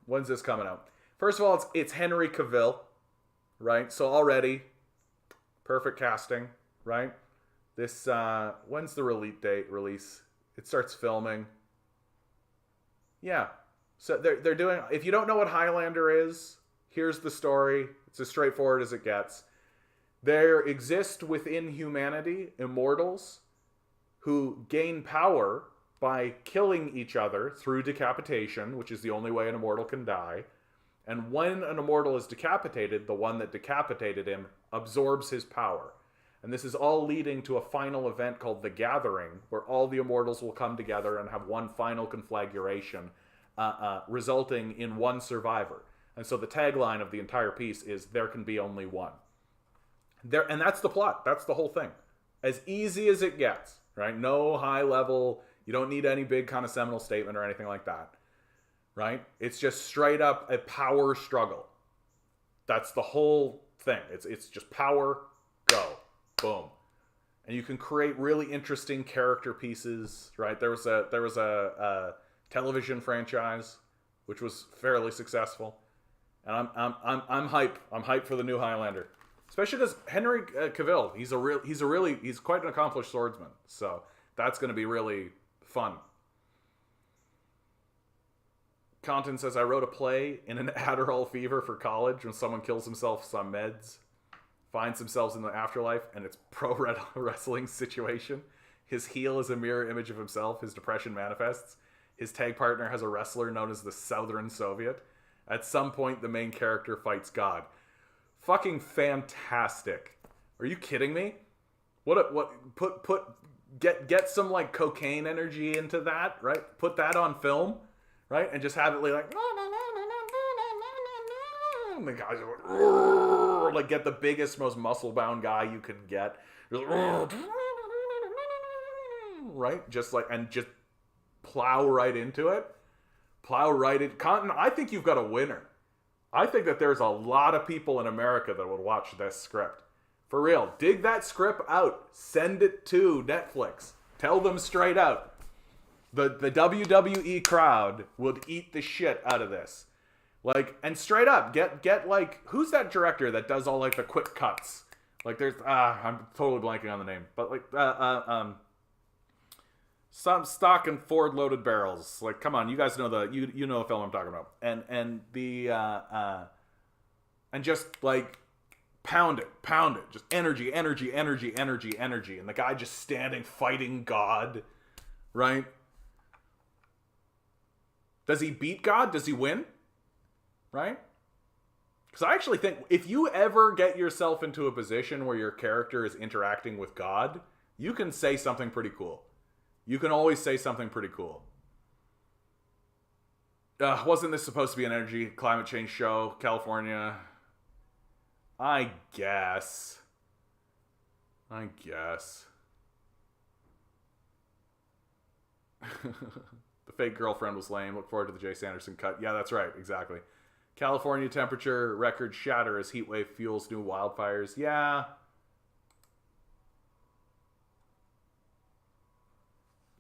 When's this coming out? First of all, it's Henry Cavill, right? So already, perfect casting, right? This, when's the release? It starts filming. Yeah. So they're doing, if you don't know what Highlander is, Here's the story. It's as straightforward as it gets. There exist within humanity immortals who gain power by killing each other through decapitation, which is the only way an immortal can die. And when an immortal is decapitated, the one that decapitated him absorbs his power. And this is all leading to a final event called The Gathering, where all the immortals will come together and have one final conflagration, resulting in one survivor. And so the tagline of the entire piece is, there can be only one. And that's the plot. That's the whole thing. As easy as it gets, right? No high level, you don't need any big kind of seminal statement or anything like that, right? It's just straight up a power struggle. That's the whole thing. It's just power, go, boom. And you can create really interesting character pieces, right? There was a television franchise which was fairly successful, and I'm hype. I'm hype for the new Highlander, especially because Henry Cavill. He's quite an accomplished swordsman, so that's going to be really fun. Content says, I wrote a play in an Adderall fever for college when someone kills himself on meds, finds themselves in the afterlife, and it's pro wrestling situation. His heel is a mirror image of himself. His depression manifests. His tag partner has a wrestler known as the Southern Soviet. At some point, the main character fights God. Fucking fantastic. Are you kidding me? Get some like cocaine energy into that, right? Put that on film, right? And just have it like and the guys are like get the biggest, most muscle-bound guy you could get. Right? Just plow right into it. Plow right in. I think you've got a winner. I think that there's a lot of people in America that would watch this script. For real. Dig that script out. Send it to Netflix. Tell them straight out. The WWE crowd would eat the shit out of this. Like, and straight up, get like, who's that director that does all like the quick cuts? Like there's, I'm totally blanking on the name. But like, some stock and Ford loaded barrels. Like, come on, you guys know you know the film I'm talking about. And just like pound it, just energy, and the guy just standing fighting God, right? Does he beat God? Does he win? Right? Because I actually think if you ever get yourself into a position where your character is interacting with God, you can say something pretty cool. You can always say something pretty cool. Wasn't this supposed to be an energy climate change show? California? I guess. The fake girlfriend was lame. Look forward to the Jay Sanderson cut. Yeah, that's right. Exactly. California temperature record shatter as heat wave fuels new wildfires. Yeah.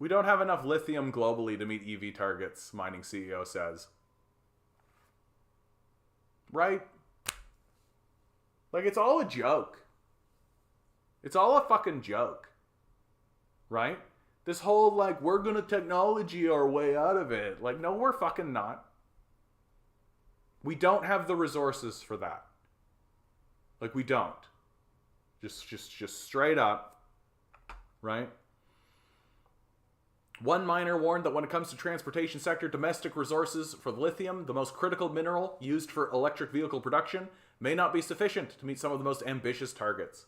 We don't have enough lithium globally to meet EV targets, mining CEO says. Right? Like, it's all a joke. It's all a fucking joke. Right? This whole, like, we're gonna technology our way out of it. Like, no, we're fucking not. We don't have the resources for that. Like, we don't. Just straight up. Right? One miner warned that when it comes to transportation sector, domestic resources for lithium, the most critical mineral used for electric vehicle production, may not be sufficient to meet some of the most ambitious targets.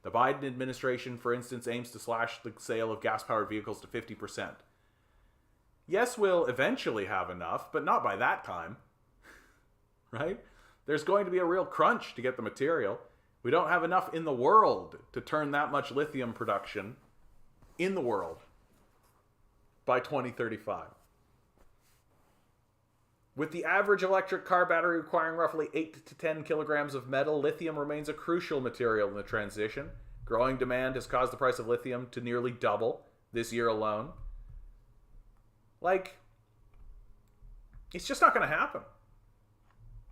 The Biden administration, for instance, aims to slash the sale of gas-powered vehicles to 50%. Yes, we'll eventually have enough, but not by that time. Right? There's going to be a real crunch to get the material. We don't have enough in the world to turn that much lithium production in the world by 2035. With the average electric car battery requiring roughly 8 to 10 kilograms of metal, lithium remains a crucial material in the transition. Growing demand has caused the price of lithium to nearly double this year alone. Like, it's just not going to happen.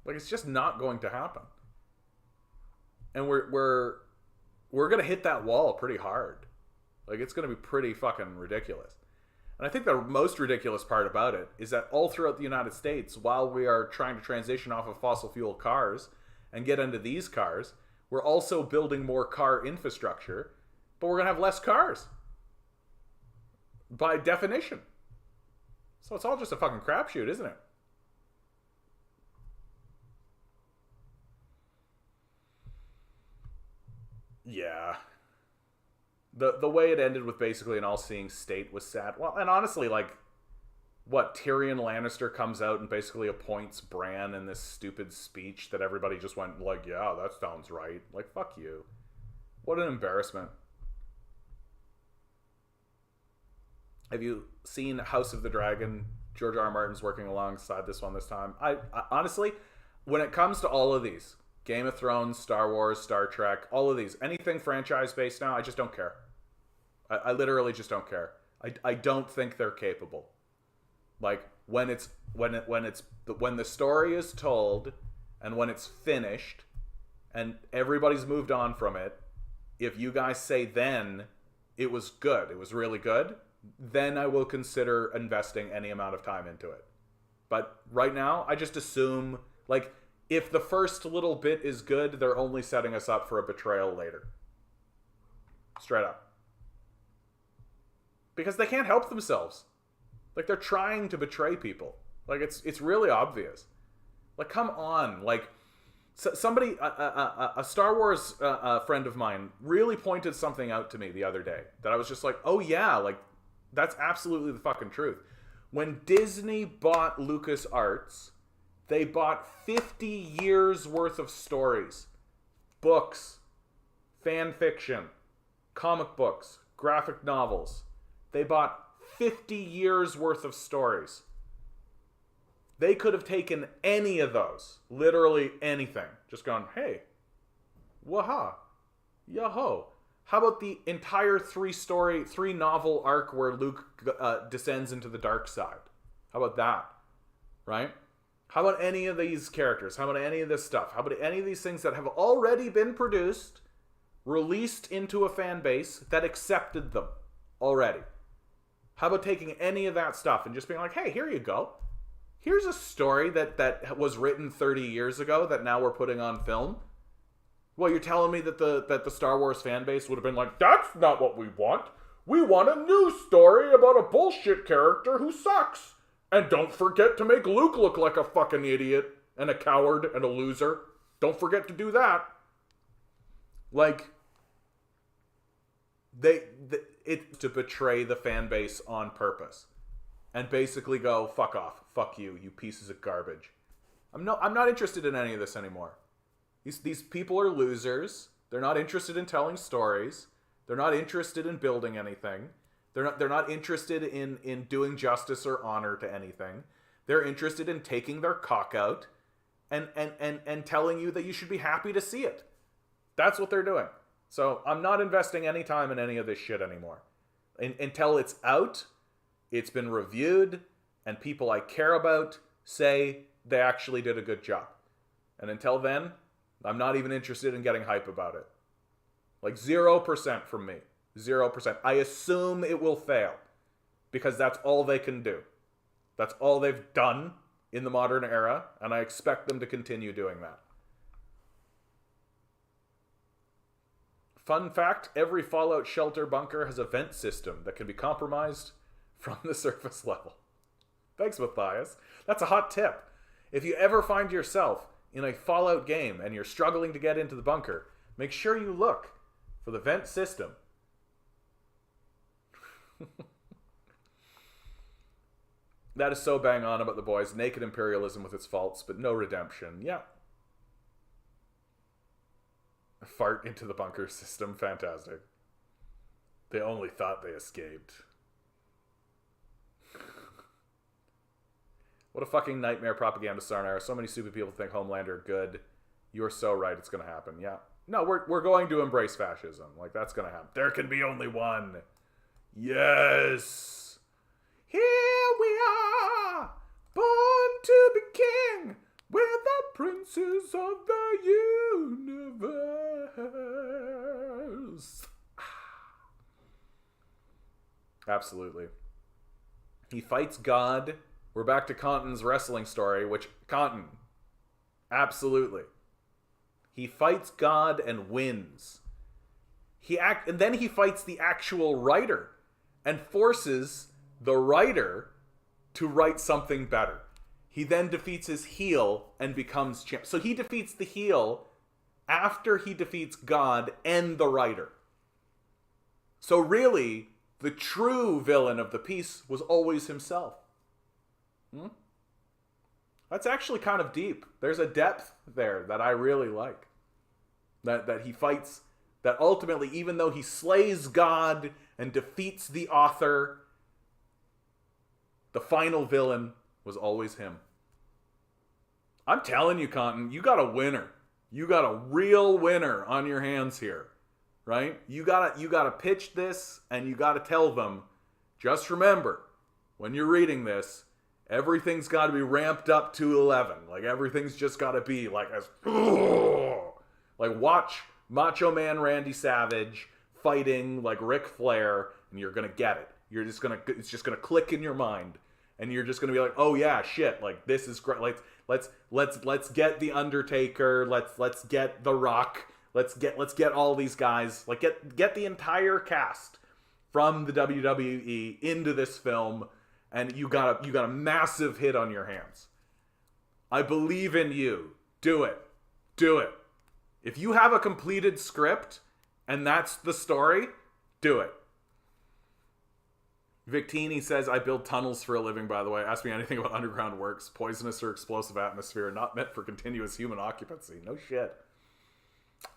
Like, it's just not going to happen. And we're going to hit that wall pretty hard. Like, it's going to be pretty fucking ridiculous. And I think the most ridiculous part about it is that all throughout the United States, while we are trying to transition off of fossil fuel cars and get into these cars, we're also building more car infrastructure, but we're going to have less cars. By definition. So it's all just a fucking crapshoot, isn't it? Yeah. The way it ended with basically an all-seeing state was sad. Well, and honestly, like, what, Tyrion Lannister comes out and basically appoints Bran in this stupid speech that everybody just went, like, yeah, that sounds right. Like, fuck you. What an embarrassment. Have you seen House of the Dragon? George R. R. Martin's working alongside this one this time. I honestly, when it comes to all of these, Game of Thrones, Star Wars, Star Trek, all of these, anything franchise-based now, I just don't care. I literally just don't care. I don't think they're capable. Like, when the story is told and when it's finished and everybody's moved on from it, if you guys say then it was good, it was really good, then I will consider investing any amount of time into it. But right now, I just assume, like, if the first little bit is good, they're only setting us up for a betrayal later. Straight up. Because they can't help themselves. Like, they're trying to betray people. Like, it's really obvious. Like, come on. Like, somebody, a Star Wars friend of mine really pointed something out to me the other day that I was just like, oh yeah, like, that's absolutely the fucking truth. When Disney bought LucasArts, they bought 50 years worth of stories, books, fan fiction, comic books, graphic novels. They bought 50 years worth of stories. They could have taken any of those, literally anything. Just gone, hey, waha, yaho. How about the entire three novel arc where Luke descends into the dark side? How about that? Right? How about any of these characters? How about any of this stuff? How about any of these things that have already been produced, released into a fan base that accepted them already? How about taking any of that stuff and just being like, hey, here you go. Here's a story that was written 30 years ago that now we're putting on film. Well, you're telling me that the Star Wars fan base would have been like, that's not what we want. We want a new story about a bullshit character who sucks. And don't forget to make Luke look like a fucking idiot and a coward and a loser. Don't forget to do that. Like, it's to betray the fan base on purpose. And basically go, fuck off. Fuck you, you pieces of garbage. I'm not interested in any of this anymore. These people are losers. They're not interested in telling stories. They're not interested in building anything. They're not interested in doing justice or honor to anything. They're interested in taking their cock out and telling you that you should be happy to see it. That's what they're doing. So I'm not investing any time in any of this shit anymore. Until it's out, it's been reviewed, and people I care about say they actually did a good job. And until then, I'm not even interested in getting hype about it. Like 0% from me. 0%. I assume it will fail. Because that's all they can do. That's all they've done in the modern era, and I expect them to continue doing that. Fun fact, every Fallout shelter bunker has a vent system that can be compromised from the surface level. Thanks, Matthias. That's a hot tip. If you ever find yourself in a Fallout game and you're struggling to get into the bunker, make sure you look for the vent system. That is so bang on about The Boys. Naked imperialism with its faults, but no redemption. Yeah. Fart into the bunker system. Fantastic. They only thought they escaped. What a fucking nightmare propaganda Sarnar. So many stupid people think Homelander are good. You're so right, it's going to happen. Yeah. No, we're going to embrace fascism. Like, that's going to happen. There can be only one. Yes. Here we are, born to be king. We're the princes of the universe. Absolutely. He fights God. We're back to Compton's wrestling story, which Compton, absolutely. He fights God and wins. And then he fights the actual writer and forces the writer to write something better. He then defeats his heel and becomes champ. So he defeats the heel after he defeats God and the writer. So really, the true villain of the piece was always himself. That's actually kind of deep. There's a depth there that I really like. That he fights, that ultimately, even though he slays God and defeats the author, the final villain was always him. I'm telling you, Compton, you got a winner. You got a real winner on your hands here, right? You gotta pitch this, and you gotta tell them, just remember, when you're reading this, everything's got to be ramped up to 11. Like, everything's just got to be like as... Like, watch Macho Man Randy Savage fighting like Ric Flair, and you're going to get it. It's just going to click in your mind. And you're just going to be like, oh yeah, shit, like, this is great. Like, let's get The Undertaker. Let's get The Rock. Let's get all these guys. Like, get the entire cast from the WWE into this film. And you got a massive hit on your hands. I believe in you. Do it. Do it. If you have a completed script and that's the story, do it. Victini says, I build tunnels for a living, by the way. Ask me anything about underground works. Poisonous or explosive atmosphere, not meant for continuous human occupancy. No shit.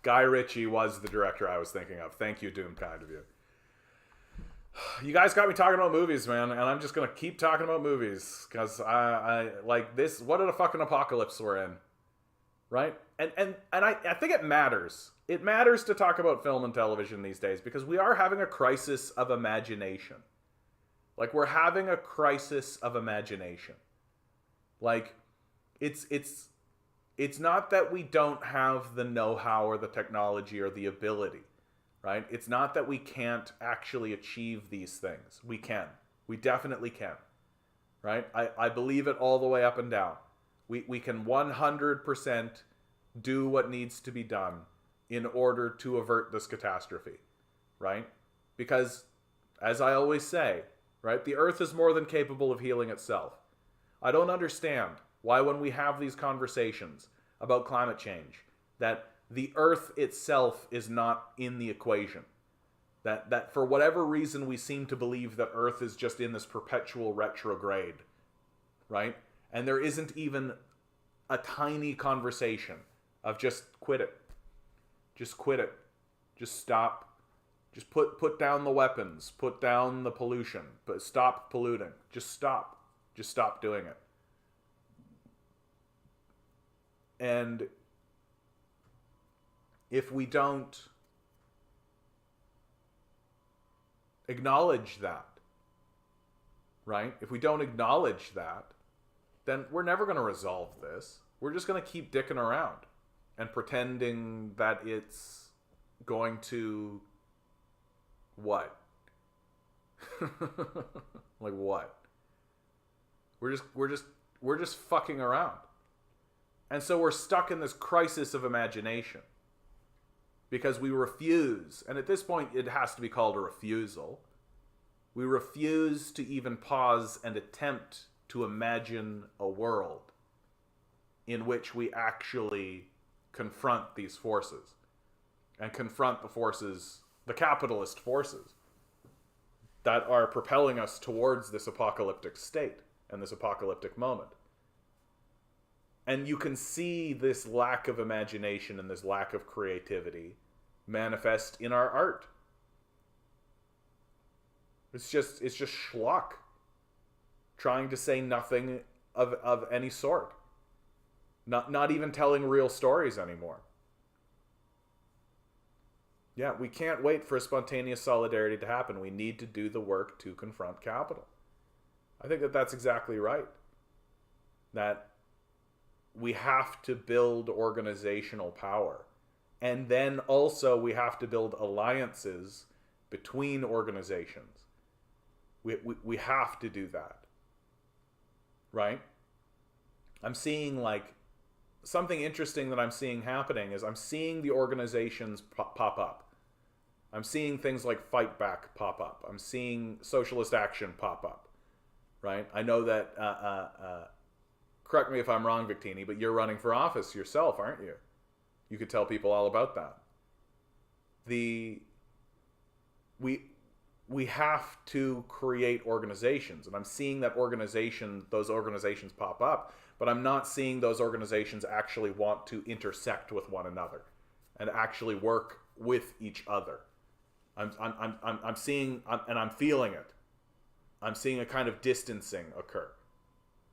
Guy Ritchie was the director I was thinking of. Thank you, Doom, kind of you. You guys got me talking about movies, man, and I'm just gonna keep talking about movies because I like this. What a fucking apocalypse we're in, right? And I think it matters. It matters to talk about film and television these days because we are having a crisis of imagination. Like, we're having a crisis of imagination. Like, it's not that we don't have the know-how or the technology or the ability. Right? It's not that we can't actually achieve these things. We can. We definitely can. Right? I believe it all the way up and down. We can 100% do what needs to be done in order to avert this catastrophe. Right? Because, as I always say, right, the Earth is more than capable of healing itself. I don't understand why when we have these conversations about climate change, that the Earth itself is not in the equation. That for whatever reason we seem to believe that Earth is just in this perpetual retrograde, right? And there isn't even a tiny conversation of just quit it. Just quit it. Just stop. Just put down the weapons. Put down the pollution. But stop polluting. Just stop. Just stop doing it. And if we don't acknowledge that, right? If we don't acknowledge that, then we're never going to resolve this. We're just going to keep dicking around and pretending that it's going to... What? Like what? We're just fucking around. And so we're stuck in this crisis of imagination. Because we refuse, and at this point it has to be called a refusal, we refuse to even pause and attempt to imagine a world in which we actually confront these forces. And confront the forces, the capitalist forces, that are propelling us towards this apocalyptic state and this apocalyptic moment. And you can see this lack of imagination and this lack of creativity manifest in our art. It's just schlock. Trying to say nothing of any sort. Not even telling real stories anymore. Yeah, we can't wait for a spontaneous solidarity to happen. We need to do the work to confront capital. I think that that's exactly right. That we have to build organizational power. And then also we have to build alliances between organizations. We have to do that. right? I'm seeing like something interesting that I'm seeing happening is I'm seeing the organizations pop up. I'm seeing things like Fight Back pop up. I'm seeing Socialist Action pop up, right? I know that, correct me if I'm wrong, Victini, but you're running for office yourself, aren't you? You could tell people all about that. We have to create organizations, and I'm seeing that those organizations pop up, but I'm not seeing those organizations actually want to intersect with one another and actually work with each other. I'm seeing, and I'm feeling it. I'm seeing a kind of distancing occur,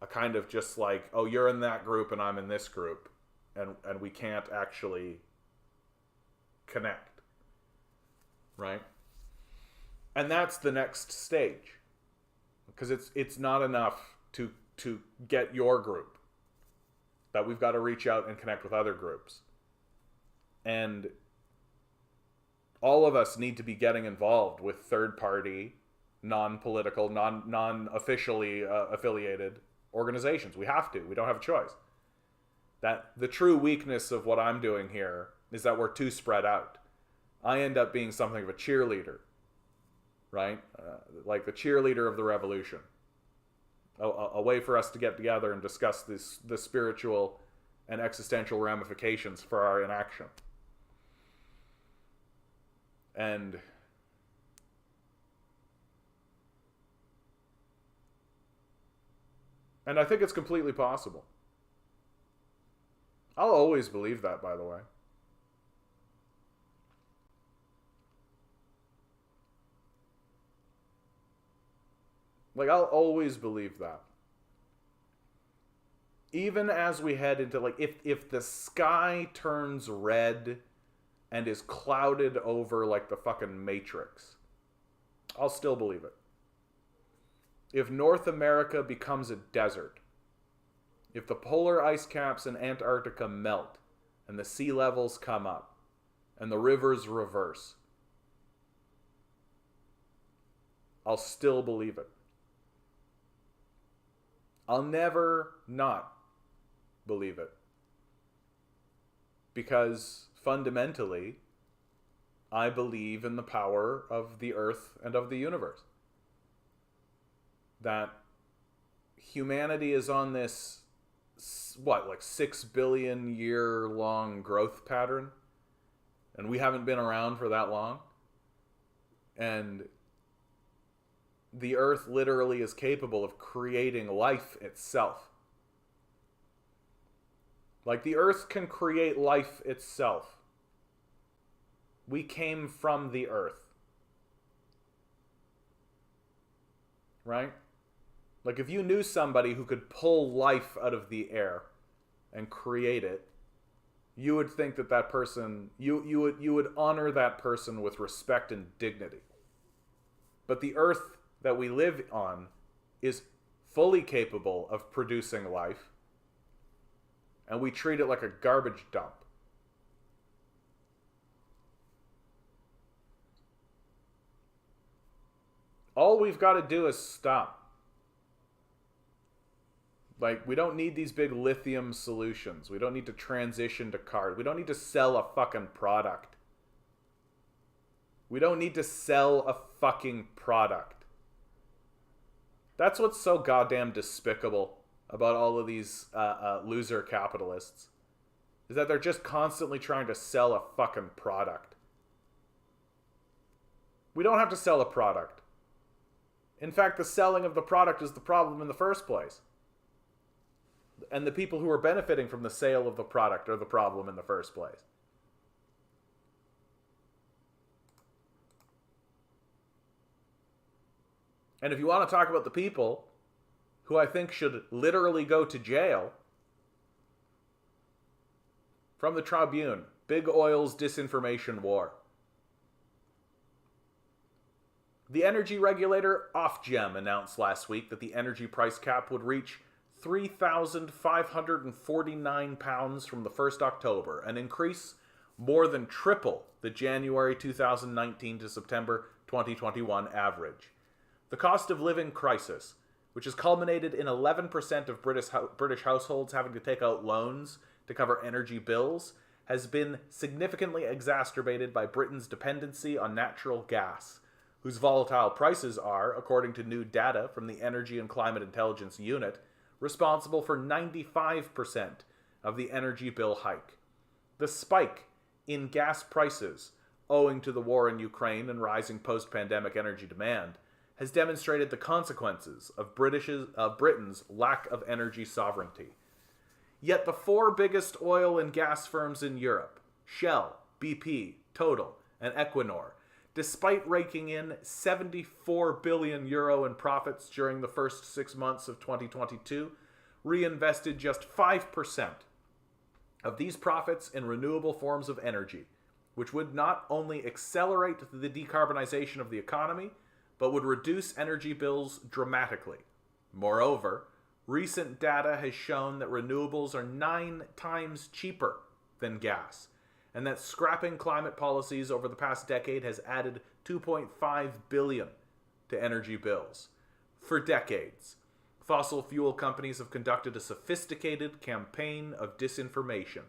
a kind of just like, oh, you're in that group and I'm in this group, and we can't actually connect, right? And that's the next stage, because it's not enough to get your group, that we've got to reach out and connect with other groups. And all of us need to be getting involved with third-party, non-political, non-officially affiliated organizations. We have to. We don't have a choice. That the true weakness of what I'm doing here is that we're too spread out. I end up being something of a cheerleader, right? Like the cheerleader of the revolution. A way for us to get together and discuss the spiritual and existential ramifications for our inaction. And I think it's completely possible. I'll always believe that, by the way. Like, I'll always believe that. Even as we head into, like, if the sky turns red and is clouded over like the fucking Matrix, I'll still believe it. If North America becomes a desert, if the polar ice caps in Antarctica melt and the sea levels come up and the rivers reverse, I'll still believe it. I'll never not believe it. Because fundamentally, I believe in the power of the earth and of the universe. That humanity is on this, what, like 6 billion year long growth pattern? And we haven't been around for that long. And the earth literally is capable of creating life itself. Like the earth can create life itself. We came from the earth. Right? Like if you knew somebody who could pull life out of the air and create it, you would think that that person, you would honor that person with respect and dignity. But the earth that we live on is fully capable of producing life, and we treat it like a garbage dump. All we've got to do is stop. Like, we don't need these big lithium solutions. We don't need to transition to cars. We don't need to sell a fucking product. We don't need to sell a fucking product. That's what's so goddamn despicable about all of these loser capitalists, is that they're just constantly trying to sell a fucking product. We don't have to sell a product. In fact, the selling of the product is the problem in the first place. And the people who are benefiting from the sale of the product are the problem in the first place. And if you want to talk about the people who I think should literally go to jail, from the Tribune, Big Oil's disinformation war. The energy regulator Ofgem announced last week that the energy price cap would reach £3,549 from the 1st October, an increase more than triple the January 2019 to September 2021 average. The cost of living crisis, which has culminated in 11% of British households having to take out loans to cover energy bills, has been significantly exacerbated by Britain's dependency on natural gas, whose volatile prices are, according to new data from the Energy and Climate Intelligence Unit, responsible for 95% of the energy bill hike. The spike in gas prices, owing to the war in Ukraine and rising post-pandemic energy demand, has demonstrated the consequences of Britain's lack of energy sovereignty. Yet the four biggest oil and gas firms in Europe, Shell, BP, Total, and Equinor, despite raking in €74 billion in profits during the first 6 months of 2022, reinvested just 5% of these profits in renewable forms of energy, which would not only accelerate the decarbonization of the economy, but would reduce energy bills dramatically. Moreover, recent data has shown that renewables are 9 times cheaper than gas, and that scrapping climate policies over the past decade has added $2.5 billion to energy bills. For decades, fossil fuel companies have conducted a sophisticated campaign of disinformation,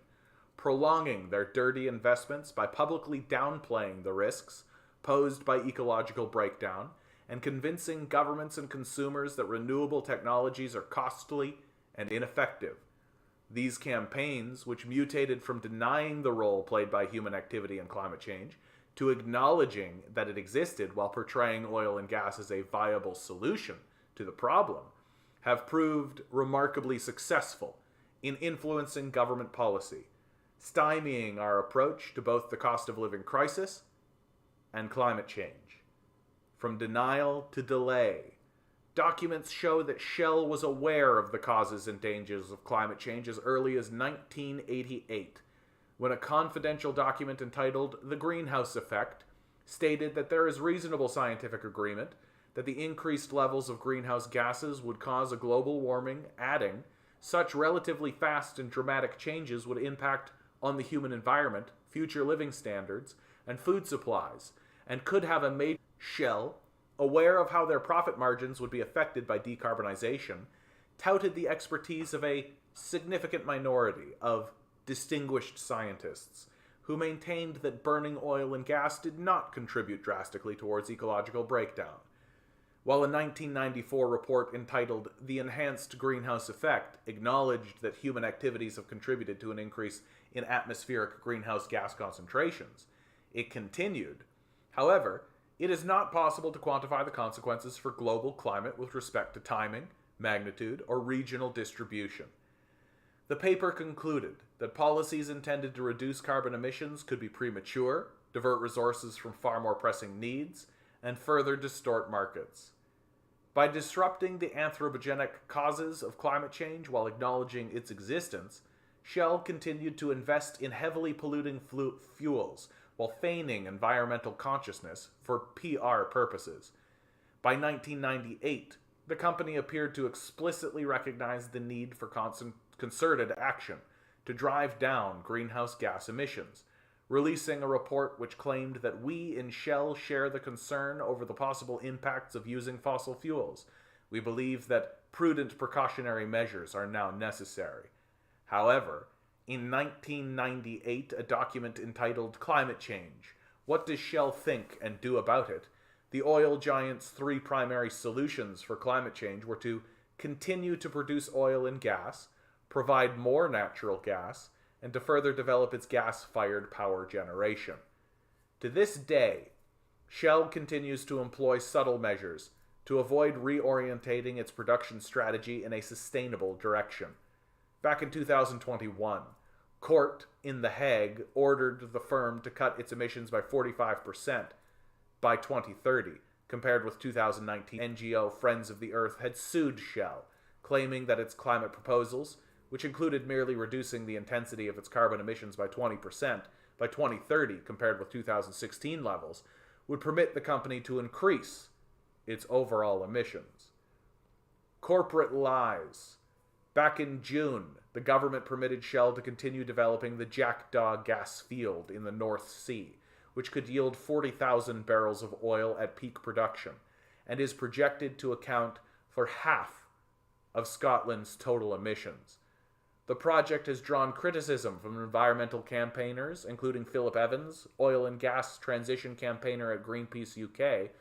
prolonging their dirty investments by publicly downplaying the risks posed by ecological breakdown and convincing governments and consumers that renewable technologies are costly and ineffective. These campaigns, which mutated from denying the role played by human activity in climate change to acknowledging that it existed while portraying oil and gas as a viable solution to the problem, have proved remarkably successful in influencing government policy, stymieing our approach to both the cost of living crisis and climate change. From denial to delay, documents show that Shell was aware of the causes and dangers of climate change as early as 1988, when a confidential document entitled The Greenhouse Effect stated that there is reasonable scientific agreement that the increased levels of greenhouse gases would cause a global warming, adding, such relatively fast and dramatic changes would impact on the human environment, future living standards, and food supplies, and could have a major Shell, aware of how their profit margins would be affected by decarbonization, touted the expertise of a significant minority of distinguished scientists who maintained that burning oil and gas did not contribute drastically towards ecological breakdown. While a 1994 report entitled The Enhanced Greenhouse Effect acknowledged that human activities have contributed to an increase in atmospheric greenhouse gas concentrations, it continued, however, it is not possible to quantify the consequences for global climate with respect to timing, magnitude, or regional distribution. The paper concluded that policies intended to reduce carbon emissions could be premature, divert resources from far more pressing needs, and further distort markets. By disrupting the anthropogenic causes of climate change while acknowledging its existence, Shell continued to invest in heavily polluting fuels while feigning environmental consciousness for PR purposes. By 1998, the company appeared to explicitly recognize the need for concerted action to drive down greenhouse gas emissions, releasing a report which claimed that we in Shell share the concern over the possible impacts of using fossil fuels. We believe that prudent precautionary measures are now necessary. However, in 1998, a document entitled Climate Change, What Does Shell Think and Do About It?, the oil giant's 3 primary solutions for climate change were to continue to produce oil and gas, provide more natural gas, and to further develop its gas-fired power generation. To this day, Shell continues to employ subtle measures to avoid reorientating its production strategy in a sustainable direction. Back in 2021, court in The Hague ordered the firm to cut its emissions by 45% by 2030, compared with 2019. NGO Friends of the Earth had sued Shell, claiming that its climate proposals, which included merely reducing the intensity of its carbon emissions by 20% by 2030 compared with 2016 levels, would permit the company to increase its overall emissions. Corporate lies. Back in June, the government permitted Shell to continue developing the Jackdaw gas field in the North Sea, which could yield 40,000 barrels of oil at peak production, and is projected to account for half of Scotland's total emissions. The project has drawn criticism from environmental campaigners, including Philip Evans, oil and gas transition campaigner at Greenpeace UK,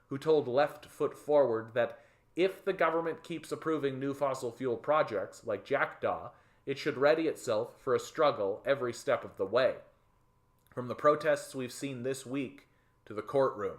who told Left Foot Forward that if the government keeps approving new fossil fuel projects like Jackdaw, it should ready itself for a struggle every step of the way. From the protests we've seen this week to the courtroom.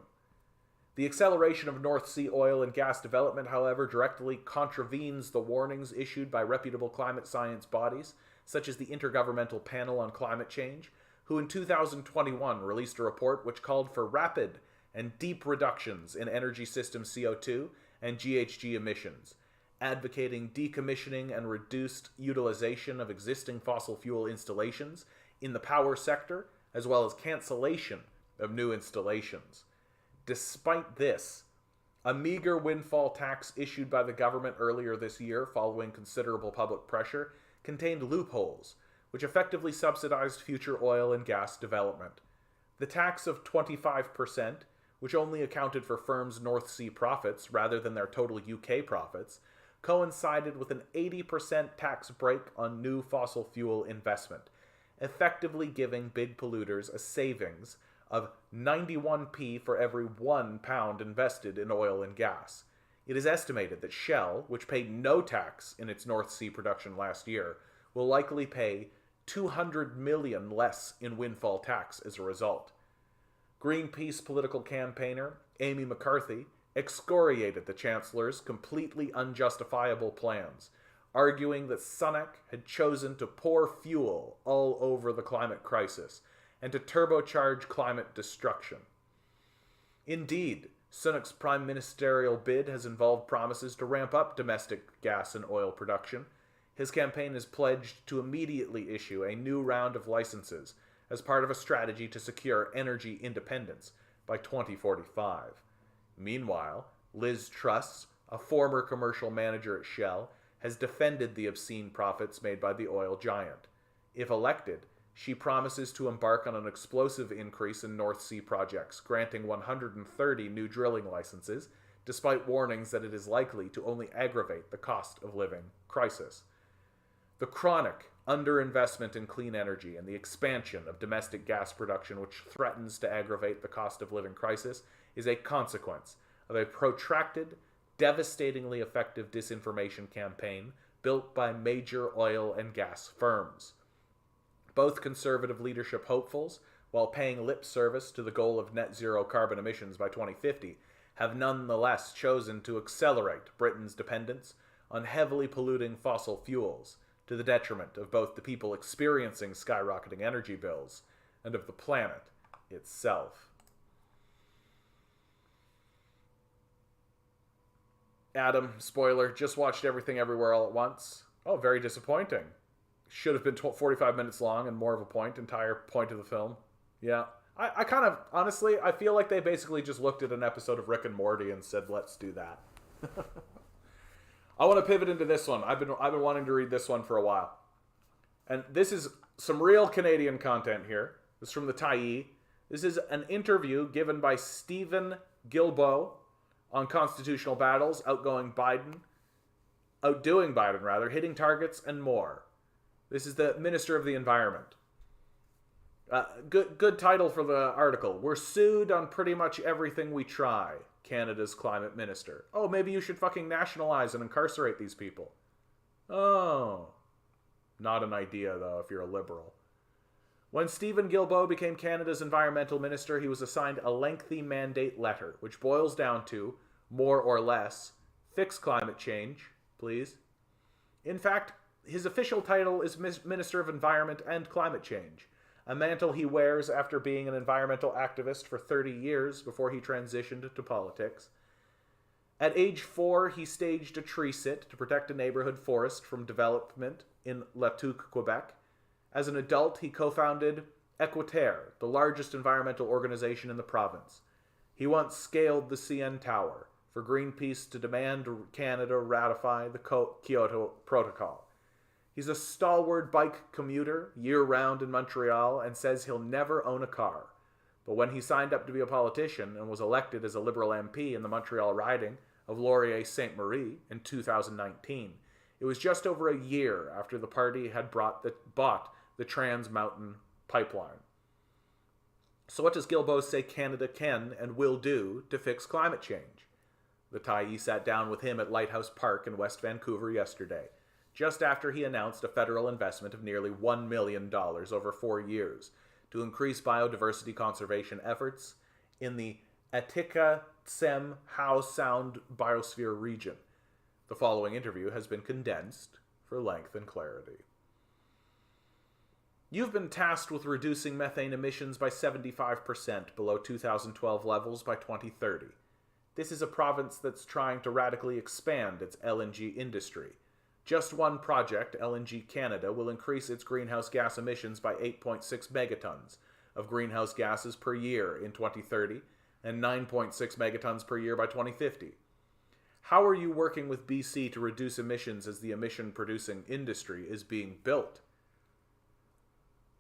The acceleration of North Sea oil and gas development, however, directly contravenes the warnings issued by reputable climate science bodies, such as the Intergovernmental Panel on Climate Change, who in 2021 released a report which called for rapid and deep reductions in energy system CO2 and GHG emissions, advocating decommissioning and reduced utilization of existing fossil fuel installations in the power sector, as well as cancellation of new installations. Despite this, a meager windfall tax issued by the government earlier this year following considerable public pressure contained loopholes, which effectively subsidized future oil and gas development. The tax of 25%, which only accounted for firms' North Sea profits rather than their total UK profits, coincided with an 80% tax break on new fossil fuel investment, effectively giving big polluters a savings of 91p for every £1 invested in oil and gas. It is estimated that Shell, which paid no tax in its North Sea production last year, will likely pay $200 million less in windfall tax as a result. Greenpeace political campaigner Amy McCarthy excoriated the Chancellor's completely unjustifiable plans, arguing that Sunak had chosen to pour fuel all over the climate crisis and to turbocharge climate destruction. Indeed, Sunak's prime ministerial bid has involved promises to ramp up domestic gas and oil production. His campaign has pledged to immediately issue a new round of licenses as part of a strategy to secure energy independence by 2045. Meanwhile, Liz Truss, a former commercial manager at Shell, has defended the obscene profits made by the oil giant. If elected, she promises to embark on an explosive increase in North Sea projects, granting 130 new drilling licenses, despite warnings that it is likely to only aggravate the cost of living crisis. The chronic underinvestment in clean energy and the expansion of domestic gas production, which threatens to aggravate the cost of living crisis, is a consequence of a protracted, devastatingly effective disinformation campaign built by major oil and gas firms. Both conservative leadership hopefuls, while paying lip service to the goal of net zero carbon emissions by 2050, have nonetheless chosen to accelerate Britain's dependence on heavily polluting fossil fuels, to the detriment of both the people experiencing skyrocketing energy bills and of the planet itself. Adam, spoiler, just watched Everything Everywhere All at Once. Oh, very disappointing. Should have been 45 minutes long and more of a point, entire point of the film. Yeah. I kind of, honestly, I feel like they basically just looked at an episode of Rick and Morty and said, let's do that. I want to pivot into this one. I've been wanting to read this one for a while. And this is some real Canadian content here. This is from the Tyee. This is an interview given by Stephen Guilbeault on constitutional battles, outdoing Biden, hitting targets and more. This is the Minister of the Environment. Good title for the article. We're sued on pretty much everything we try, Canada's climate minister. Oh, maybe you should fucking nationalize and incarcerate these people. Oh. Not an idea, though, if you're a liberal. When Stephen Guilbeault became Canada's environmental minister, he was assigned a lengthy mandate letter, which boils down to, more or less, fix climate change, please. In fact, his official title is Minister of Environment and Climate Change, a mantle he wears after being an environmental activist for 30 years before he transitioned to politics. At age 4, he staged a tree sit to protect a neighborhood forest from development in La Tuque, Quebec. As an adult, he co-founded Équiterre, the largest environmental organization in the province. He once scaled the CN Tower for Greenpeace to demand Canada ratify the Kyoto Protocol. He's a stalwart bike commuter year-round in Montreal and says he'll never own a car. But when he signed up to be a politician and was elected as a Liberal MP in the Montreal riding of Laurier Sainte Marie in 2019. It was just over a year after the party had bought the Trans Mountain pipeline. So what does Guilbeault say Canada can and will do to fix climate change? The Tyee sat down with him at Lighthouse Park in West Vancouver yesterday, just after he announced a federal investment of nearly $1 million over 4 years to increase biodiversity conservation efforts in the Atikatsem-Howe Sound Biosphere region. The following interview has been condensed for length and clarity. You've been tasked with reducing methane emissions by 75% below 2012 levels by 2030. This is a province that's trying to radically expand its LNG industry. Just one project, LNG Canada, will increase its greenhouse gas emissions by 8.6 megatons of greenhouse gases per year in 2030 and 9.6 megatons per year by 2050. How are you working with BC to reduce emissions as the emission-producing industry is being built?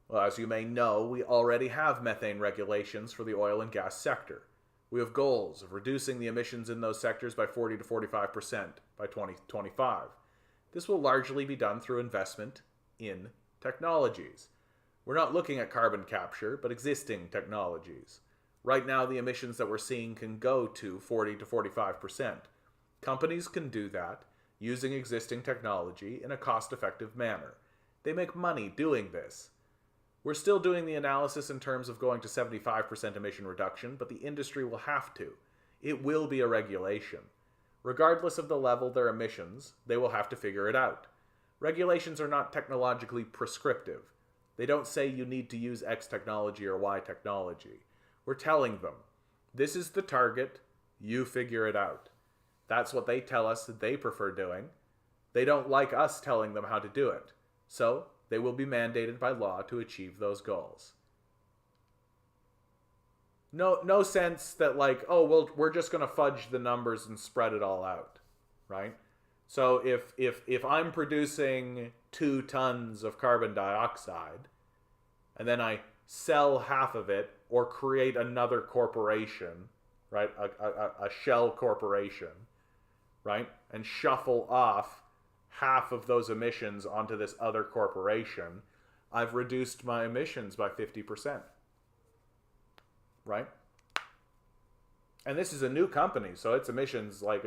Well, as you may know, we already have methane regulations for the oil and gas sector. We have goals of reducing the emissions in those sectors by 40 to 45% by 2025. This will largely be done through investment in technologies. We're not looking at carbon capture, but existing technologies. Right now, the emissions that we're seeing can go to 40 to 45%. Companies can do that using existing technology in a cost-effective manner. They make money doing this. We're still doing the analysis in terms of going to 75% emission reduction, but the industry will have to. It will be a regulation. Regardless of the level of their emissions, they will have to figure it out. Regulations are not technologically prescriptive. They don't say you need to use X technology or Y technology. We're telling them, this is the target, you figure it out. That's what they tell us that they prefer doing. They don't like us telling them how to do it. So, they will be mandated by law to achieve those goals. No sense that like, oh, well, we're just going to fudge the numbers and spread it all out, right? So if I'm producing 2 tons of carbon dioxide, and then I sell half of it or create another corporation, right, a shell corporation, right, and shuffle off half of those emissions onto this other corporation, I've reduced my emissions by 50%. Right? And this is a new company, so its emissions, like,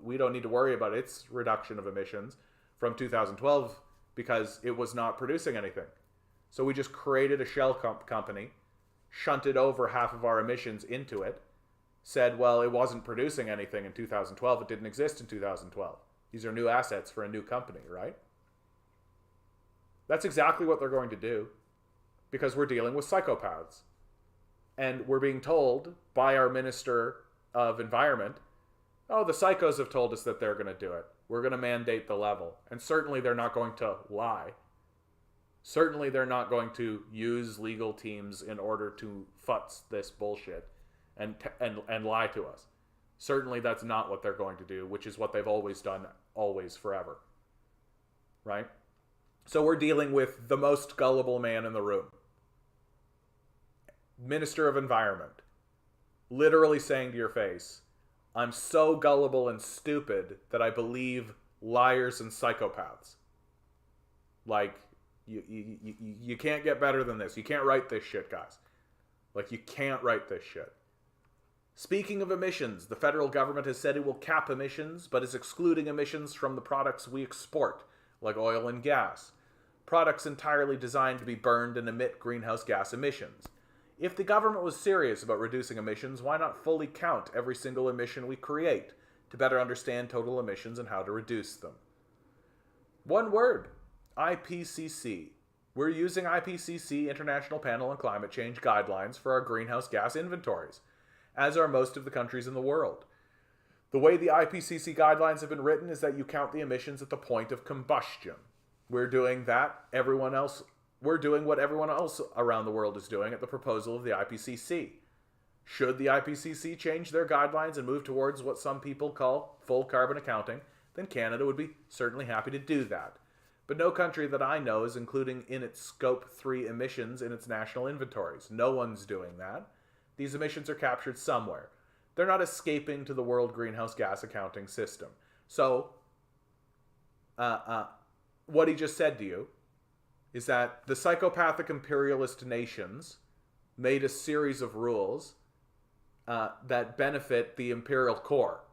we don't need to worry about its reduction of emissions from 2012 because it was not producing anything. So we just created a shell company, shunted over half of our emissions into it, said, well, it wasn't producing anything in 2012, it didn't exist in 2012. These are new assets for a new company, right? That's exactly what they're going to do because we're dealing with psychopaths. And we're being told by our Minister of Environment, oh, the psychos have told us that they're going to do it. We're going to mandate the level. And certainly they're not going to lie. Certainly they're not going to use legal teams in order to futz this bullshit and lie to us. Certainly that's not what they're going to do, which is what they've always done, always, forever. Right? So we're dealing with the most gullible man in the room. Minister of Environment, literally saying to your face, I'm so gullible and stupid that I believe liars and psychopaths. Like, you can't get better than this. You can't write this shit, guys. Like, you can't write this shit. Speaking of emissions, the federal government has said it will cap emissions, but is excluding emissions from the products we export, like oil and gas. Products entirely designed to be burned and emit greenhouse gas emissions. If the government was serious about reducing emissions, why not fully count every single emission we create to better understand total emissions and how to reduce them? One word, IPCC. We're using IPCC, International Panel on Climate Change, guidelines for our greenhouse gas inventories, as are most of the countries in the world. The way the IPCC guidelines have been written is that you count the emissions at the point of combustion. We're doing that. We're doing what everyone else around the world is doing at the proposal of the IPCC. Should the IPCC change their guidelines and move towards what some people call full carbon accounting, then Canada would be certainly happy to do that. But no country that I know is including in its Scope 3 emissions in its national inventories. No one's doing that. These emissions are captured somewhere. They're not escaping to the world greenhouse gas accounting system. So, what he just said to you is that the psychopathic imperialist nations made a series of rules that benefit the imperial core.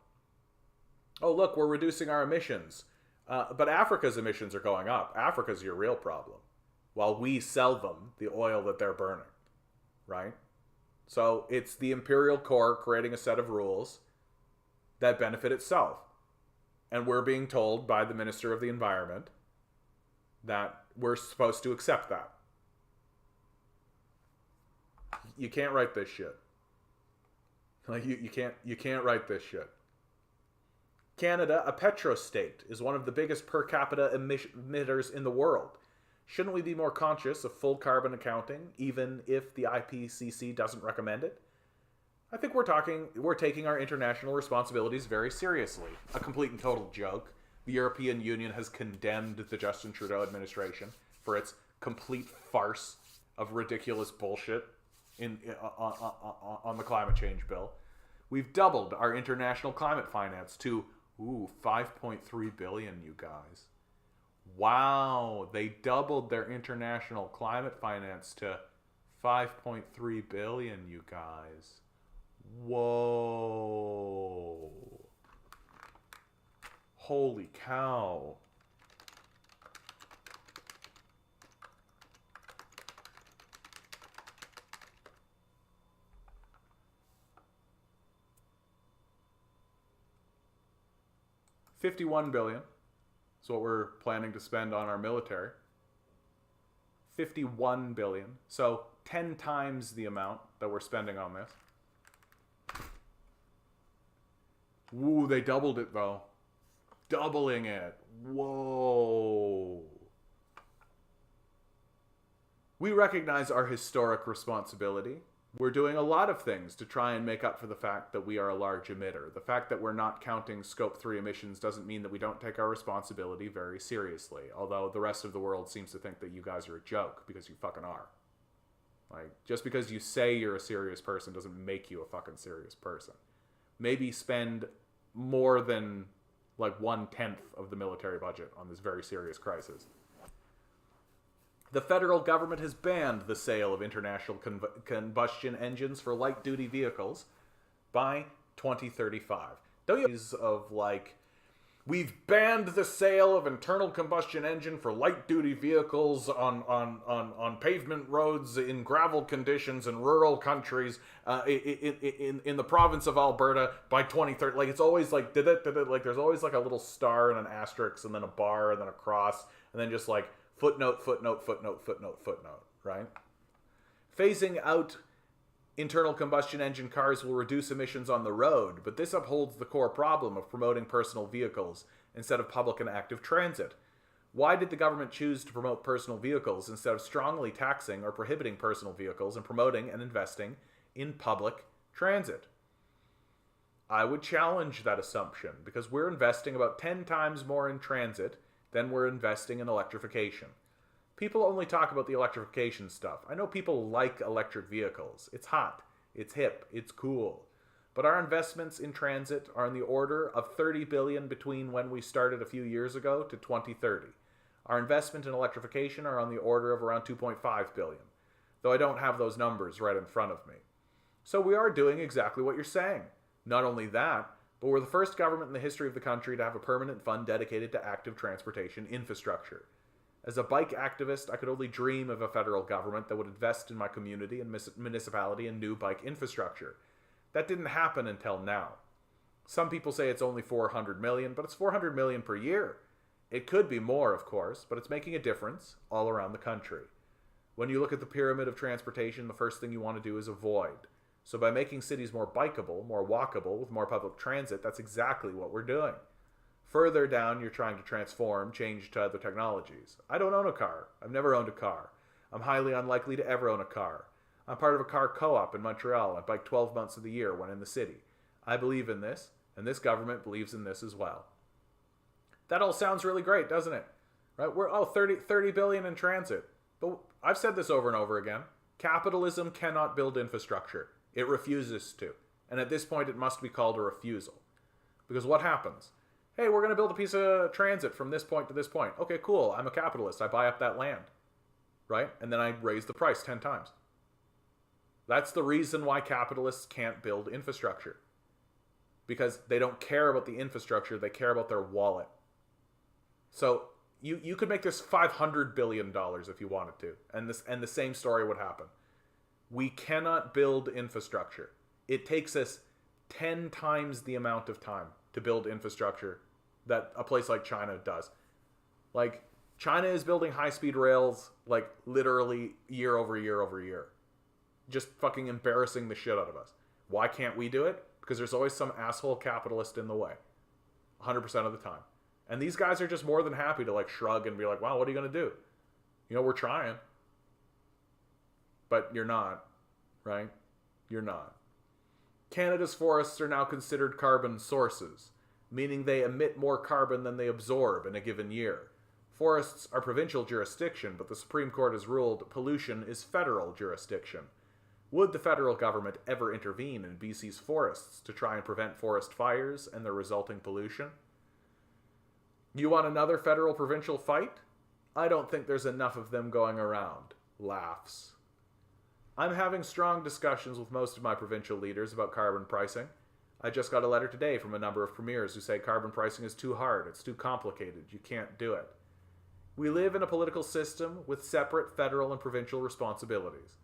Oh, look, we're reducing our emissions. But Africa's emissions are going up. Africa's your real problem. While we sell them the oil that they're burning. Right? So it's the imperial core creating a set of rules that benefit itself. And we're being told by the Minister of the Environment that we're supposed to accept that. You can't write this shit. Like you can't write this shit. Canada, a petrostate, is one of the biggest per capita emitters in the world. Shouldn't we be more conscious of full carbon accounting, even if the IPCC doesn't recommend it? I think we're taking our international responsibilities very seriously. A complete and total joke. The European Union has condemned the Justin Trudeau administration for its complete farce of ridiculous bullshit on the climate change bill. We've doubled our international climate finance to 5.3 billion, you guys. Wow, they doubled their international climate finance to 5.3 billion, you guys. Whoa. Holy cow. $51 billion is what we're planning to spend on our military. $51 billion. So 10 times the amount that we're spending on this. Ooh, they doubled it though. Doubling it. Whoa. We recognize our historic responsibility. We're doing a lot of things to try and make up for the fact that we are a large emitter. The fact that we're not counting Scope 3 emissions doesn't mean that we don't take our responsibility very seriously. Although the rest of the world seems to think that you guys are a joke, because you fucking are. Like, just because you say you're a serious person doesn't make you a fucking serious person. Maybe spend more than like 1/10 of the military budget on this very serious crisis. The federal government has banned the sale of international combustion engines for light-duty vehicles by 2035. Don't you of like, we've banned the sale of internal combustion engine for light-duty vehicles on pavement roads in gravel conditions in rural countries in the province of Alberta by 2030. Like, it's always like, like there's always like a little star and an asterisk and then a bar and then a cross and then just like footnote, footnote, footnote, footnote, footnote, right? Phasing out internal combustion engine cars will reduce emissions on the road, but this upholds the core problem of promoting personal vehicles instead of public and active transit. Why did the government choose to promote personal vehicles instead of strongly taxing or prohibiting personal vehicles and promoting and investing in public transit? I would challenge that assumption, because we're investing about 10 times more in transit than we're investing in electrification. People only talk about the electrification stuff. I know people like electric vehicles. It's hot, it's hip, it's cool. But our investments in transit are in the order of $30 billion between when we started a few years ago to 2030. Our investment in electrification are on the order of around $2.5 billion, though I don't have those numbers right in front of me. So we are doing exactly what you're saying. Not only that, but we're the first government in the history of the country to have a permanent fund dedicated to active transportation infrastructure. As a bike activist, I could only dream of a federal government that would invest in my community and municipality in new bike infrastructure. That didn't happen until now. Some people say it's only $400 million, but it's $400 million per year. It could be more, of course, but it's making a difference all around the country. When you look at the pyramid of transportation, the first thing you want to do is avoid. So by making cities more bikeable, more walkable, with more public transit, that's exactly what we're doing. Further down, you're trying to transform, change to other technologies. I don't own a car. I've never owned a car. I'm highly unlikely to ever own a car. I'm part of a car co-op in Montreal. I bike 12 months of the year when in the city. I believe in this, and this government believes in this as well. That all sounds really great, doesn't it? Right? We're 30 billion in transit. But I've said this over and over again. Capitalism cannot build infrastructure. It refuses to. And at this point, it must be called a refusal. Because what happens? Hey, we're going to build a piece of transit from this point to this point. Okay, cool. I'm a capitalist. I buy up that land. Right? And then I raise the price 10 times. That's the reason why capitalists can't build infrastructure. Because they don't care about the infrastructure, they care about their wallet. So you could make this $500 billion if you wanted to, and the same story would happen. We cannot build infrastructure. It takes us 10 times the amount of time to build infrastructure that a place like China does. Like, China is building high-speed rails, like, literally year over year over year. Just fucking embarrassing the shit out of us. Why can't we do it? Because there's always some asshole capitalist in the way. 100% of the time. And these guys are just more than happy to, like, shrug and be like, wow, what are you going to do? You know, we're trying. But you're not, right? You're not. Canada's forests are now considered carbon sources, meaning they emit more carbon than they absorb in a given year. Forests are provincial jurisdiction, but the Supreme Court has ruled pollution is federal jurisdiction. Would the federal government ever intervene in BC's forests to try and prevent forest fires and their resulting pollution? You want another federal-provincial fight? I don't think there's enough of them going around. Laughs. I'm having strong discussions with most of my provincial leaders about carbon pricing. I just got a letter today from a number of premiers who say carbon pricing is too hard, it's too complicated, you can't do it. We live in a political system with separate federal and provincial responsibilities.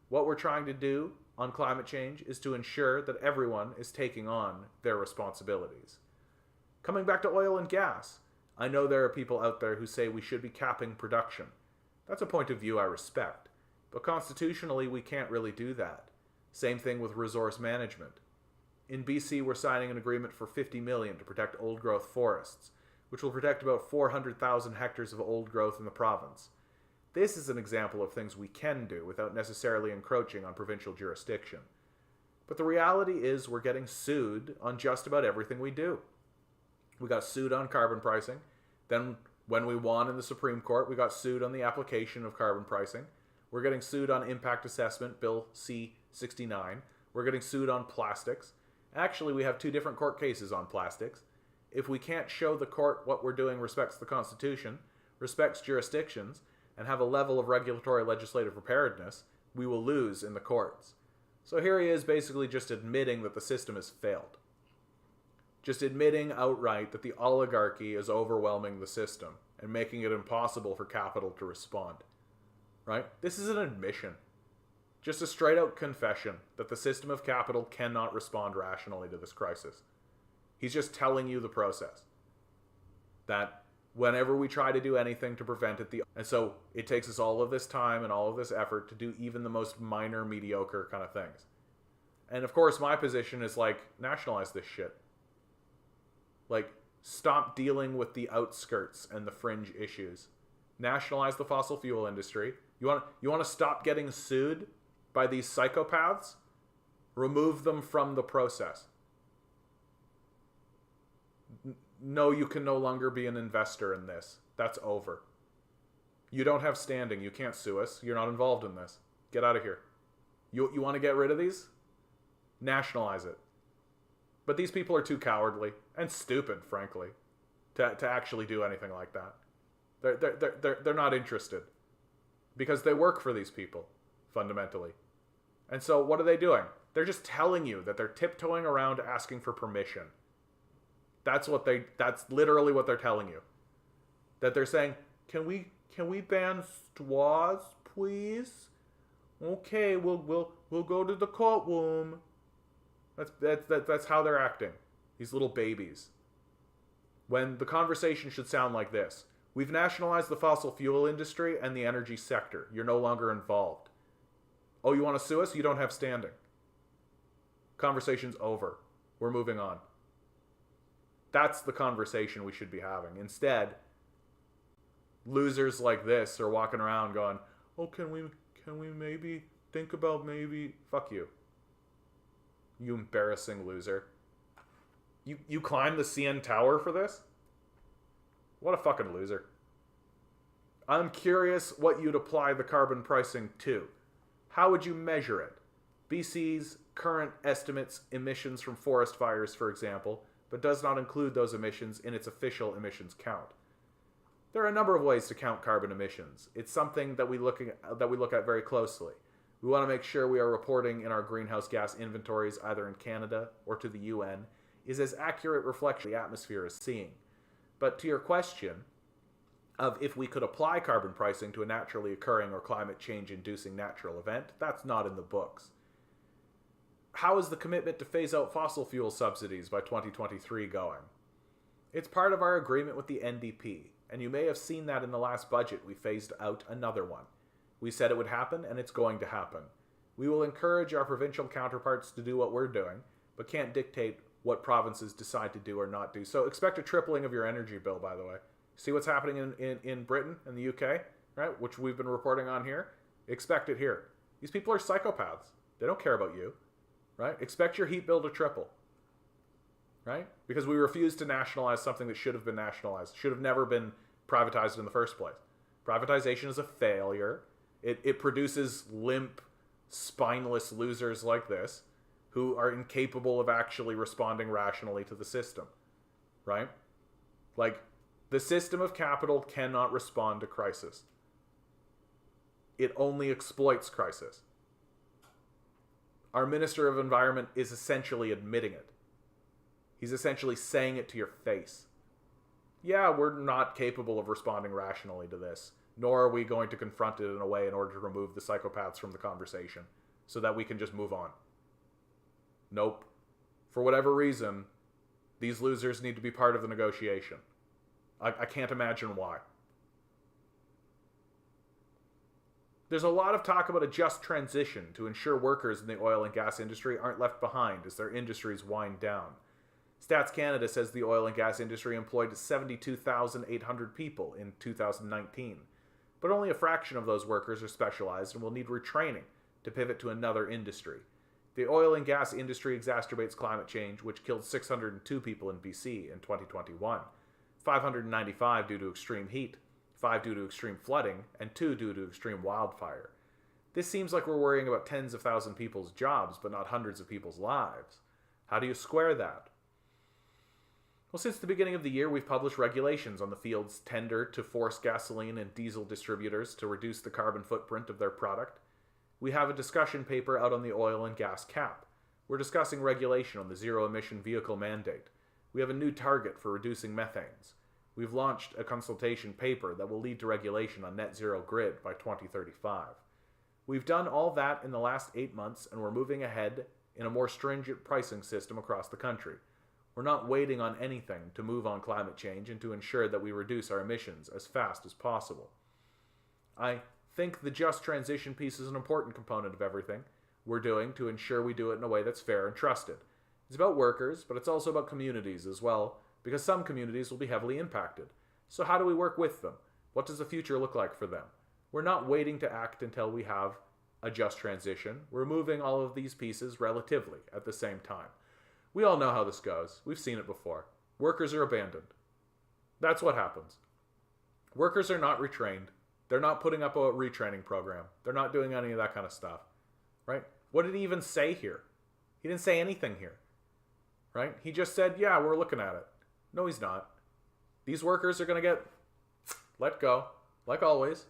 What we're trying to do on climate change is to ensure that everyone is taking on their responsibilities. Coming back to oil and gas, I know there are people out there who say we should be capping production. That's a point of view I respect. But constitutionally, we can't really do that. Same thing with resource management. In BC, we're signing an agreement for $50 million to protect old-growth forests, which will protect about 400,000 hectares of old growth in the province. This is an example of things we can do without necessarily encroaching on provincial jurisdiction. But the reality is we're getting sued on just about everything we do. We got sued on carbon pricing. Then when we won in the Supreme Court, we got sued on the application of carbon pricing. We're getting sued on impact assessment, Bill C-69. We're getting sued on plastics. Actually, we have two different court cases on plastics. If we can't show the court what we're doing respects the Constitution, respects jurisdictions, and have a level of regulatory legislative preparedness, we will lose in the courts. So here he is basically just admitting that the system has failed. Just admitting outright that the oligarchy is overwhelming the system and making it impossible for capital to respond. Right? This is an admission. Just a straight-out confession that the system of capital cannot respond rationally to this crisis. He's just telling you the process. That whenever we try to do anything to prevent it, and so it takes us all of this time and all of this effort to do even the most minor, mediocre kind of things. And of course, my position is like, nationalize this shit. Like, stop dealing with the outskirts and the fringe issues. Nationalize the fossil fuel industry. You want to stop getting sued by these psychopaths? Remove them from the process. No, you can no longer be an investor in this. That's over. You don't have standing. You can't sue us. You're not involved in this. Get out of here. You want to get rid of these? Nationalize it. But these people are too cowardly and stupid, frankly, to actually do anything like that. They're not interested. Because they work for these people, fundamentally. And so what are they doing? They're just telling you that they're tiptoeing around asking for permission. That's literally what they're telling you. That they're saying, can we ban straws, please? Okay, we'll go to the courtroom. That's how they're acting. These little babies. When the conversation should sound like this. We've nationalized the fossil fuel industry and the energy sector. You're no longer involved. Oh, you want to sue us? You don't have standing. Conversation's over. We're moving on. That's the conversation we should be having. Instead, losers like this are walking around going, oh, can we maybe think about maybe... Fuck you. You embarrassing loser. You climbed the CN Tower for this? What a fucking loser. I'm curious what you'd apply the carbon pricing to. How would you measure it? BC's current estimates emissions from forest fires, for example, but does not include those emissions in its official emissions count. There are a number of ways to count carbon emissions. It's something that we look at very closely. We want to make sure we are reporting in our greenhouse gas inventories, either in Canada or to the UN, is as accurate reflection of the atmosphere is seeing. But to your question of if we could apply carbon pricing to a naturally occurring or climate change inducing natural event, that's not in the books. How is the commitment to phase out fossil fuel subsidies by 2023 going? It's part of our agreement with the NDP, and you may have seen that in the last budget we phased out another one. We said it would happen, and it's going to happen. We will encourage our provincial counterparts to do what we're doing, but can't dictate what provinces decide to do or not do. So expect a tripling of your energy bill, by the way. See what's happening in Britain and the UK, right? Which we've been reporting on here. Expect it here. These people are psychopaths. They don't care about you, right? Expect your heat bill to triple, right? Because we refuse to nationalize something that should have been nationalized, should have never been privatized in the first place. Privatization is a failure. It produces limp, spineless losers like this who are incapable of actually responding rationally to the system, right? Like, the system of capital cannot respond to crisis. It only exploits crisis. Our Minister of Environment is essentially admitting it. He's essentially saying it to your face. Yeah, we're not capable of responding rationally to this, nor are we going to confront it in a way in order to remove the psychopaths from the conversation so that we can just move on. Nope. For whatever reason, these losers need to be part of the negotiation. I can't imagine why. There's a lot of talk about a just transition to ensure workers in the oil and gas industry aren't left behind as their industries wind down. Stats Canada says the oil and gas industry employed 72,800 people in 2019, but only a fraction of those workers are specialized and will need retraining to pivot to another industry. The oil and gas industry exacerbates climate change, which killed 602 people in BC in 2021, 595 due to extreme heat, 5 due to extreme flooding, and 2 due to extreme wildfire. This seems like we're worrying about tens of thousands of people's jobs, but not hundreds of people's lives. How do you square that? Well, since the beginning of the year, we've published regulations on the field's tender to force gasoline and diesel distributors to reduce the carbon footprint of their product. We have a discussion paper out on the oil and gas cap. We're discussing regulation on the zero-emission vehicle mandate. We have a new target for reducing methanes. We've launched a consultation paper that will lead to regulation on net zero grid by 2035. We've done all that in the last 8 months, and we're moving ahead in a more stringent pricing system across the country. We're not waiting on anything to move on climate change and to ensure that we reduce our emissions as fast as possible. I think the just transition piece is an important component of everything we're doing to ensure we do it in a way that's fair and trusted. It's about workers, but it's also about communities as well, because some communities will be heavily impacted. So how do we work with them? What does the future look like for them? We're not waiting to act until we have a just transition. We're moving all of these pieces relatively at the same time. We all know how this goes. We've seen it before. Workers are abandoned. That's what happens. Workers are not retrained. They're not putting up a retraining program. They're not doing any of that kind of stuff. Right? What did he even say here? He didn't say anything here. Right? He just said, yeah, we're looking at it. No, he's not. These workers are going to get let go, like always.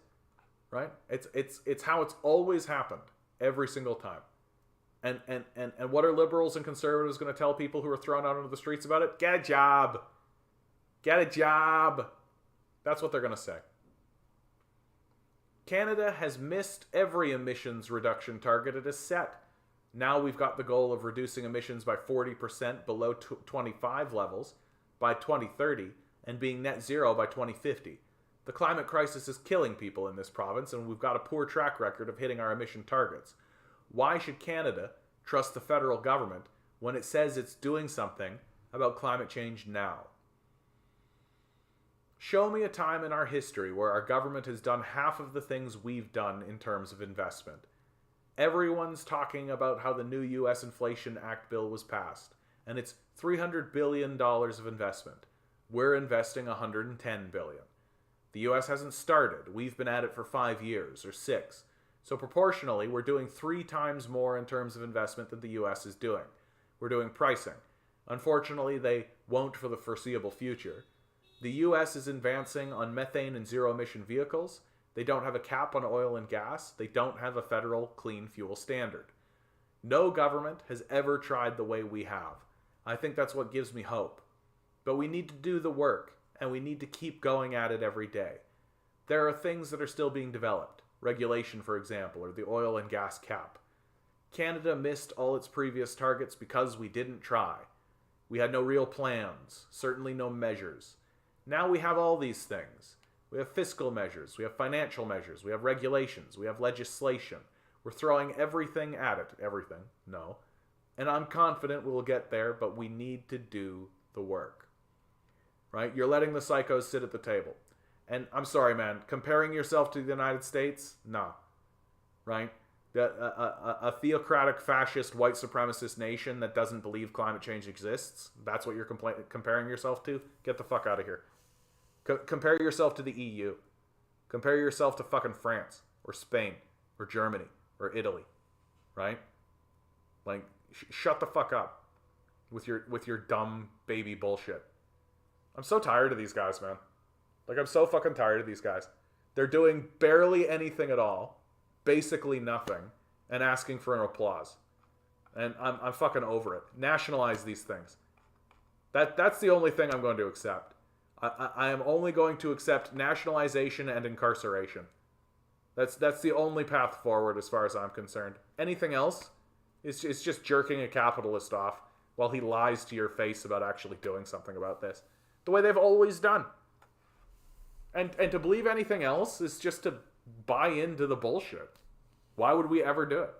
Right? It's how it's always happened every single time. And what are liberals and conservatives going to tell people who are thrown out into the streets about it? Get a job. Get a job. That's what they're going to say. Canada has missed every emissions reduction target it has set. Now we've got the goal of reducing emissions by 40% below 25 levels by 2030 and being net zero by 2050. The climate crisis is killing people in this province, and we've got a poor track record of hitting our emission targets. Why should Canada trust the federal government when it says it's doing something about climate change now? Show me a time in our history where our government has done half of the things we've done in terms of investment. Everyone's talking about how the new U.S. Inflation Act bill was passed, and it's $300 billion of investment. We're investing $110 billion. The U.S. hasn't started. We've been at it for 5 years or 6. So proportionally, we're doing 3 times more in terms of investment than the US is doing. We're doing pricing. Unfortunately, they won't for the foreseeable future. The US is advancing on methane and zero-emission vehicles. They don't have a cap on oil and gas. They don't have a federal clean fuel standard. No government has ever tried the way we have. I think that's what gives me hope. But we need to do the work, and we need to keep going at it every day. There are things that are still being developed. Regulation, for example, or the oil and gas cap. Canada missed all its previous targets because we didn't try. We had no real plans, certainly no measures. Now we have all these things. We have fiscal measures, we have financial measures, we have regulations, we have legislation. We're throwing everything at it. Everything. No. And I'm confident we'll get there, but we need to do the work. Right? You're letting the psychos sit at the table. And I'm sorry, man, comparing yourself to the United States? Nah. Right? A theocratic, fascist, white supremacist nation that doesn't believe climate change exists? That's what you're comparing yourself to? Get the fuck out of here. Compare yourself to the EU. Compare yourself to fucking France, or Spain, or Germany, or Italy. Right? Like, shut the fuck up with your dumb baby bullshit. I'm so tired of these guys, man. Like, I'm so fucking tired of these guys. They're doing barely anything at all, basically nothing, and asking for an applause. And I'm fucking over it. Nationalize these things. That's the only thing I'm going to accept. I am only going to accept nationalization and incarceration. That's the only path forward as far as I'm concerned. Anything else is just jerking a capitalist off while he lies to your face about actually doing something about this. The way they've always done. And to believe anything else is just to buy into the bullshit. Why would we ever do it?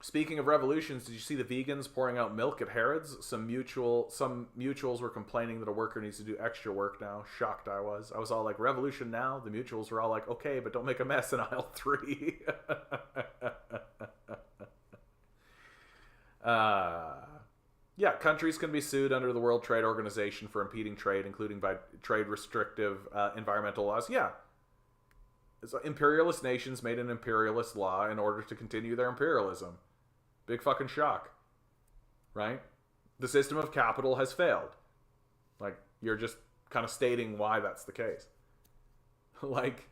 Speaking of revolutions, did you see the vegans pouring out milk at Harrods? Some mutuals were complaining that a worker needs to do extra work now. Shocked I was. I was all like, revolution now? The mutuals were all like, okay, but don't make a mess in aisle 3. Yeah, countries can be sued under the World Trade Organization for impeding trade, including by trade restrictive environmental laws. Yeah. So imperialist nations made an imperialist law in order to continue their imperialism. Big fucking shock. Right? The system of capital has failed. Like, you're just kind of stating why that's the case. Like,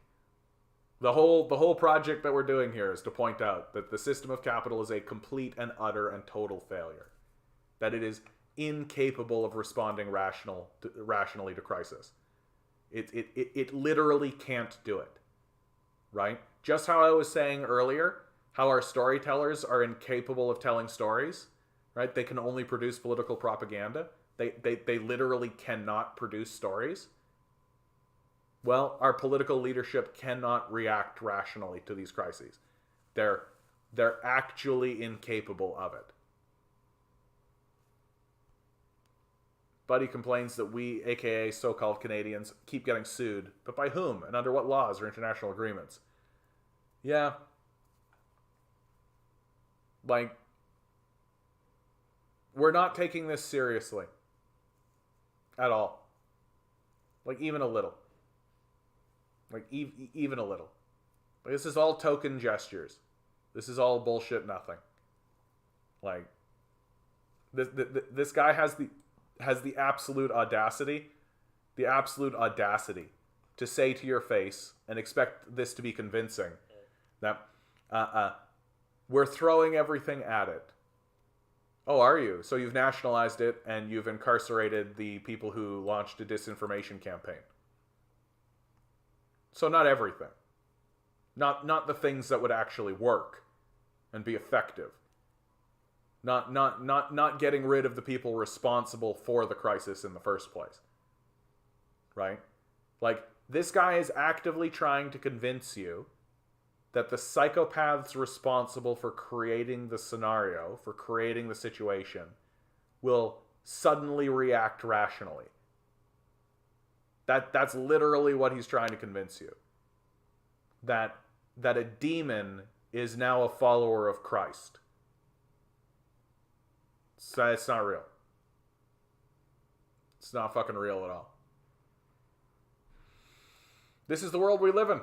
the whole project that we're doing here is to point out that the system of capital is a complete and utter and total failure. That it is incapable of responding rationally to crisis. It literally can't do it. Right? Just how I was saying earlier, how our storytellers are incapable of telling stories, right? They can only produce political propaganda. They literally cannot produce stories. Well, our political leadership cannot react rationally to these crises. They're actually incapable of it. Buddy complains that we, aka so-called Canadians, keep getting sued. But by whom? And under what laws or international agreements? Yeah. Like, we're not taking this seriously. At all. Like, even a little. Like, even a little. Like, this is all token gestures. This is all bullshit nothing. Like, this guy has the absolute audacity to say to your face and expect this to be convincing that we're throwing everything at it. Oh, are you? So you've nationalized it and you've incarcerated the people who launched a disinformation campaign. So not everything. Not the things that would actually work and be effective. Not getting rid of the people responsible for the crisis in the first place. Right? Like, this guy is actively trying to convince you that the psychopaths responsible for creating the scenario, for creating the situation, will suddenly react rationally. That's literally what he's trying to convince you. That a demon is now a follower of Christ. So it's not real. It's not fucking real at all. This is the world we live in.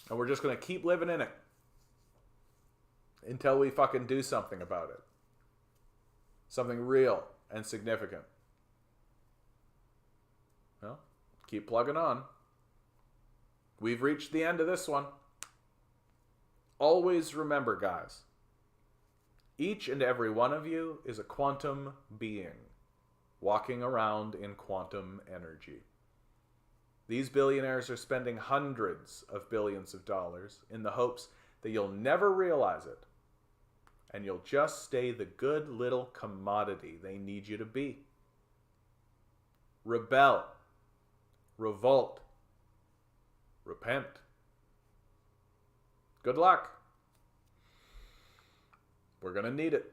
And we're just going to keep living in it until we fucking do something about it. Something real and significant. Well, keep plugging on. We've reached the end of this one. Always remember, guys, each and every one of you is a quantum being walking around in quantum energy. These billionaires are spending hundreds of billions of dollars in the hopes that you'll never realize it, and you'll just stay the good little commodity they need you to be. Rebel. Revolt. Repent. Good luck. We're going to need it.